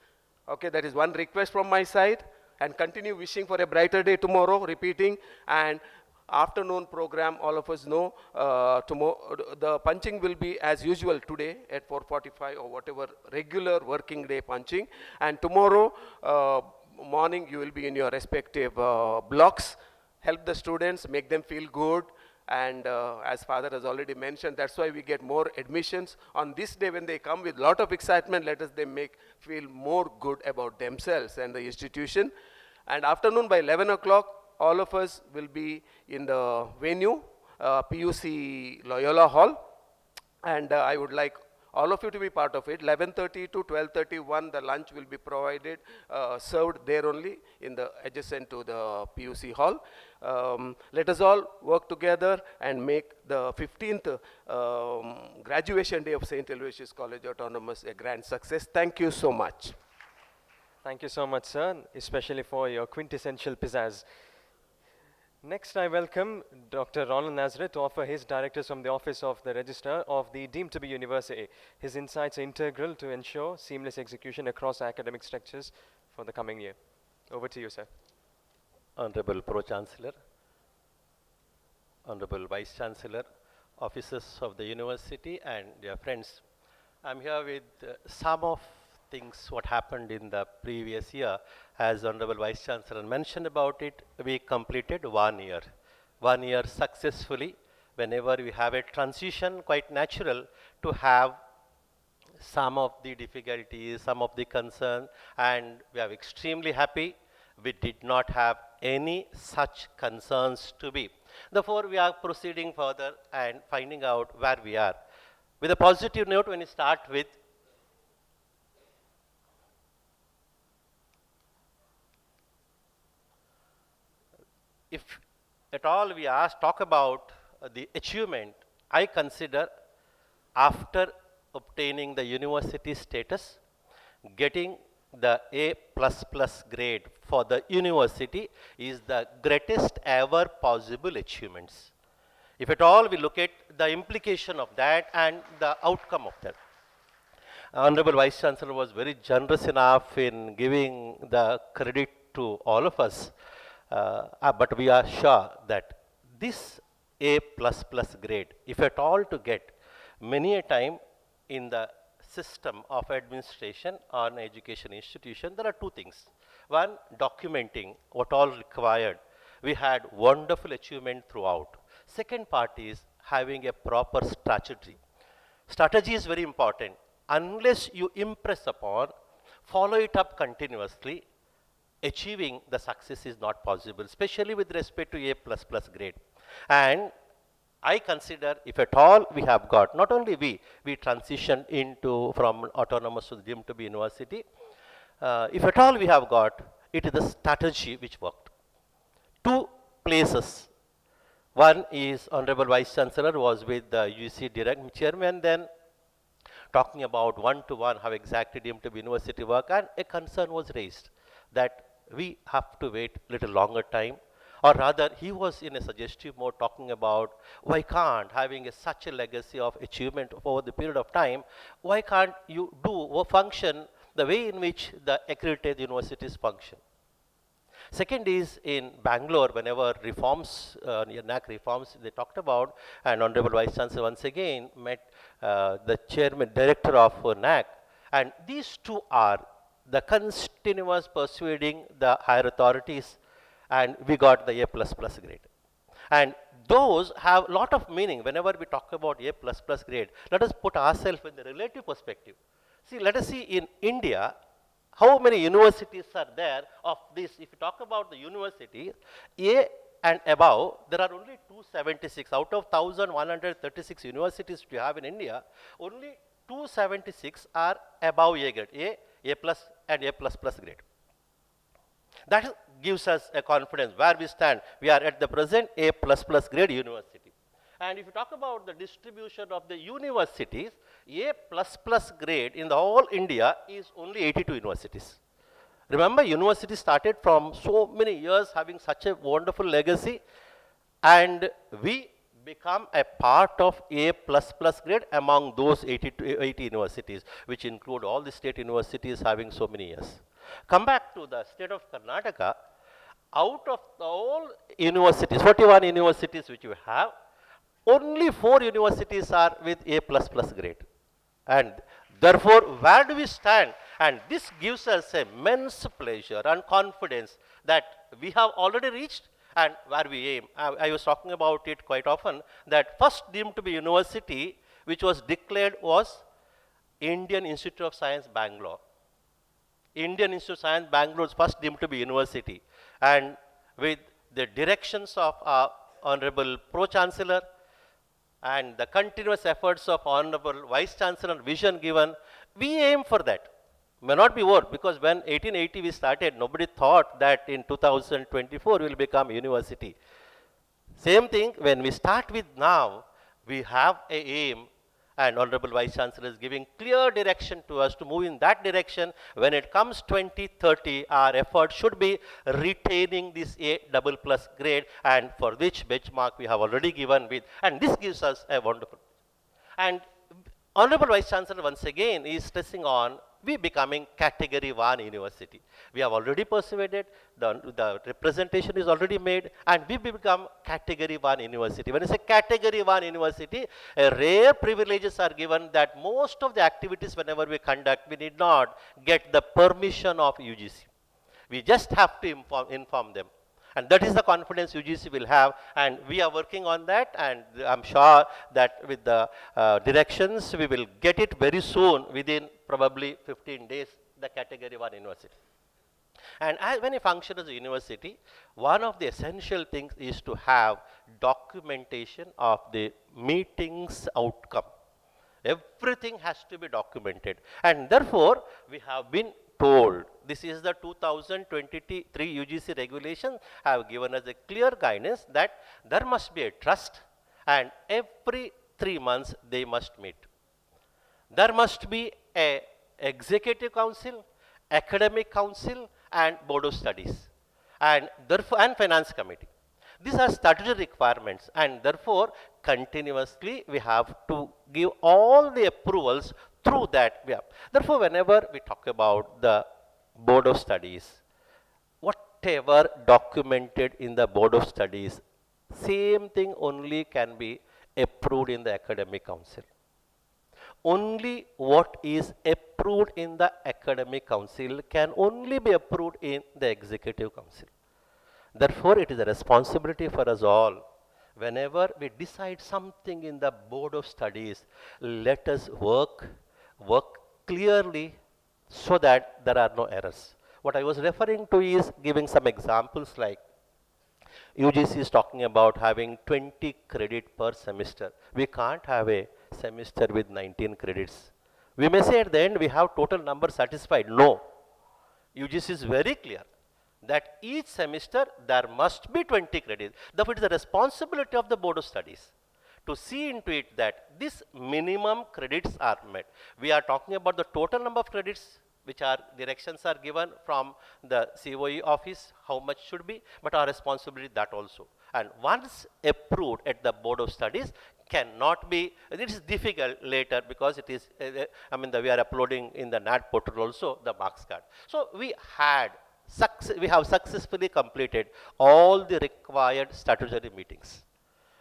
Okay, that is one request from my side, and continue wishing for a brighter day tomorrow, repeating, and Afternoon program, all of us know, tomorrow the punching will be as usual today at 4:45 or whatever regular working day punching, and tomorrow morning you will be in your respective blocks. Help the students, make them feel good, and as father has already mentioned, that's why we get more admissions on this day. When they come with lot of excitement, let us them make feel more good about themselves and the institution. And afternoon by 11 o'clock, all of us will be in the venue, PUC Loyola Hall, and I would like all of you to be part of it. 11:30 to 12:31, the lunch will be provided, served there only in the adjacent to the PUC hall. Let us all work together and make the 15th graduation day of St. Aloysius College Autonomous a grand success. Thank you so much. Thank you so much, sir, especially for your quintessential pizzazz. Next, I welcome Dr. Ronald Nazareth to offer his directives from the Office of the Registrar of the deemed to be university. His insights are integral to ensure seamless execution across academic structures for the coming year. Over to you, sir. Honorable Pro-Chancellor, Honorable Vice-Chancellor, officers of the university and dear friends. I'm here with some of things what happened in the previous year. As Honorable Vice-Chancellor mentioned about it, we completed 1 year. 1 year successfully. Whenever we have a transition, quite natural to have some of the difficulties, some of the concerns, and we are extremely happy we did not have any such concerns to be. Therefore, we are proceeding further and finding out where we are. With a positive note, when you start with if at all we talk about the achievement, I consider after obtaining the university status, getting the A++ grade for the university is the greatest ever possible achievements. If at all we look at the implication of that and the outcome of that. Honorable Vice Chancellor was very generous enough in giving the credit to all of us. But we are sure that this A++ grade, if at all to get, many a time in the system of administration or an education institution, there are two things. One, documenting what all required. We had wonderful achievement throughout. Second part is having a proper strategy. Strategy is very important. Unless you impress upon, follow it up continuously, achieving the success is not possible, especially with respect to A++ grade. And I consider if at all we have got, not only we transitioned into from autonomous to the deemed to be university, if at all we have got, it is the strategy which worked. Two places. One is Honorable Vice Chancellor was with the UC Direct Chairman, then talking about one-to-one how exactly deemed to be university work, and a concern was raised that we have to wait little longer time, or rather he was in a suggestive mode talking about why can't having such a legacy of achievement over the period of time, why can't you do or function the way in which the accredited universities function. Second is in Bangalore, whenever reforms, NAC reforms they talked about, and Honorable Vice Chancellor once again met the Chairman, Director of NAC, and these two are the continuous persuading the higher authorities, and we got the A++ grade. And those have a lot of meaning. Whenever we talk about A++ grade, let us put ourselves in the relative perspective. See, let us see in India, how many universities are there of this. If you talk about the universities, A and above, there are only 276. Out of 1,136 universities we have in India, only 276 are above A grade, A plus and A++ grade. That gives us a confidence where we stand. We are at the present A++ grade university. And if you talk about the distribution of the universities, A++ grade in the whole India is only 82 universities. Remember, university started from so many years having such a wonderful legacy, and we become a part of A++ grade among those 80 universities, which include all the state universities having so many years. Come back to the state of Karnataka. out of all universities, 41 universities which you have, only 4 universities are with A++ grade. And therefore, where do we stand? And this gives us immense pleasure and confidence that we have already reached and where we aim. I was talking about it quite often, that first deemed to be university which was declared was Indian Institute of Science, Bangalore. Indian Institute of Science, Bangalore was first deemed to be university. And with the directions of our Honorable Pro-Chancellor and the continuous efforts of Honorable Vice Chancellor and vision given, we aim for that. May not be more, because when 1880 we started, nobody thought that in 2024 we will become university. Same thing, when we start with now, we have a aim, and Honorable Vice Chancellor is giving clear direction to us to move in that direction. When it comes 2030, our effort should be retaining this A++ grade, and for which benchmark we have already given with, and this gives us a wonderful. And Honorable Vice Chancellor once again is stressing on we becoming category 1 university. We have already persuaded, the representation is already made, and we become category 1 university. When it's a category 1 university, rare privileges are given that most of the activities whenever we conduct, we need not get the permission of UGC. We just have to inform them. And that is the confidence UGC will have, and we are working on that, and I'm sure that with the directions, we will get it very soon, within probably 15 days, the category 1 university. And when you function as a university, one of the essential things is to have documentation of the meeting's outcome. Everything has to be documented, and therefore, we have been told, this is the 2023 UGC regulations have given us a clear guidance that there must be a trust, and every 3 months they must meet. There must be a executive council, academic council, and board of studies, and therefore, and finance committee. These are statutory requirements, and therefore continuously we have to give all the approvals through that. Therefore, whenever we talk about the board of studies, whatever documented in the board of studies, same thing only can be approved in the academic council. Only what is approved in the academic council can only be approved in the executive council. Therefore, it is a responsibility for us all. Whenever we decide something in the board of studies, let us work clearly so that there are no errors. What I was referring to is giving some examples, like UGC is talking about having 20 credit per semester. We can't have a semester with 19 credits. We may say at the end we have total number satisfied. No. UGC is very clear that each semester there must be 20 credits. Therefore, it is the responsibility of the board of studies to see into it that this minimum credits are met. We are talking about the total number of credits which are directions are given from the COE office, how much should be, but our responsibility that also. And once approved at the board of studies, cannot be, it is difficult later because it is, we are uploading in the NAT portal also the marks card. So we have successfully completed all the required statutory meetings.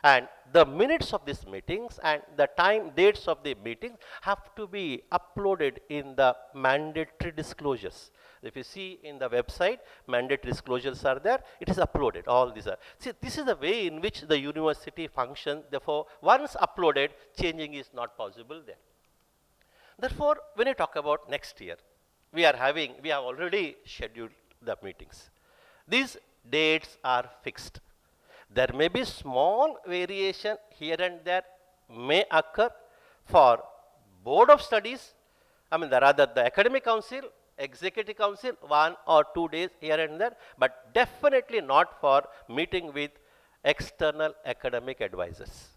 And the minutes of these meetings and the dates of the meetings have to be uploaded in the mandatory disclosures. If you see in the website, mandatory disclosures are there, it is uploaded, all these are. See, this is the way in which the university functions. Therefore, once uploaded, changing is not possible there. Therefore, when you talk about next year, we have already scheduled the meetings. These dates are fixed. There may be small variation here and there may occur for board of studies, the academic council, executive council, 1 or 2 days here and there, but definitely not for meeting with external academic advisors.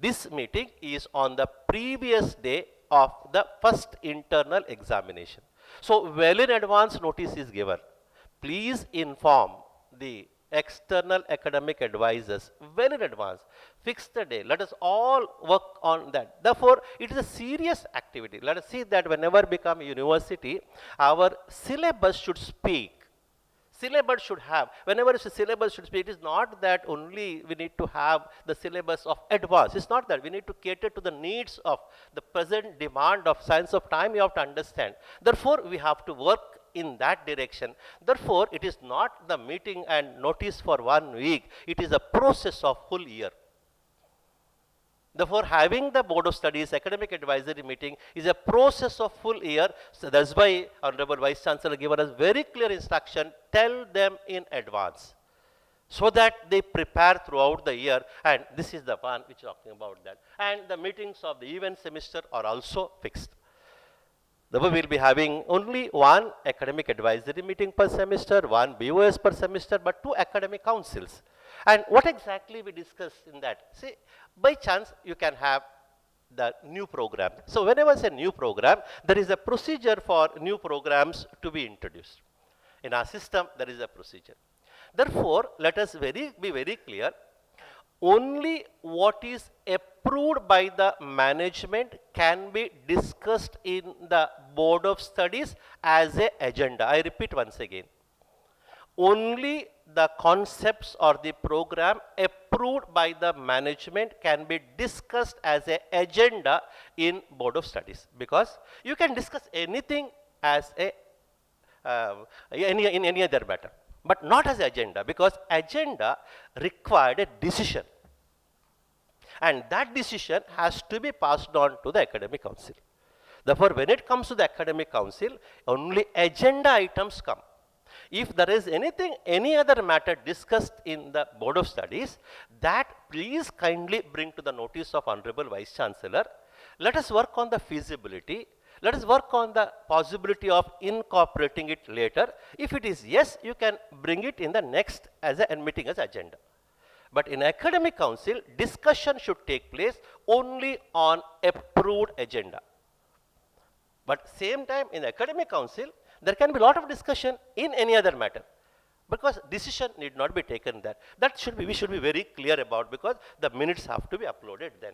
This meeting is on the previous day of the first internal examination. So, well in advance notice is given. Please inform the external academic advisors well in advance. Fix the day. Let us all work on that. Therefore, it is a serious activity. Let us see that whenever we become a university, our syllabus should speak. syllabus should have, whenever it's a syllabus should be, it is not that only we need to have the syllabus of advance. It's not that. We need to cater to the needs of the present demand of science of time. You have to understand. Therefore, we have to work in that direction. Therefore, it is not the meeting and notice for 1 week. It is a process of full year. Therefore, having the Board of Studies academic advisory meeting is a process of full year. So that's why Honorable Vice Chancellor given us very clear instruction, tell them in advance, so that they prepare throughout the year. And this is the one which is talking about that. And the meetings of the event semester are also fixed. Therefore, we will be having only one academic advisory meeting per semester, one BOS per semester, but 2 academic councils. And what exactly we discuss in that? See, by chance, you can have the new program. So whenever it's a new program, there is a procedure for new programs to be introduced. In our system, there is a procedure. Therefore, let us be very clear. Only what is approved by the management can be discussed in the Board of Studies as an agenda. I repeat once again. Only the concepts or the program approved by the management can be discussed as an agenda in Board of Studies, because you can discuss anything as a in any other matter, but not as agenda, because agenda required a decision, and that decision has to be passed on to the academic council. Therefore, when it comes to the academic council, only agenda items come. If there is anything, any other matter discussed in the Board of Studies, that please kindly bring to the notice of Honorable Vice Chancellor. Let us work on the feasibility. Let us work on the possibility of incorporating it later. If it is yes, you can bring it in the next as a meeting as agenda. But in academic council, discussion should take place only on approved agenda. But same time in academic council, there can be a lot of discussion in any other matter, because decision need not be taken there. That should be, we should be very clear about, because the minutes have to be uploaded then.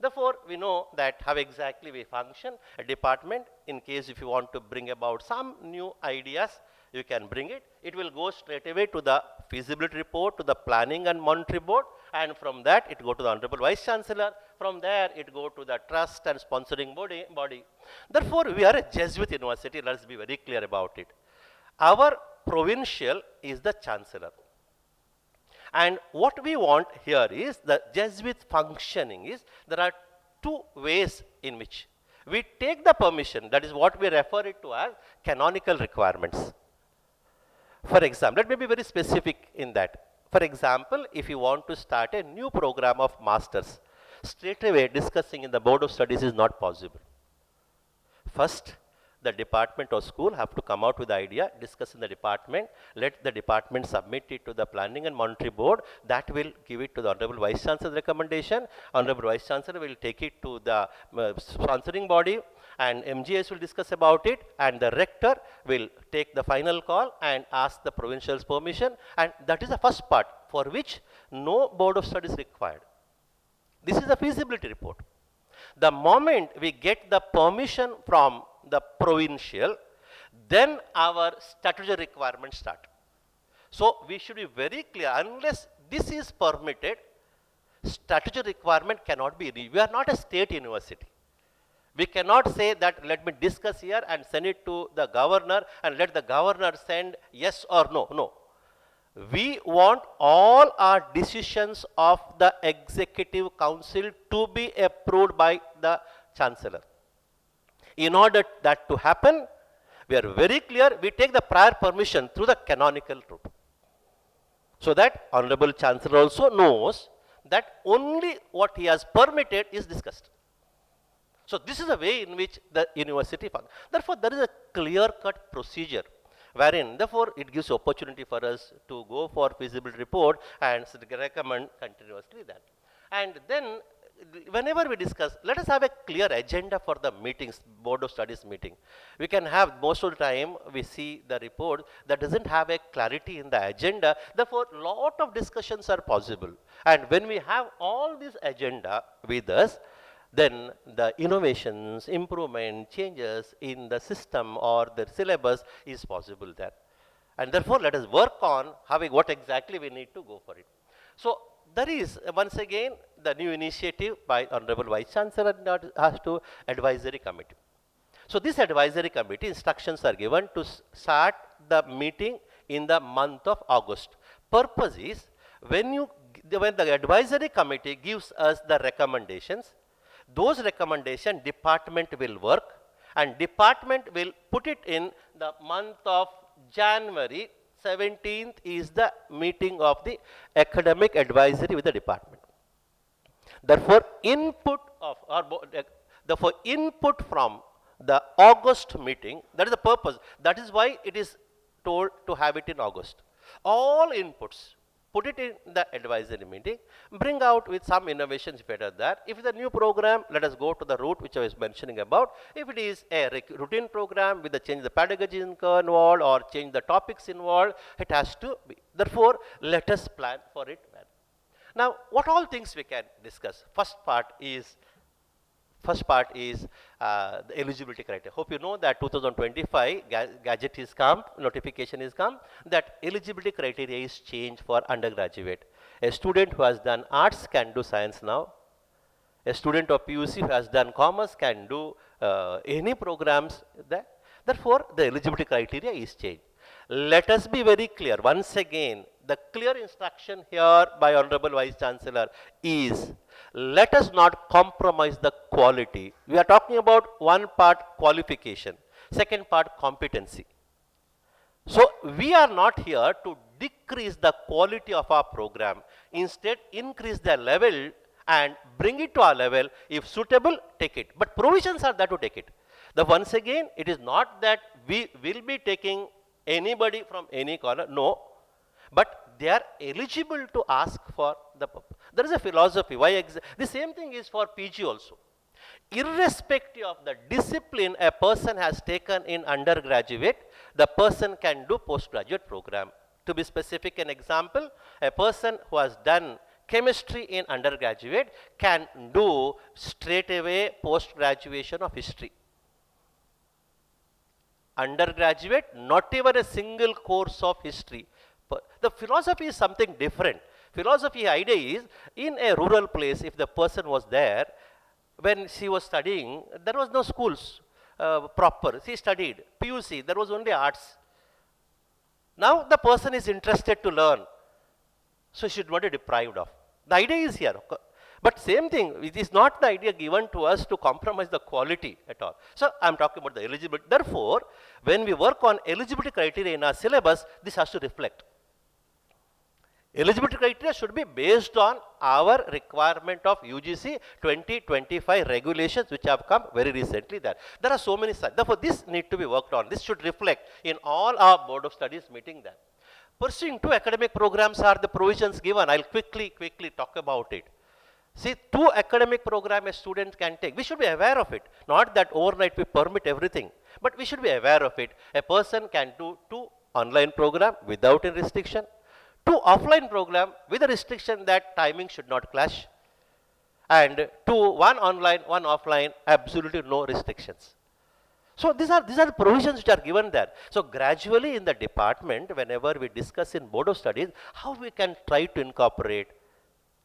Therefore, we know that how exactly we function a department. In case if you want to bring about some new ideas, you can bring it. It will go straight away to the feasibility report, to the planning and monetary board, and from that it go to the Honorable Vice Chancellor. From there it go to the trust and sponsoring body. Therefore, we are a Jesuit university. Let's be very clear about it. Our provincial is the Chancellor. And what we want here is the Jesuit functioning is, there are 2 ways in which we take the permission. That is what we refer it to as canonical requirements. For example, let me be very specific in that. For example, if you want to start a new program of masters, straight away discussing in the Board of Studies is not possible. First, the department or school have to come out with the idea, discuss in the department, let the department submit it to the planning and monetary board. That will give it to the Honorable Vice Chancellor's recommendation. Honorable Vice Chancellor will take it to the sponsoring body, and MGS will discuss about it, and the rector will take the final call and ask the provincial's permission. And that is the first part, for which no Board of Studies required. This is the feasibility report. The moment we get the permission from the provincial, then our statutory requirements start. So we should be very clear, unless this is permitted, statutory requirement cannot be reached. We are not a state university. We cannot say that let me discuss here and send it to the governor and let the governor send yes or no. No. We want all our decisions of the executive council to be approved by the chancellor. In order that to happen, we are very clear, we take the prior permission through the canonical route. So that Honorable Chancellor also knows that only what he has permitted is discussed. So this is the way in which the university functions. Therefore, there is a clear-cut procedure wherein, therefore, it gives opportunity for us to go for feasibility report and recommend continuously that. And then, whenever we discuss, let us have a clear agenda for the meetings, Board of Studies meeting. We can have, most of the time, we see the report that doesn't have a clarity in the agenda. Therefore, lot of discussions are possible. And when we have all this agenda with us, then the innovations, improvement, changes in the system or the syllabus is possible there. And therefore, let us work on having what exactly we need to go for it. So, there is once again the new initiative by Honorable Vice Chancellor has to advisory committee. So, this advisory committee instructions are given to start the meeting in the month of August. Purpose is when the advisory committee gives us the recommendations, those recommendation department will work and department will put it in the month of January. 17th is the meeting of the academic advisory with the department. Therefore, input from the August meeting, that is the purpose. That is why it is told to have it in August. All inputs, put it in the advisory meeting, bring out with some innovations better that. If it's a new program, let us go to the route which I was mentioning about. If it is a routine program with the change the pedagogy involved or change the topics involved, it has to be. Therefore, let us plan for it well. Now, what all things we can discuss? First part is the eligibility criteria. Hope you know that 2025 gadget is come, notification is come, that eligibility criteria is changed for undergraduate. A student who has done arts can do science now. A student of PUC who has done commerce can do any programs there. Therefore, the eligibility criteria is changed. Let us be very clear. Once again, the clear instruction here by Honorable Vice Chancellor is, let us not compromise the quality. We are talking about one part qualification, second part competency. So, we are not here to decrease the quality of our program. Instead, increase the level and bring it to our level. If suitable, take it. But provisions are there to take it. Once again, it is not that we will be taking anybody from any corner. No. But they are eligible to ask for the. There is a philosophy. Why the same thing is for PG also. Irrespective of the discipline a person has taken in undergraduate, the person can do postgraduate program. To be specific, an example, a person who has done chemistry in undergraduate can do straight away post-graduation of history. Undergraduate, not even a single course of history. The philosophy is something different. Philosophy idea is, in a rural place, if the person was there, when she was studying, there was no schools proper. She studied PUC, there was only arts. Now the person is interested to learn, so she should not be deprived of. The idea is here. But same thing, it is not the idea given to us to compromise the quality at all. So I am talking about the eligibility. Therefore, when we work on eligibility criteria in our syllabus, this has to reflect. Eligibility criteria should be based on our requirement of UGC 2025 regulations which have come very recently there. There are so many such. Therefore, this need to be worked on. This should reflect in all our Board of Studies meeting there. Pursuing 2 academic programs are the provisions given. I'll quickly talk about it. See, 2 academic programs a student can take. We should be aware of it. Not that overnight we permit everything, but we should be aware of it. A person can do 2 online program without any restriction, 2 offline program with a restriction that timing should not clash, and 1 online, 1 offline, absolutely no restrictions. So these are the provisions which are given there. So gradually in the department, whenever we discuss in Board of Studies, how we can try to incorporate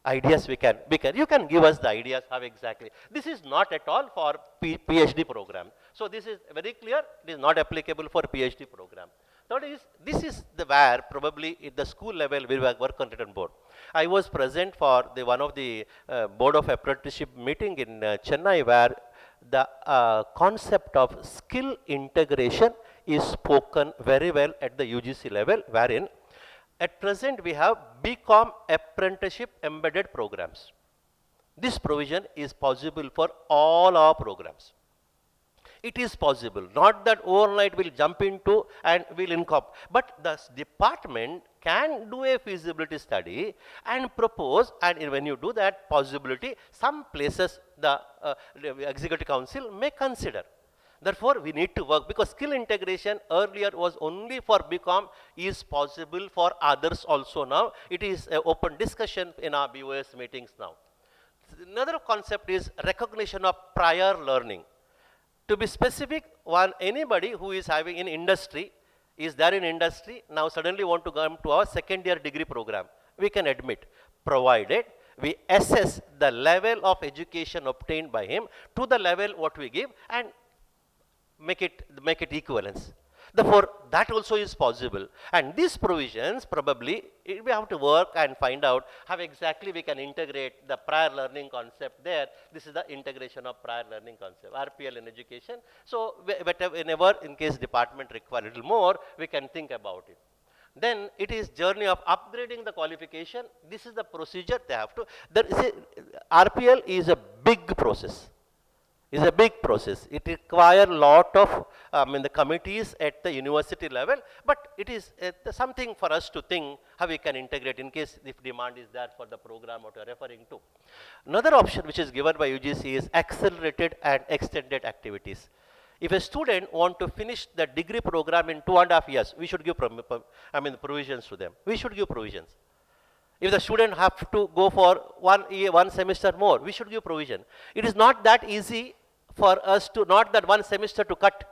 ideas you can give us the ideas how exactly. This is not at all for PhD program. So this is very clear, it is not applicable for PhD program. Third is, this is the where probably at the school level we work on written board. I was present for one of the Board of Apprenticeship meeting in Chennai where the concept of skill integration is spoken very well at the UGC level, wherein at present we have BCom apprenticeship embedded programs. This provision is possible for all our programs. It is possible, not that overnight we'll jump into and we'll incorporate, but the department can do a feasibility study and propose, and when you do that possibility, some places the Executive Council may consider. Therefore, we need to work, because skill integration earlier was only for BCom, is possible for others also now. It is an open discussion in our BOS meetings now. Another concept is recognition of prior learning. To be specific, anybody who is having in industry, is there in industry, now suddenly want to come to our second year degree program. We can admit, provided we assess the level of education obtained by him to the level what we give and make it equivalence. Therefore, that also is possible. And these provisions probably we have to work and find out how exactly we can integrate the prior learning concept there. This is the integration of prior learning concept, RPL in education. So, whenever in case department require a little more, we can think about it. Then it is journey of upgrading the qualification. This is the procedure they have to. RPL is a big process. Is a big process. It requires lot of the committees at the university level, but it is something for us to think how we can integrate in case if demand is there for the program what you are referring to. Another option which is given by UGC is accelerated and extended activities. If a student want to finish the degree program in 2.5 years, we should give provisions to them. We should give provisions. If the student have to go for 1 year, 1 semester more, we should give provision. It is not that easy for us to, not that 1 semester to cut.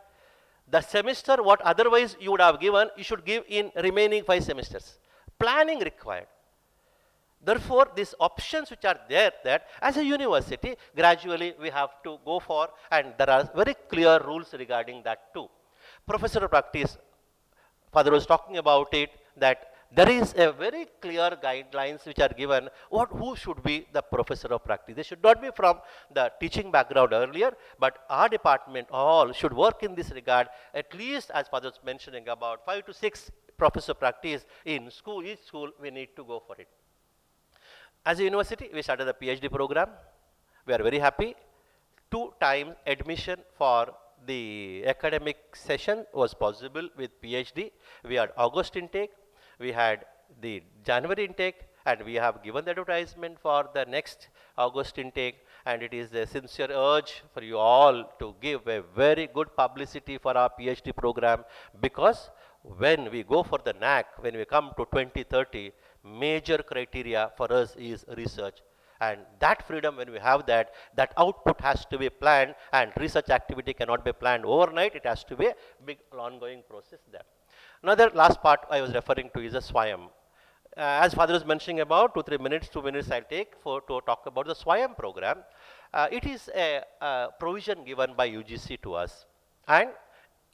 The semester what otherwise you would have given, you should give in remaining 5 semesters. Planning required. Therefore, these options which are there, that as a university, gradually we have to go for, and there are very clear rules regarding that too. Professor of practice, Father was talking about it, that there is a very clear guidelines which are given who should be the professor of practice. They should not be from the teaching background earlier, but our department all should work in this regard. At least, as Father was mentioning, about 5 to 6 professor of practice in school, each school we need to go for it. As a university, we started the PhD program. We are very happy. 2 times admission for the academic session was possible with PhD. We had August intake. We had the January intake, and we have given the advertisement for the next August intake, and it is a sincere urge for you all to give a very good publicity for our PhD program, because when we go for the NAC, when we come to 2030, major criteria for us is research. And that freedom, when we have that, that output has to be planned, and research activity cannot be planned overnight. It has to be a big ongoing process there. Another last part I was referring to is a SWAYAM. As Father was mentioning about 2 minutes I'll take to talk about the SWAYAM program. It is a provision given by UGC to us. And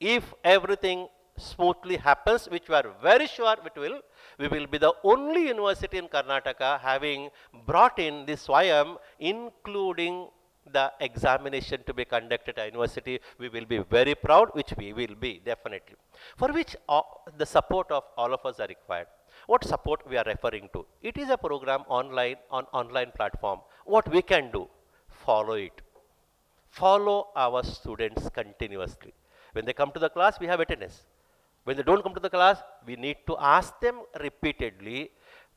if everything smoothly happens, which we are very sure it will, we will be the only university in Karnataka having brought in this SWAYAM, including the examination to be conducted at university. We will be very proud, which we will be definitely, for which the support of all of us are required. What support we are referring to? It is a program online on online platform. What we can do? Follow it. Follow our students continuously. When they come to the class, we have attendance. When they don't come to the class, we need to ask them repeatedly.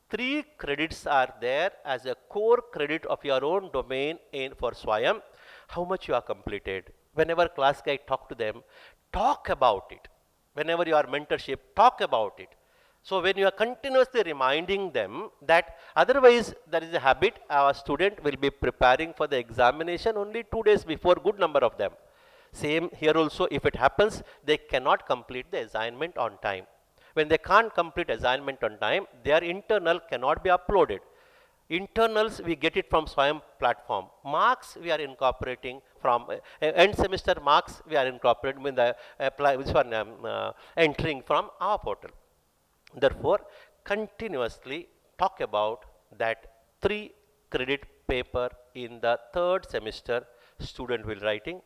3 credits are there as a core credit of your own domain for SWAYAM. How much you have completed? Whenever class guide talk to them, talk about it. Whenever you are mentorship, talk about it. So when you are continuously reminding them that, otherwise there is a habit, our student will be preparing for the examination only 2 days before, good number of them. Same here also, if it happens, they cannot complete the assignment on time. When they can't complete assignment on time, their internal cannot be uploaded. Internals, we get it from SWAYAM platform. Marks, we are incorporating from end semester marks, we are incorporating with the entering from our portal. Therefore, continuously talk about that 3 credit paper in the 3rd semester student will writing.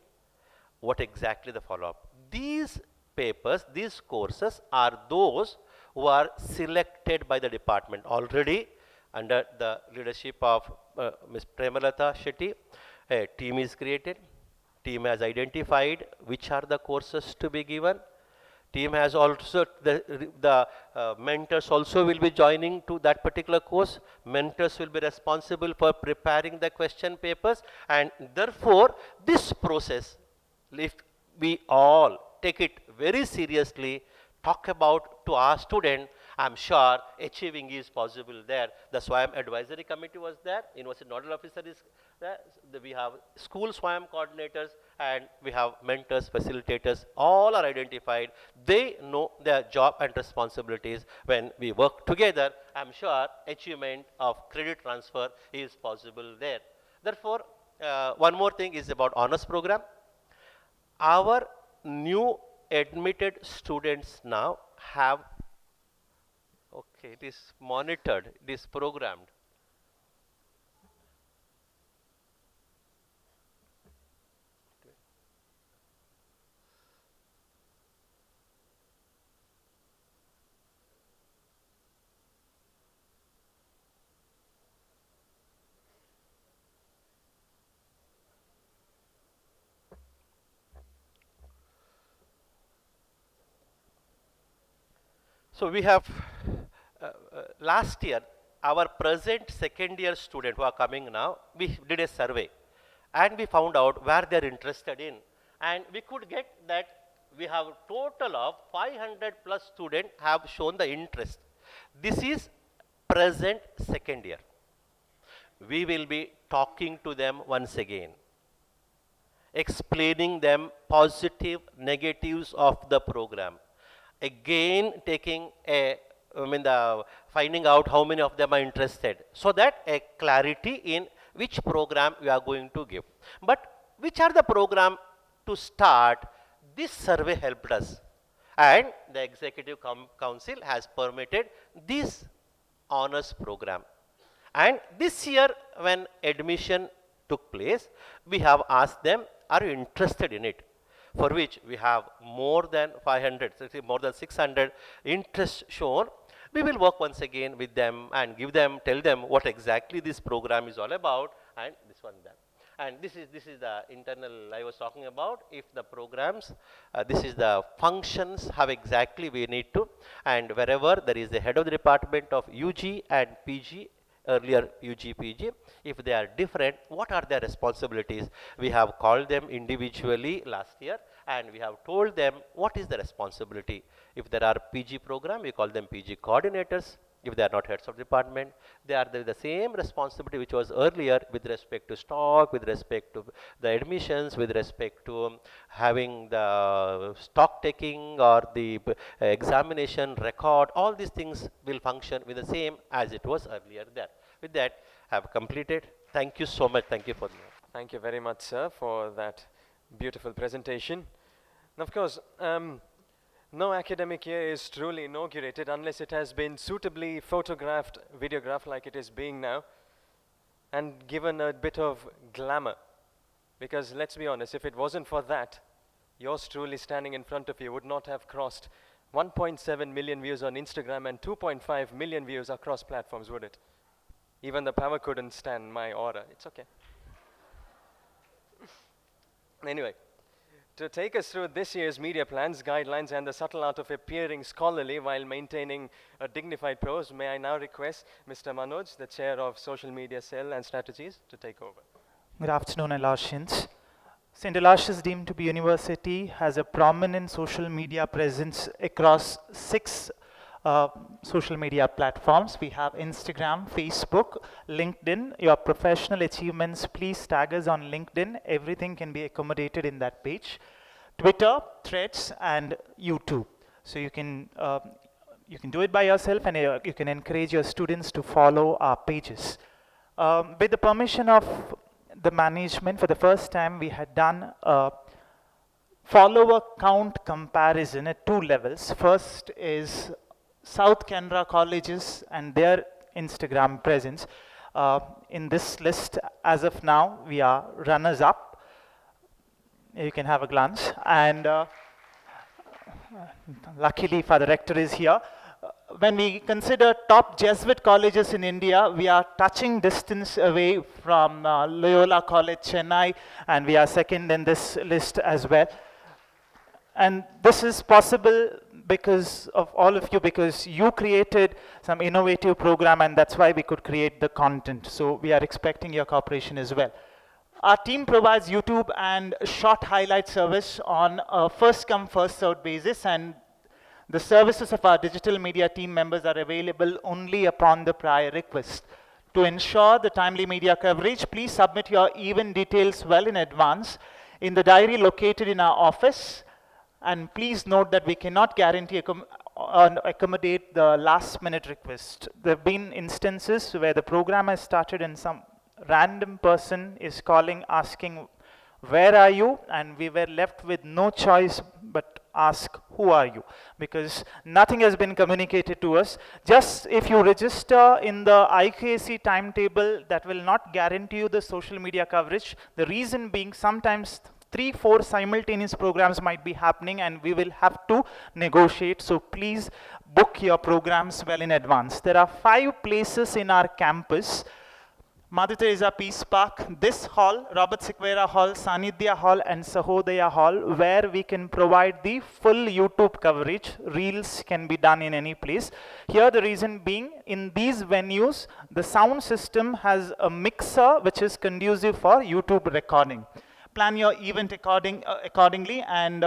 What exactly the follow-up? These papers, these courses are those who are selected by the department already under the leadership of Ms. Premalata Shetty. A team is created. Team has identified which are the courses to be given. Team has also, the mentors also will be joining to that particular course. Mentors will be responsible for preparing the question papers, and therefore this process, if we all take it very seriously, talk about to our student, I'm sure achieving is possible there. The SWAYAM advisory committee was there, university nodal officer is there, we have school SWAYAM coordinators, and we have mentors, facilitators, all are identified. They know their job and responsibilities. When we work together, I'm sure achievement of credit transfer is possible there. Therefore, one more thing is about honors program. Our new admitted students now have, okay, it is monitored, it is programmed. So we have, last year, our present second year student who are coming now, we did a survey and we found out where they're interested in. And we could get that we have total of 500 plus students have shown the interest. This is present second year. We will be talking to them once again, explaining them positive, negatives of the program. Again, taking a, finding out how many of them are interested, so that a clarity in which program we are going to give. But which are the program to start? This survey helped us, and the Executive Council has permitted this honors program. And this year, when admission took place, we have asked them, are you interested in it? For which we have more than 500, more than 600 interest shown. We will work once again with them and give them, tell them what exactly this program is all about, and this one, that. And this is the internal I was talking about. If the programs, this is the functions, how exactly we need to, and wherever there is the head of the department of UG and PG, earlier UG, PG, if they are different, what are their responsibilities? We have called them individually last year, and we have told them what is the responsibility. If there are PG program, we call them PG coordinators. If they are not heads of department, they are the same responsibility which was earlier with respect to stock, with respect to the admissions, with respect to having the stock taking or the examination record. All these things will function with the same as it was earlier there. With that, I have completed. Thank you so much. Thank you for the. Thank you very much, sir, for that beautiful presentation. And of course, no academic year is truly inaugurated unless it has been suitably photographed, videographed like it is being now, and given a bit of glamour. Because let's be honest, if it wasn't for that, yours truly standing in front of you would not have crossed 1.7 million views on Instagram and 2.5 million views across platforms, would it? Even the power couldn't stand my aura. It's okay. Anyway, to take us through this year's media plans, guidelines, and the subtle art of appearing scholarly while maintaining a dignified prose, may I now request Mr. Manoj, the Chair of Social Media Cell and Strategies, to take over. Good afternoon, Aloysians. St. Aloysius deemed to be university has a prominent social media presence across 6 social media platforms. We have Instagram, Facebook, LinkedIn. Your professional achievements, please tag us on LinkedIn. Everything can be accommodated in that page. Twitter, Threads, and YouTube. So you can do it by yourself, and you can encourage your students to follow our pages. With the permission of the management, for the first time, we had done a follower count comparison at 2 levels. First is South Canara colleges and their Instagram presence. In this list, as of now, we are runners up. You can have a glance. And luckily, Father Rector is here. When we consider top Jesuit colleges in India, we are touching distance away from Loyola College, Chennai, and we are second in this list as well. And this is possible because of all of you, because you created some innovative program, and that's why we could create the content. So we are expecting your cooperation as well. Our team provides YouTube and short highlight service on a first come, first served basis, and the services of our digital media team members are available only upon the prior request. To ensure the timely media coverage, please submit your event details well in advance. in the diary located in our office. And please note that we cannot guarantee accommodate the last minute request. There have been instances where the program has started and some random person is calling asking, where are you? And we were left with no choice but ask, who are you? Because nothing has been communicated to us. Just if you register in the IQAC timetable, that will not guarantee you the social media coverage. The reason being, sometimes 3-4 simultaneous programs might be happening and we will have to negotiate. So please book your programs well in advance. There are 5 places in our campus: Mother Teresa Peace Park, this hall, Robert Sequeira Hall, Sanidhya Hall, and Sahodaya Hall, where we can provide the full YouTube coverage. Reels can be done in any place. Here the reason being, in these venues, the sound system has a mixer which is conducive for YouTube recording. Plan your event accordingly, and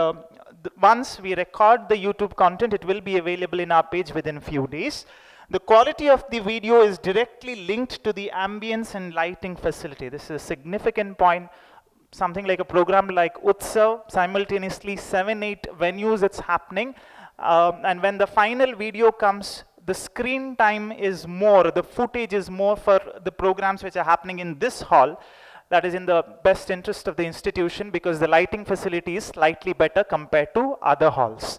once we record the YouTube content, it will be available in our page within few days. The quality of the video is directly linked to the ambience and lighting facility. This is a significant point. Something like a program like Utsav, simultaneously 7-8 venues it's happening. And when the final video comes, the screen time is more, the footage is more for the programs which are happening in this hall. That is in the best interest of the institution because the lighting facility is slightly better compared to other halls.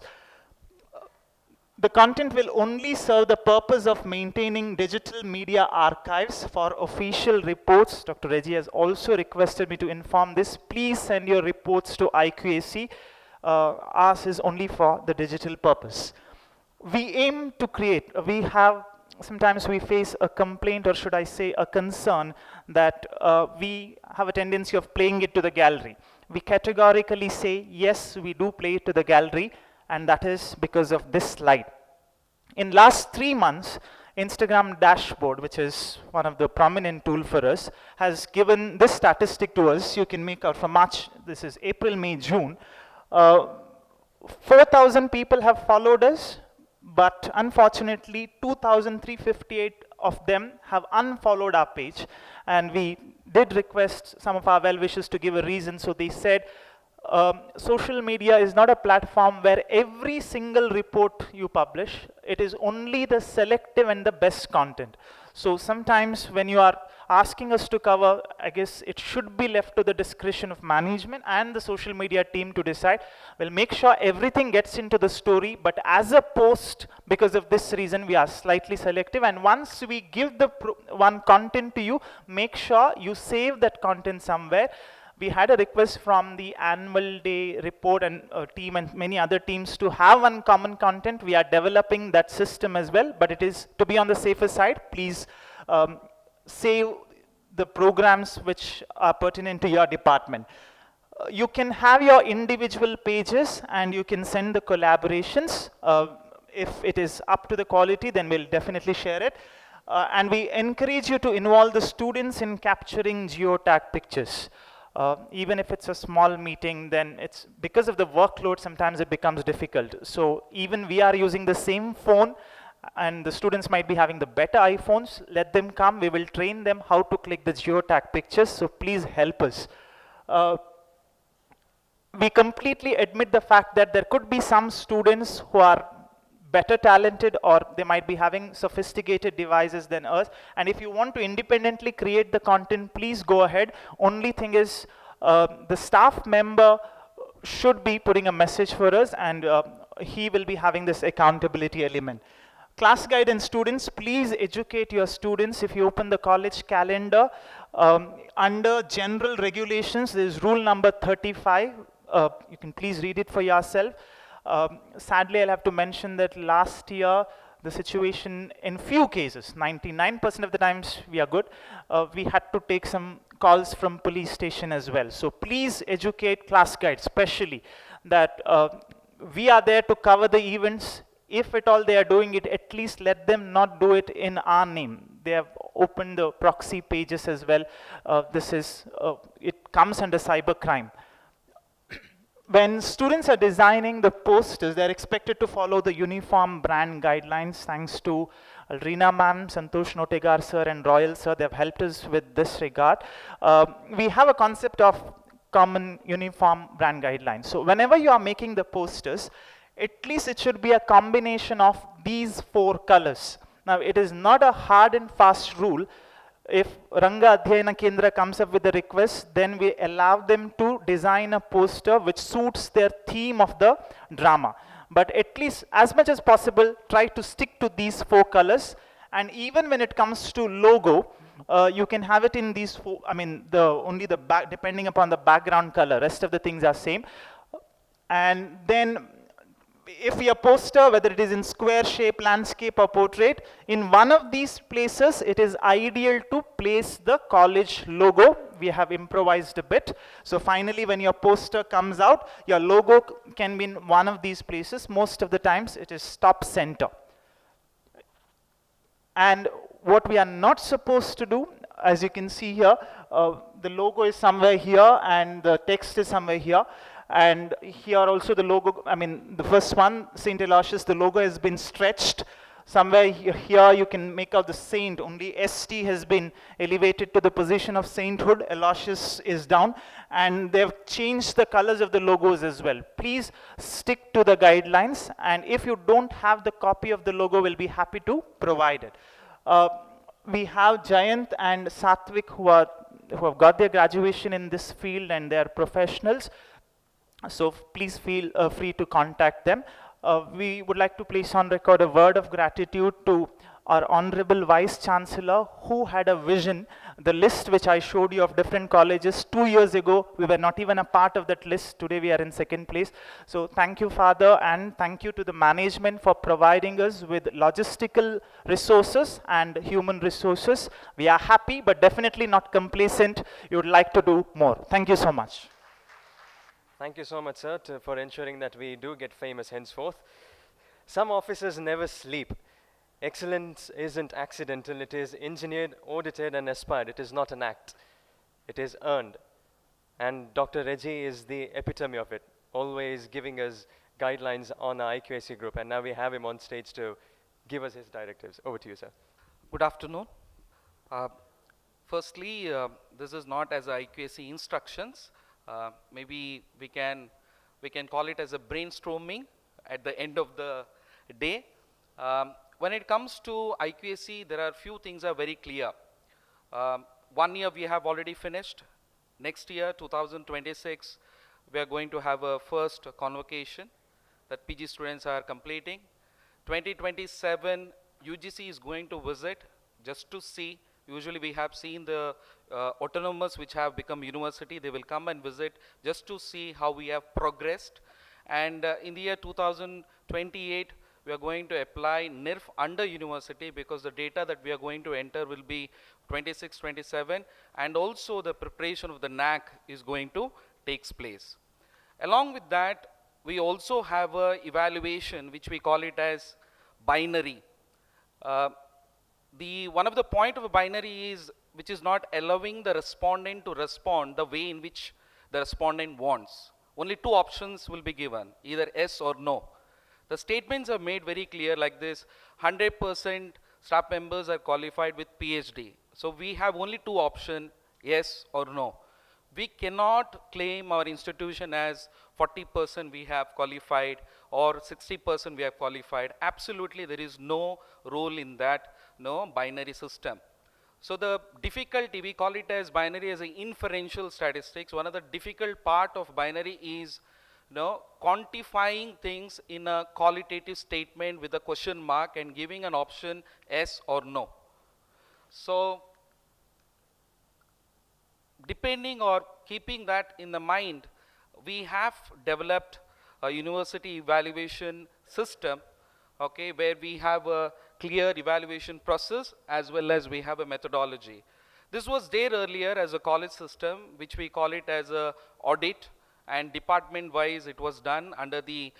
The content will only serve the purpose of maintaining digital media archives for official reports. Dr. Reggie has also requested me to inform this. Please send your reports to IQAC. Ours is only for the digital purpose. We aim to create, sometimes we face a complaint, or should I say a concern, that we have a tendency of playing it to the gallery. We categorically say, yes, we do play it to the gallery, and that is because of this slide. In last 3 months, Instagram dashboard, which is one of the prominent tool for us, has given this statistic to us. You can make out for March, this is April, May, June. 4,000 people have followed us, but unfortunately 2,358 of them have unfollowed our page. And we did request some of our well-wishers to give a reason, so they said, social media is not a platform where every single report you publish. It is only the selective and the best content. So sometimes when you are asking us to cover, I guess it should be left to the discretion of management and the social media team to decide. We'll make sure everything gets into the story, but as a post, because of this reason, we are slightly selective. And once we give the one content to you, make sure you save that content somewhere. We had a request from the annual day report and team and many other teams to have one common content. We are developing that system as well, but it is to be on the safer side. Please save the programs which are pertinent to your department. You can have your individual pages and you can send the collaborations. If it is up to the quality, then we'll definitely share it. And we encourage you to involve the students in capturing geotag pictures. Even if it's a small meeting, then it's because of the workload, sometimes it becomes difficult. So even we are using the same phone and the students might be having the better iPhones. Let them come, we will train them how to click the geotag pictures, so please help us. We completely admit the fact that there could be some students who are better talented, or they might be having sophisticated devices than us. And if you want to independently create the content, please go ahead. Only thing is, the staff member should be putting a message for us, and he will be having this accountability element. Class guide and students, please educate your students. If you open the college calendar, under general regulations, there is rule number 35. You can please read it for yourself. Sadly, I'll have to mention that last year, the situation in few cases, 99% of the times we are good, we had to take some calls from police station as well. So please educate class guides, especially that we are there to cover the events. If at all they are doing it, at least let them not do it in our name. They have opened the proxy pages as well. It comes under cybercrime. When students are designing the posters, they're expected to follow the uniform brand guidelines. Thanks to Alrina ma'am, Santosh Notegar sir, and Royal sir, they've helped us with this regard. We have a concept of common uniform brand guidelines. So whenever you are making the posters, at least it should be a combination of these 4 colors. Now it is not a hard and fast rule. If Ranga Adhyayana Kendra comes up with a request, then we allow them to design a poster which suits their theme of the drama. But at least as much as possible, try to stick to these 4 colors. And even when it comes to logo, you can have it in these 4, I mean, only the back, depending upon the background color, rest of the things are same. And then if your poster, whether it is in square shape, landscape or portrait, in one of these places, it is ideal to place the college logo. We have improvised a bit. So finally, when your poster comes out, your logo can be in one of these places. Most of the times, it is top center. And what we are not supposed to do, as you can see here, the logo is somewhere here and the text is somewhere here. And here also the logo, I mean, the first one, St. Aloysius, the logo has been stretched. Somewhere here you can make out the saint, only ST has been elevated to the position of sainthood, Aloysius is down, and they've changed the colors of the logos as well. Please stick to the guidelines, and if you don't have the copy of the logo, we'll be happy to provide it. We have Jayant and Satvik who have got their graduation in this field and they are professionals. So please feel free to contact them. We would like to place on record a word of gratitude to our Honorable Vice Chancellor who had a vision. The list which I showed you of different colleges 2 years ago, we were not even a part of that list. Today we are in 2nd place. So thank you, Father, and thank you to the management for providing us with logistical resources and human resources. We are happy, but definitely not complacent. You would like to do more. Thank you so much. Thank you so much, sir, for ensuring that we do get famous henceforth. Some officers never sleep. Excellence isn't accidental. It is engineered, audited, and aspired. It is not an act. It is earned. And Dr. Reggie is the epitome of it, always giving us guidelines on our IQAC group. And now we have him on stage to give us his directives. Over to you, sir. Good afternoon. Firstly, this is not as IQAC instructions. Maybe we can call it as a brainstorming at the end of the day. When it comes to IQAC, there are few things are very clear. 1 year we have already finished. Next year, 2026, we are going to have a first convocation that PG students are completing. 2027, UGC is going to visit just to see. Usually we have seen the autonomous which have become university. They will come and visit just to see how we have progressed. And in the year 2028, we are going to apply NIRF under university because the data that we are going to enter will be 26, 27. And also the preparation of the NAC is going to take place. Along with that, we also have a evaluation which we call it as binary. One of the point of a binary is which is not allowing the respondent to respond the way in which the respondent wants. Only 2 options will be given, either yes or no. The statements are made very clear like this: 100% staff members are qualified with PhD. So we have only 2 options, yes or no. We cannot claim our institution as 40% we have qualified or 60% we have qualified. Absolutely, there is no role in that binary system. So the difficulty, we call it as binary as an inferential statistics. One of the difficult part of binary is quantifying things in a qualitative statement with a question mark and giving an option yes or no. So depending or keeping that in the mind, we have developed a university evaluation system, okay, where we have a clear evaluation process as well as we have a methodology. This was there earlier as a college system, which we call it as a audit, and department wise it was done under the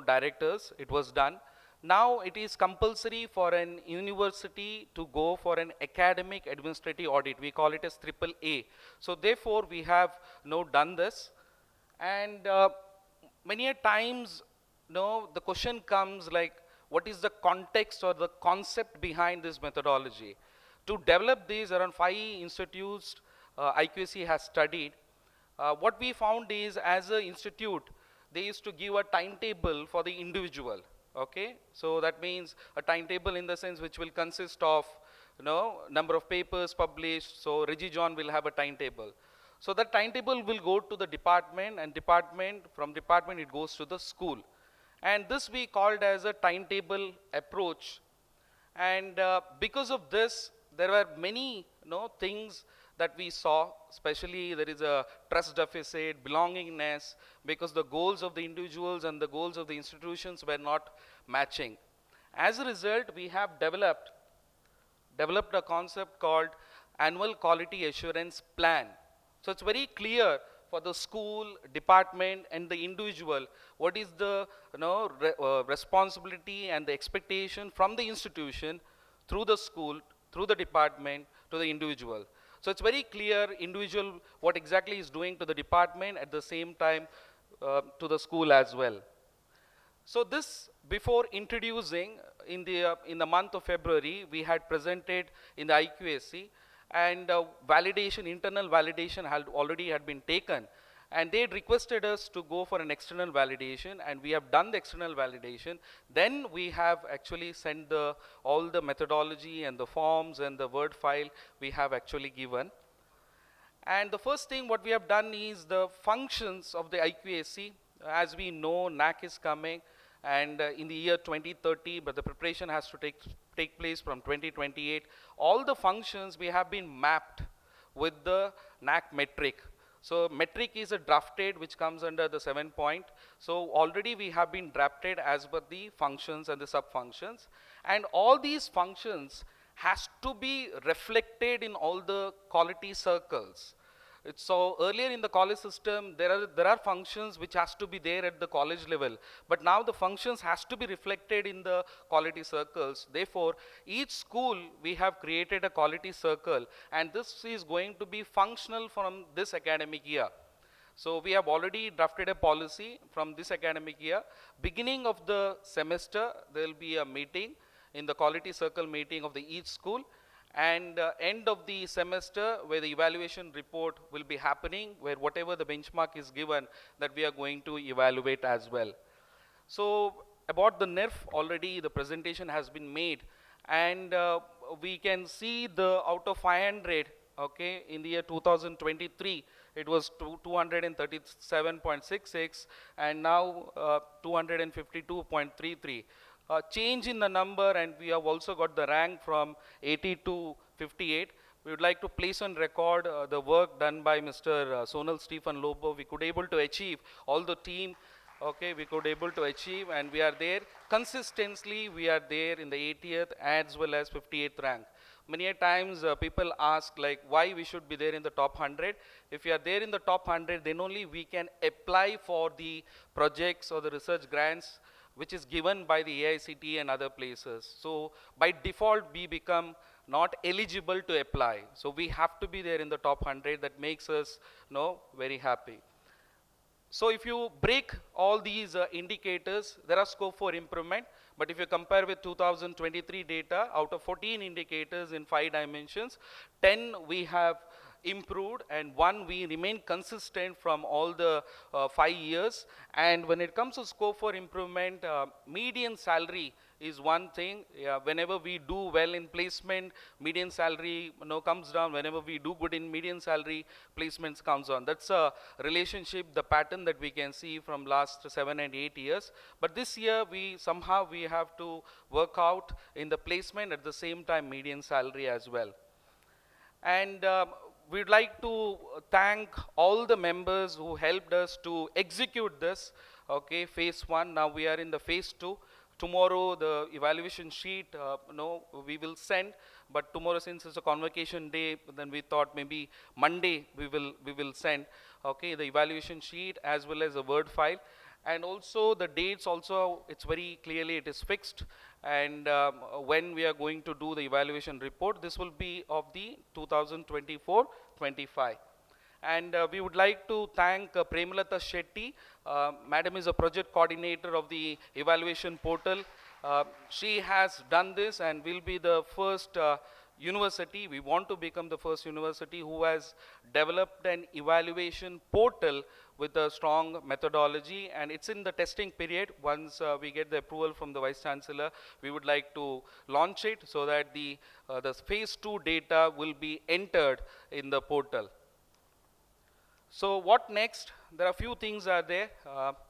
directors, it was done. Now it is compulsory for an university to go for an academic administrative audit. We call it as AAA. So therefore we have done this, and many a times the question comes like, what is the context or the concept behind this methodology? To develop these, around 5 institutes IQAC has studied. What we found is, as an institute, they used to give a timetable for the individual. Okay, so that means a timetable in the sense which will consist of, number of papers published. So Reggie John will have a timetable. So that timetable will go to the department, and from department it goes to the school. And this we called as a timetable approach. And because of this, there were many things that we saw, especially there is a trust deficit, belongingness, because the goals of the individuals and the goals of the institutions were not matching. As a result, we have developed a concept called annual quality assurance plan. So it's very clear for the school, department, and the individual what is the responsibility and the expectation from the institution through the school, through the department, to the individual. So it's very clear individual what exactly is doing to the department, at the same time to the school as well. So this, before introducing, in the month of February, we had presented in the IQAC, and internal validation had already been taken, and they had requested us to go for an external validation, and we have done the external validation. Then we have actually sent all the methodology and the forms and the Word file we have actually given. And the first thing what we have done is the functions of the IQAC. As we know, NAC is coming, and in the year 2030, but the preparation has to take place from 2028. All the functions we have been mapped with the NAC metric. So metric is a drafted which comes under the 7 point. So already we have been drafted as per the functions and the sub-functions. And all these functions has to be reflected in all the quality circles. So earlier in the college system, there are functions which has to be there at the college level, but now the functions has to be reflected in the quality circles. Therefore, each school we have created a quality circle, and this is going to be functional from this academic year. So we have already drafted a policy from this academic year. Beginning of the semester, there will be a meeting in the quality circle meeting of each school. And end of the semester, where the evaluation report will be happening, where whatever the benchmark is given, that we are going to evaluate as well. So about the NERF, already the presentation has been made, and we can see the out of 500, okay, in the year 2023, it was 237.66, and now 252.33. Change in the number, and we have also got the rank from 80 to 58. We would like to place on record the work done by Mr. Sonal Stephen Lobo. We could able to achieve, all the team, okay, we could able to achieve, and we are there consistently. We are there in the 80th as well as 58th rank. Many a times people ask like why we should be there in the top 100. If you are there in the top 100, then only we can apply for the projects or the research grants which is given by the AICTE and other places. So by default, we become not eligible to apply. So we have to be there in the top 100. That makes us very happy. So if you break all these indicators, there are scope for improvement. But if you compare with 2023 data, out of 14 indicators in 5 dimensions, 10 we have improved, and 1 we remain consistent from all the 5 years. And when it comes to scope for improvement, median salary is one thing. Whenever we do well in placement, median salary comes down. Whenever we do good in median salary, placements comes on. That's a relationship, the pattern that we can see from last 7 and 8 years. But this year we have to work out in the placement, at the same time median salary as well. And we'd like to thank all the members who helped us to execute this. Okay, phase 1. Now we are in the phase 2. Tomorrow the evaluation sheet we will send, but tomorrow, since it's a convocation day, then we thought maybe Monday we will send, okay, the evaluation sheet as well as a Word file. And also the dates also, it's very clearly it is fixed, and when we are going to do the evaluation report, this will be of the 2024-25. And we would like to thank Premalata Shetty. Madam is a project coordinator of the evaluation portal. She has done this and will be the first university, we want to become the first university who has developed an evaluation portal with a strong methodology, and it's in the testing period. Once we get the approval from the Vice Chancellor, we would like to launch it so that the phase 2 data will be entered in the portal. So what next? There are few things are there.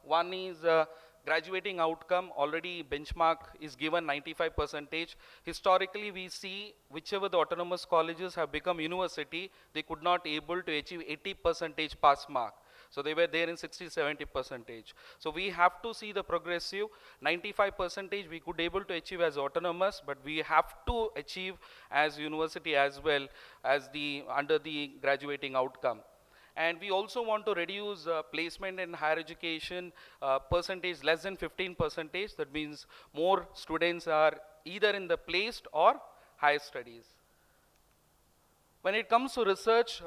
One is graduating outcome. Already benchmark is given 95%. Historically, we see whichever the autonomous colleges have become university, they could not able to achieve 80% pass mark. So they were there in 60-70%. So we have to see the progressive 95% we could able to achieve as autonomous, but we have to achieve as university as well as the under the graduating outcome. And we also want to reduce placement in higher education percentage less than 15%. That means more students are either in the placed or higher studies. When it comes to research,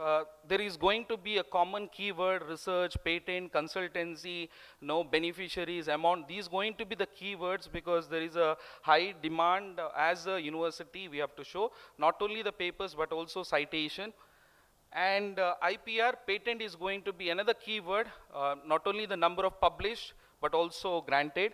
there is going to be a common keyword: research, patent, consultancy, beneficiaries, amount. These going to be the keywords because there is a high demand as a university. We have to show not only the papers but also citation. And IPR, patent, is going to be another keyword, not only the number of published, but also granted.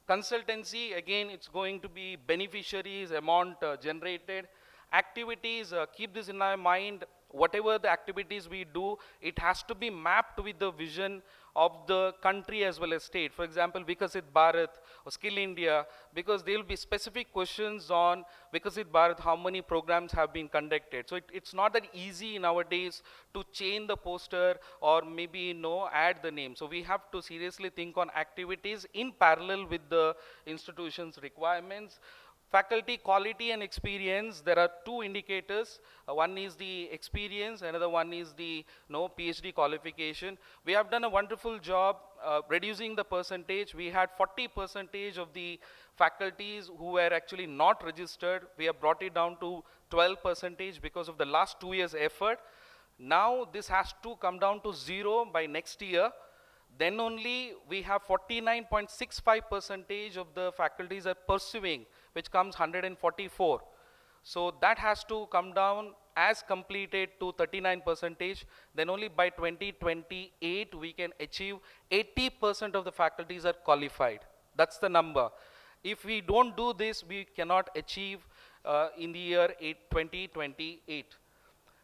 Consultancy, again, it's going to be beneficiaries, amount generated. Activities, keep this in our mind. Whatever the activities we do, it has to be mapped with the vision of the country as well as state. For example, Vikasit Bharat or Skill India, because there will be specific questions on Vikasit Bharat, how many programs have been conducted. So it's not that easy nowadays to change the poster or maybe add the name. So we have to seriously think on activities in parallel with the institution's requirements. Faculty quality and experience, there are two indicators. One is the experience, another one is the PhD qualification. We have done a wonderful job reducing the percentage. We had 40% of the faculties who were actually not registered. We have brought it down to 12% because of the last 2 years' effort. Now this has to come down to 0 by next year. Then only we have 49.65% of the faculties are pursuing, which comes 144. So that has to come down as completed to 39%. Then only by 2028 we can achieve 80% of the faculties are qualified. That's the number. If we don't do this, we cannot achieve in the year 2028.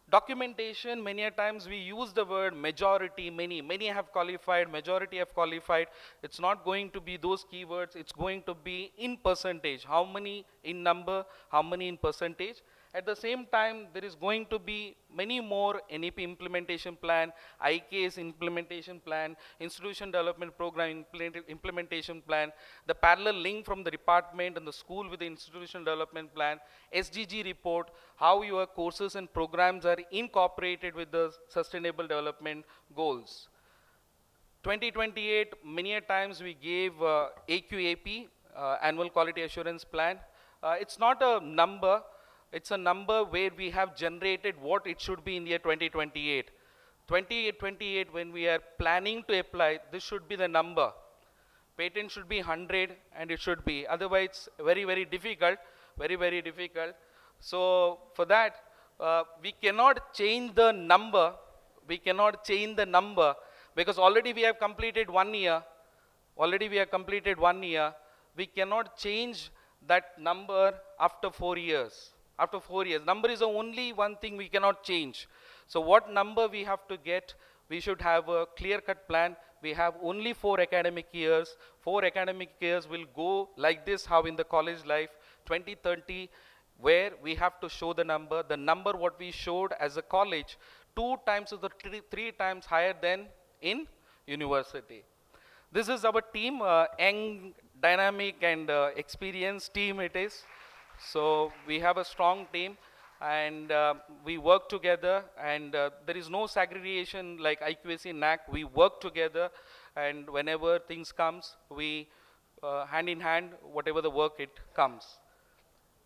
Documentation, many a times we use the word majority, many have qualified, majority have qualified. It's not going to be those keywords, it's going to be in percentage. How many in number, how many in percentage. At the same time, there is going to be many more NEP implementation plan, IQAC implementation plan, institution development program implementation plan, the parallel link from the department and the school with the institution development plan, SDG report, how your courses and programs are incorporated with the sustainable development goals. 2028, many a times we gave AQAP, annual quality assurance plan. It's not a number. It's a number where we have generated what it should be in the year 2028. 2028, when we are planning to apply, this should be the number. Patent should be 100 and it should be. Otherwise, it's very, very difficult, very difficult. So for that, we cannot change the number. We cannot change the number because already we have completed 1 year. Already we have completed 1 year. We cannot change that number after 4 years. After 4 years, number is the only one thing we cannot change. So what number we have to get, we should have a clear-cut plan. We have only 4 academic years. 4 academic years will go like this, how in the college life, 2030, where we have to show the number what we showed as a college, 2 times or 3 times higher than in university. This is our team, young, dynamic and experienced team it is. So we have a strong team and we work together, and there is no segregation like IQAC and NAC. We work together, and whenever things comes, we hand in hand, whatever the work it comes.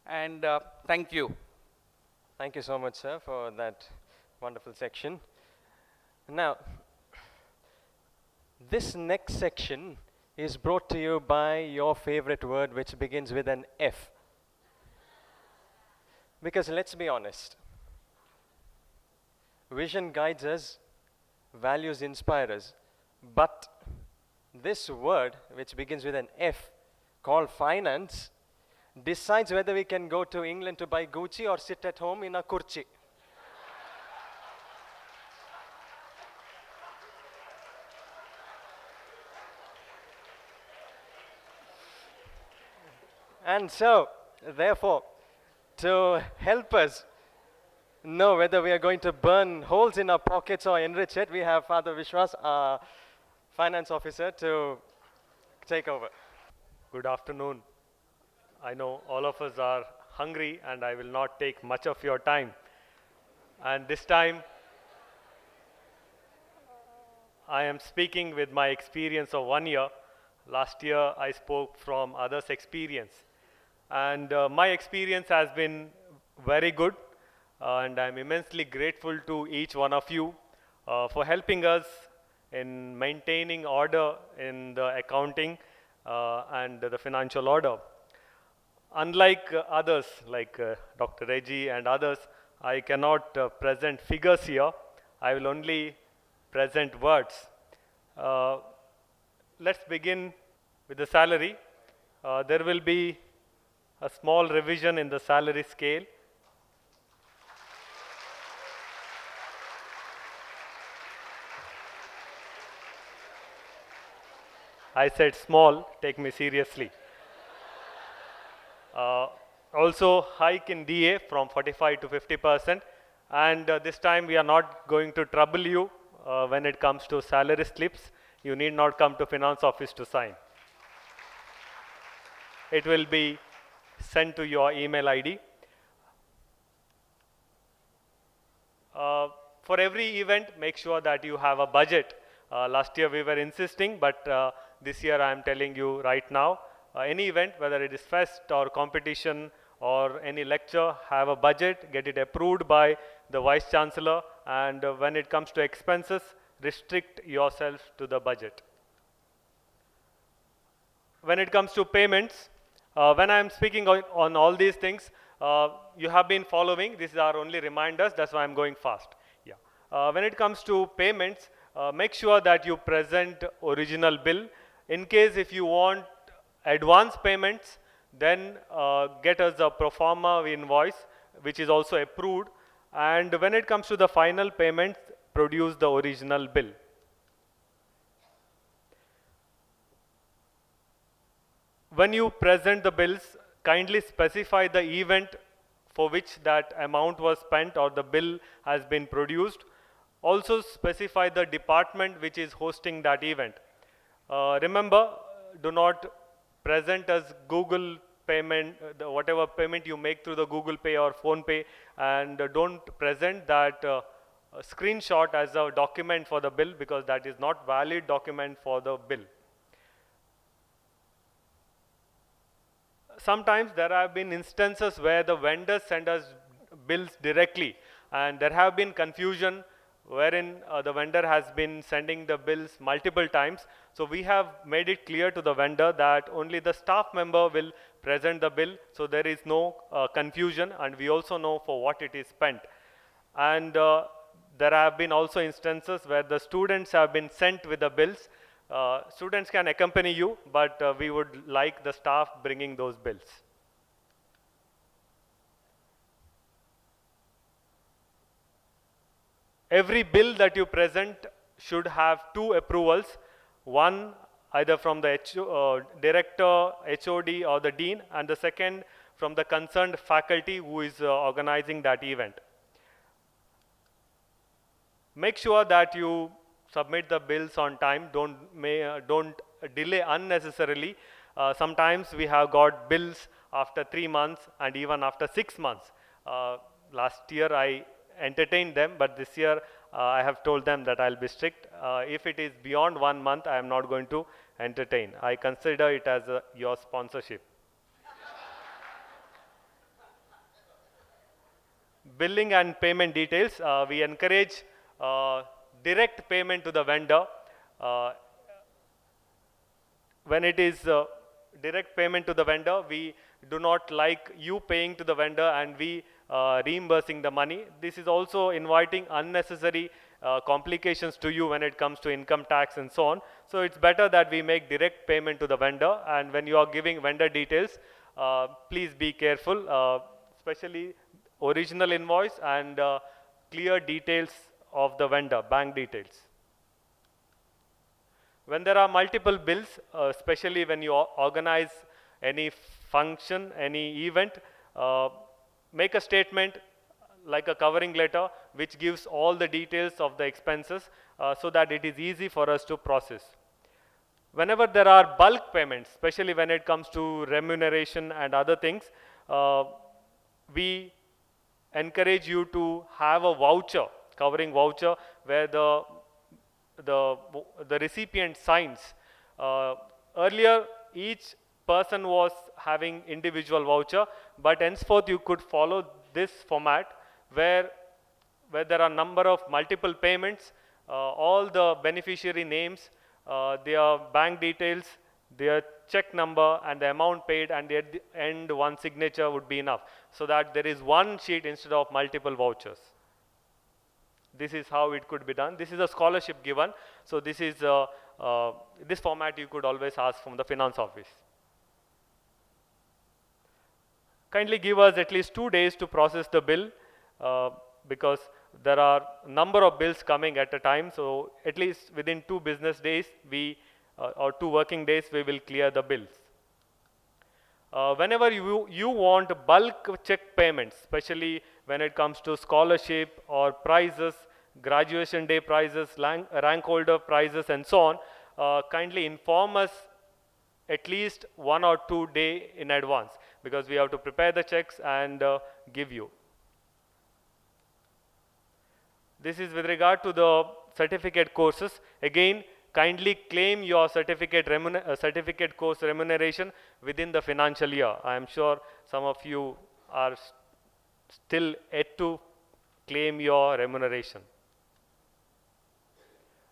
And thank you. Thank you so much, sir, for that wonderful section. Now, this next section is brought to you by your favorite word, which begins with an F. Because let's be honest, vision guides us, values inspire us, but this word, which begins with an F, called finance, decides whether we can go to England to buy Gucci or sit at home in a kurchi. And so, therefore, to help us know whether we are going to burn holes in our pockets or enrich it, we have Father Vishwas, our finance officer, to take over. Good afternoon. I know all of us are hungry and I will not take much of your time. And this time, I am speaking with my experience of 1 year. Last year, I spoke from others' experience. And my experience has been very good. And I'm immensely grateful to each one of you for helping us in maintaining order in the accounting and the financial order. Unlike others, like Dr. Reggie and others, I cannot present figures here. I will only present words. Let's begin with the salary. There will be a small revision in the salary scale. I said small, take me seriously. Also hike in DA from 45 to 50%. And this time we are not going to trouble you when it comes to salary slips. You need not come to finance office to sign. It will be sent to your email ID. For every event, make sure that you have a budget. Last year we were insisting, but this year I am telling you right now, any event, whether it is fest or competition or any lecture, have a budget, get it approved by the Vice Chancellor, and when it comes to expenses, restrict yourself to the budget. When it comes to payments, when I am speaking on all these things, you have been following. These are only reminders, that's why I'm going fast. Yeah. When it comes to payments, make sure that you present original bill. In case if you want advance payments, then get us a pro forma invoice, which is also approved. And when it comes to the final payments, produce the original bill. When you present the bills, kindly specify the event for which that amount was spent or the bill has been produced. Also specify the department which is hosting that event. Remember, do not present as Google payment, whatever payment you make through the Google Pay or Phone Pay, and don't present that screenshot as a document for the bill, because that is not valid document for the bill. Sometimes there have been instances where the vendors send us bills directly, and there have been confusion wherein the vendor has been sending the bills multiple times. So we have made it clear to the vendor that only the staff member will present the bill, so there is no confusion, and we also know for what it is spent. And there have been also instances where the students have been sent with the bills. Students can accompany you, but we would like the staff bringing those bills. Every bill that you present should have two approvals. One either from the director, HOD or the dean, and the second from the concerned faculty who is organizing that event. Make sure that you submit the bills on time. Don't delay unnecessarily. Sometimes we have got bills after 3 months and even after 6 months. Last year I entertained them, but this year I have told them that I'll be strict. If it is beyond 1 month, I am not going to entertain. I consider it as your sponsorship. Billing and payment details. We encourage direct payment to the vendor. When it is direct payment to the vendor, we do not like you paying to the vendor and we reimbursing the money. This is also inviting unnecessary complications to you when it comes to income tax and so on. So it's better that we make direct payment to the vendor, and when you are giving vendor details, please be careful, especially original invoice and clear details of the vendor, bank details. When there are multiple bills, especially when you organize any function, any event, make a statement like a covering letter which gives all the details of the expenses so that it is easy for us to process. Whenever there are bulk payments, especially when it comes to remuneration and other things, we encourage you to have a voucher, covering voucher, where the recipient signs. Earlier, each person was having individual voucher, but henceforth you could follow this format where there are number of multiple payments, all the beneficiary names, their bank details, their check number and the amount paid, and at the end one signature would be enough, so that there is one sheet instead of multiple vouchers. This is how it could be done. This is a scholarship given, so this is this format you could always ask from the finance office. Kindly give us at least 2 days to process the bill, because there are number of bills coming at a time, so at least within 2 business days or 2 working days we will clear the bills. Whenever you want bulk check payments, especially when it comes to scholarship or prizes, graduation day prizes, rank holder prizes and so on, kindly inform us at least 1 or 2 days in advance, because we have to prepare the checks and give you. This is with regard to the certificate courses. Again, kindly claim your certificate course remuneration within the financial year. I am sure some of you are still yet to claim your remuneration.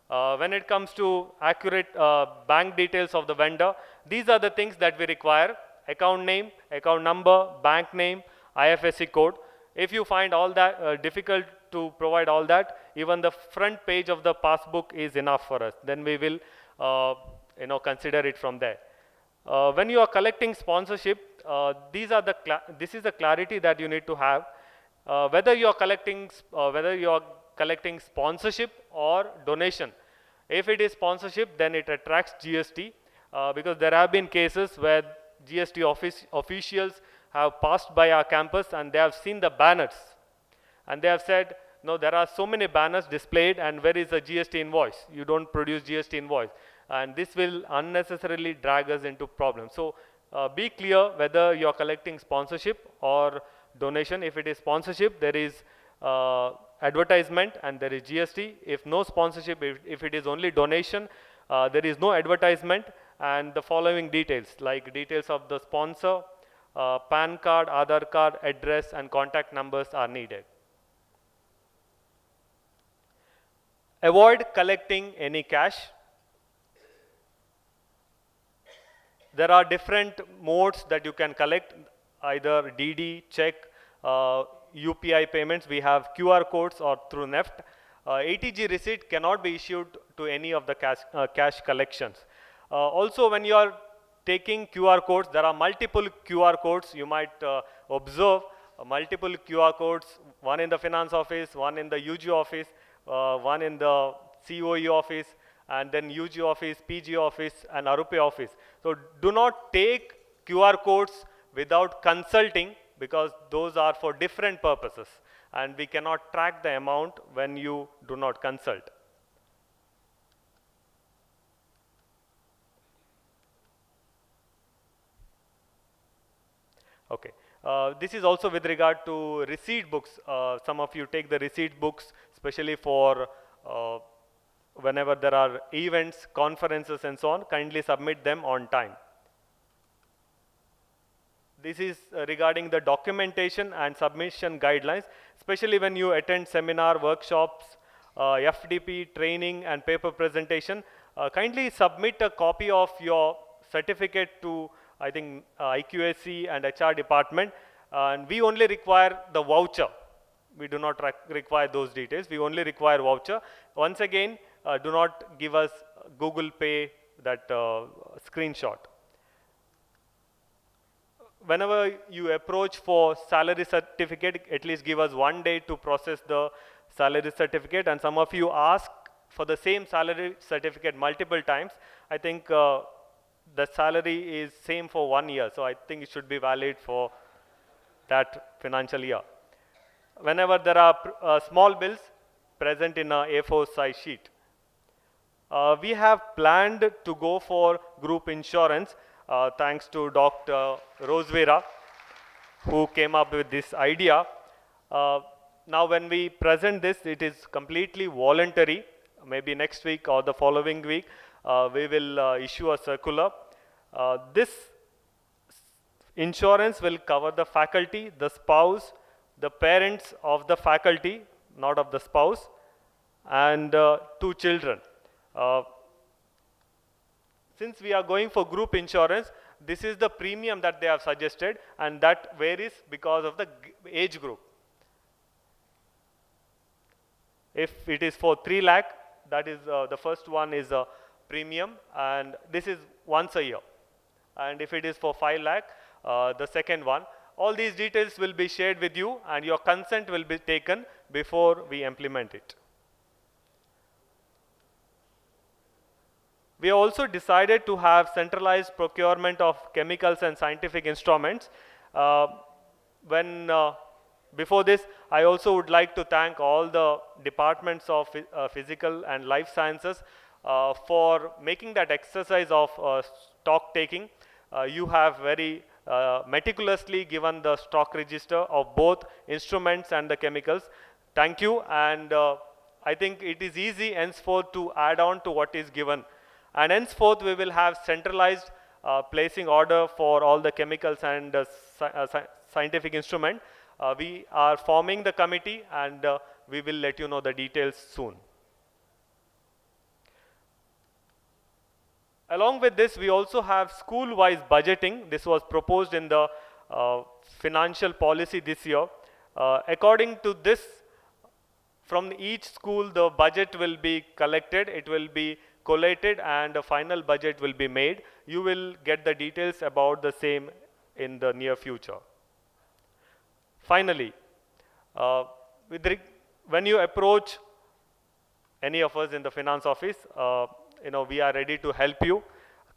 When it comes to accurate bank details of the vendor, these are the things that we require: account name, account number, bank name, IFSC code. If you find all that difficult to provide all that, even the front page of the passbook is enough for us. Then we will consider it from there. When you are collecting sponsorship, this is the clarity that you need to have. Whether you are collecting sponsorship or donation. If it is sponsorship, then it attracts GST, because there have been cases where GST officials have passed by our campus and they have seen the banners and they have said, no, there are so many banners displayed and where is the GST invoice? You don't produce GST invoice, and this will unnecessarily drag us into problems. So be clear whether you are collecting sponsorship or donation. If it is sponsorship, there is advertisement and there is GST. If no sponsorship, if it is only donation, there is no advertisement, and the following details, like details of the sponsor, PAN card, Aadhaar card, address and contact numbers are needed. Avoid collecting any cash. There are different modes that you can collect, either DD, check, UPI payments. We have QR codes or through NEFT. ATG receipt cannot be issued to any of the cash collections. Also, when you are taking QR codes, there are multiple QR codes. You might observe multiple QR codes, one in the finance office, one in the UG office, one in the COE office, and then UG office, PG office, and Arupe office. So do not take QR codes without consulting, because those are for different purposes, and we cannot track the amount when you do not consult. Okay. This is also with regard to receipt books. Some of you take the receipt books, especially for whenever there are events, conferences and so on. Kindly submit them on time. This is regarding the documentation and submission guidelines, especially when you attend seminar, workshops, FDP, training and paper presentation. Kindly submit a copy of your certificate to, I think, IQAC and HR department. And we only require the voucher. We do not require those details. We only require voucher. Once again, do not give us Google Pay that screenshot. Whenever you approach for salary certificate, at least give us 1 day to process the salary certificate. And some of you ask for the same salary certificate multiple times. I think the salary is same for 1 year. So I think it should be valid for that financial year. Whenever there are small bills, present in a A4 size sheet. We have planned to go for group insurance thanks to Dr. Rosevera, who came up with this idea. Now when we present this, it is completely voluntary. Maybe next week or the following week, we will issue a circular. This insurance will cover the faculty, the spouse, the parents of the faculty, not of the spouse, and 2 children. Since we are going for group insurance, this is the premium that they have suggested, and that varies because of the age group. If it is for 3 lakh, that is the first one is a premium, and this is once a year. And if it is for 5 lakh, the second one. All these details will be shared with you, and your consent will be taken before we implement it. We also decided to have centralized procurement of chemicals and scientific instruments. Before this, I also would like to thank all the departments of physical and life sciences for making that exercise of stock taking. You have very meticulously given the stock register of both instruments and the chemicals. Thank you, and I think it is easy henceforth to add on to what is given. And henceforth we will have centralized placing order for all the chemicals and scientific instrument. We are forming the committee, and we will let you know the details soon. Along with this, we also have school-wise budgeting. This was proposed in the financial policy this year. According to this, from each school, the budget will be collected, it will be collated, and a final budget will be made. You will get the details about the same in the near future. Finally, when you approach any of us in the finance office, we are ready to help you.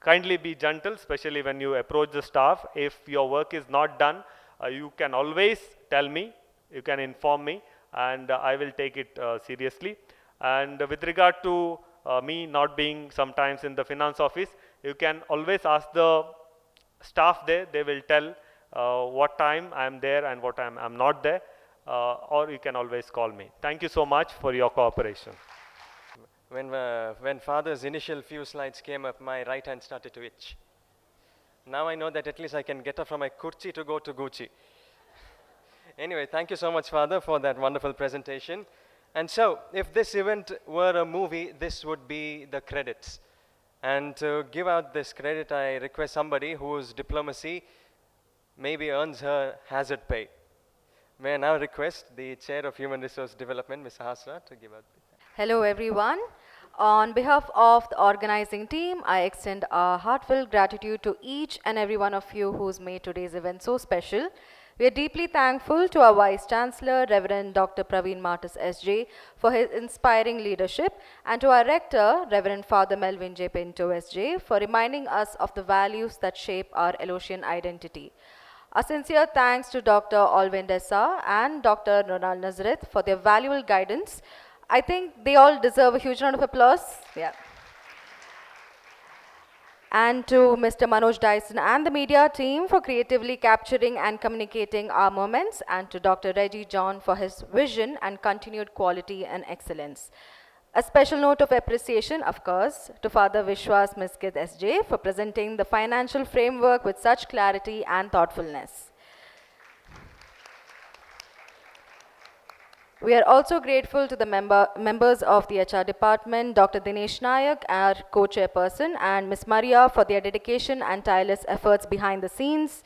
Kindly be gentle, especially when you approach the staff. If your work is not done, you can always tell me, you can inform me, and I will take it seriously. And with regard to me not being sometimes in the finance office, you can always ask the staff there. They will tell what time I am there and what time I am not there, or you can always call me. Thank you so much for your cooperation. When Father's initial few slides came up, my right hand started to itch. Now I know that at least I can get up from my kurchi to go to Gucci. Anyway, thank you so much, Father, for that wonderful presentation. And so, if this event were a movie, this would be the credits. And to give out this credit, I request somebody whose diplomacy maybe earns her hazard pay. May I now request the Chair of Human Resource Development, Ms. Hasra, to give out. Hello, everyone. On behalf of the organizing team, I extend a heartfelt gratitude to each and every one of you who's made today's event so special. We are deeply thankful to our Vice Chancellor, Reverend Dr. Praveen Martis SJ, for his inspiring leadership, and to our Rector, Reverend Father Melvin J. Pinto SJ, for reminding us of the values that shape our Elosian identity. A sincere thanks to Dr. Alvin Dessa and Dr. Ronald Nazareth for their valuable guidance. I think they all deserve a huge round of applause. Yeah. And to Mr. Manoj Dyson and the media team for creatively capturing and communicating our moments, and to Dr. Reggie John for his vision and continued quality and excellence. A special note of appreciation, of course, to Father Vishwas Miskit SJ for presenting the financial framework with such clarity and thoughtfulness. We are also grateful to the members of the HR department, Dr. Dinesh Nayak, our co-chairperson, and Ms. Maria for their dedication and tireless efforts behind the scenes.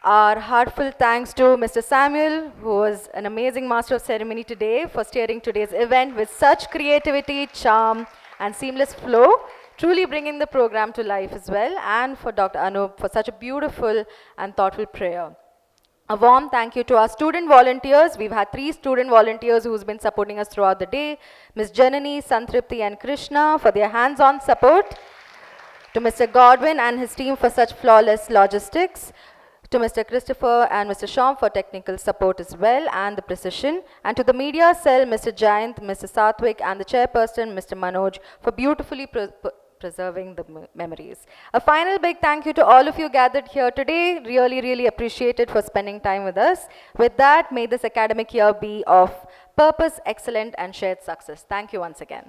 Our heartfelt thanks to Mr. Samuel, who was an amazing master of ceremony today, for steering today's event with such creativity, charm, and seamless flow, truly bringing the program to life as well, and for Dr. Anup for such a beautiful and thoughtful prayer. A warm thank you to our student volunteers. We've had 3 student volunteers who's been supporting us throughout the day. Ms. Janani, Santripti, and Krishna for their hands-on support. To Mr. Godwin and his team for such flawless logistics. To Mr. Christopher and Mr. Sham for technical support as well and the precision. And to the media cell, Mr. Jayant, Mr. Sathwik, and the chairperson, Mr. Manoj, for beautifully preserving the memories. A final big thank you to all of you gathered here today. Really, really appreciated for spending time with us. With that, may this academic year be of purpose, excellent, and shared success. Thank you once again.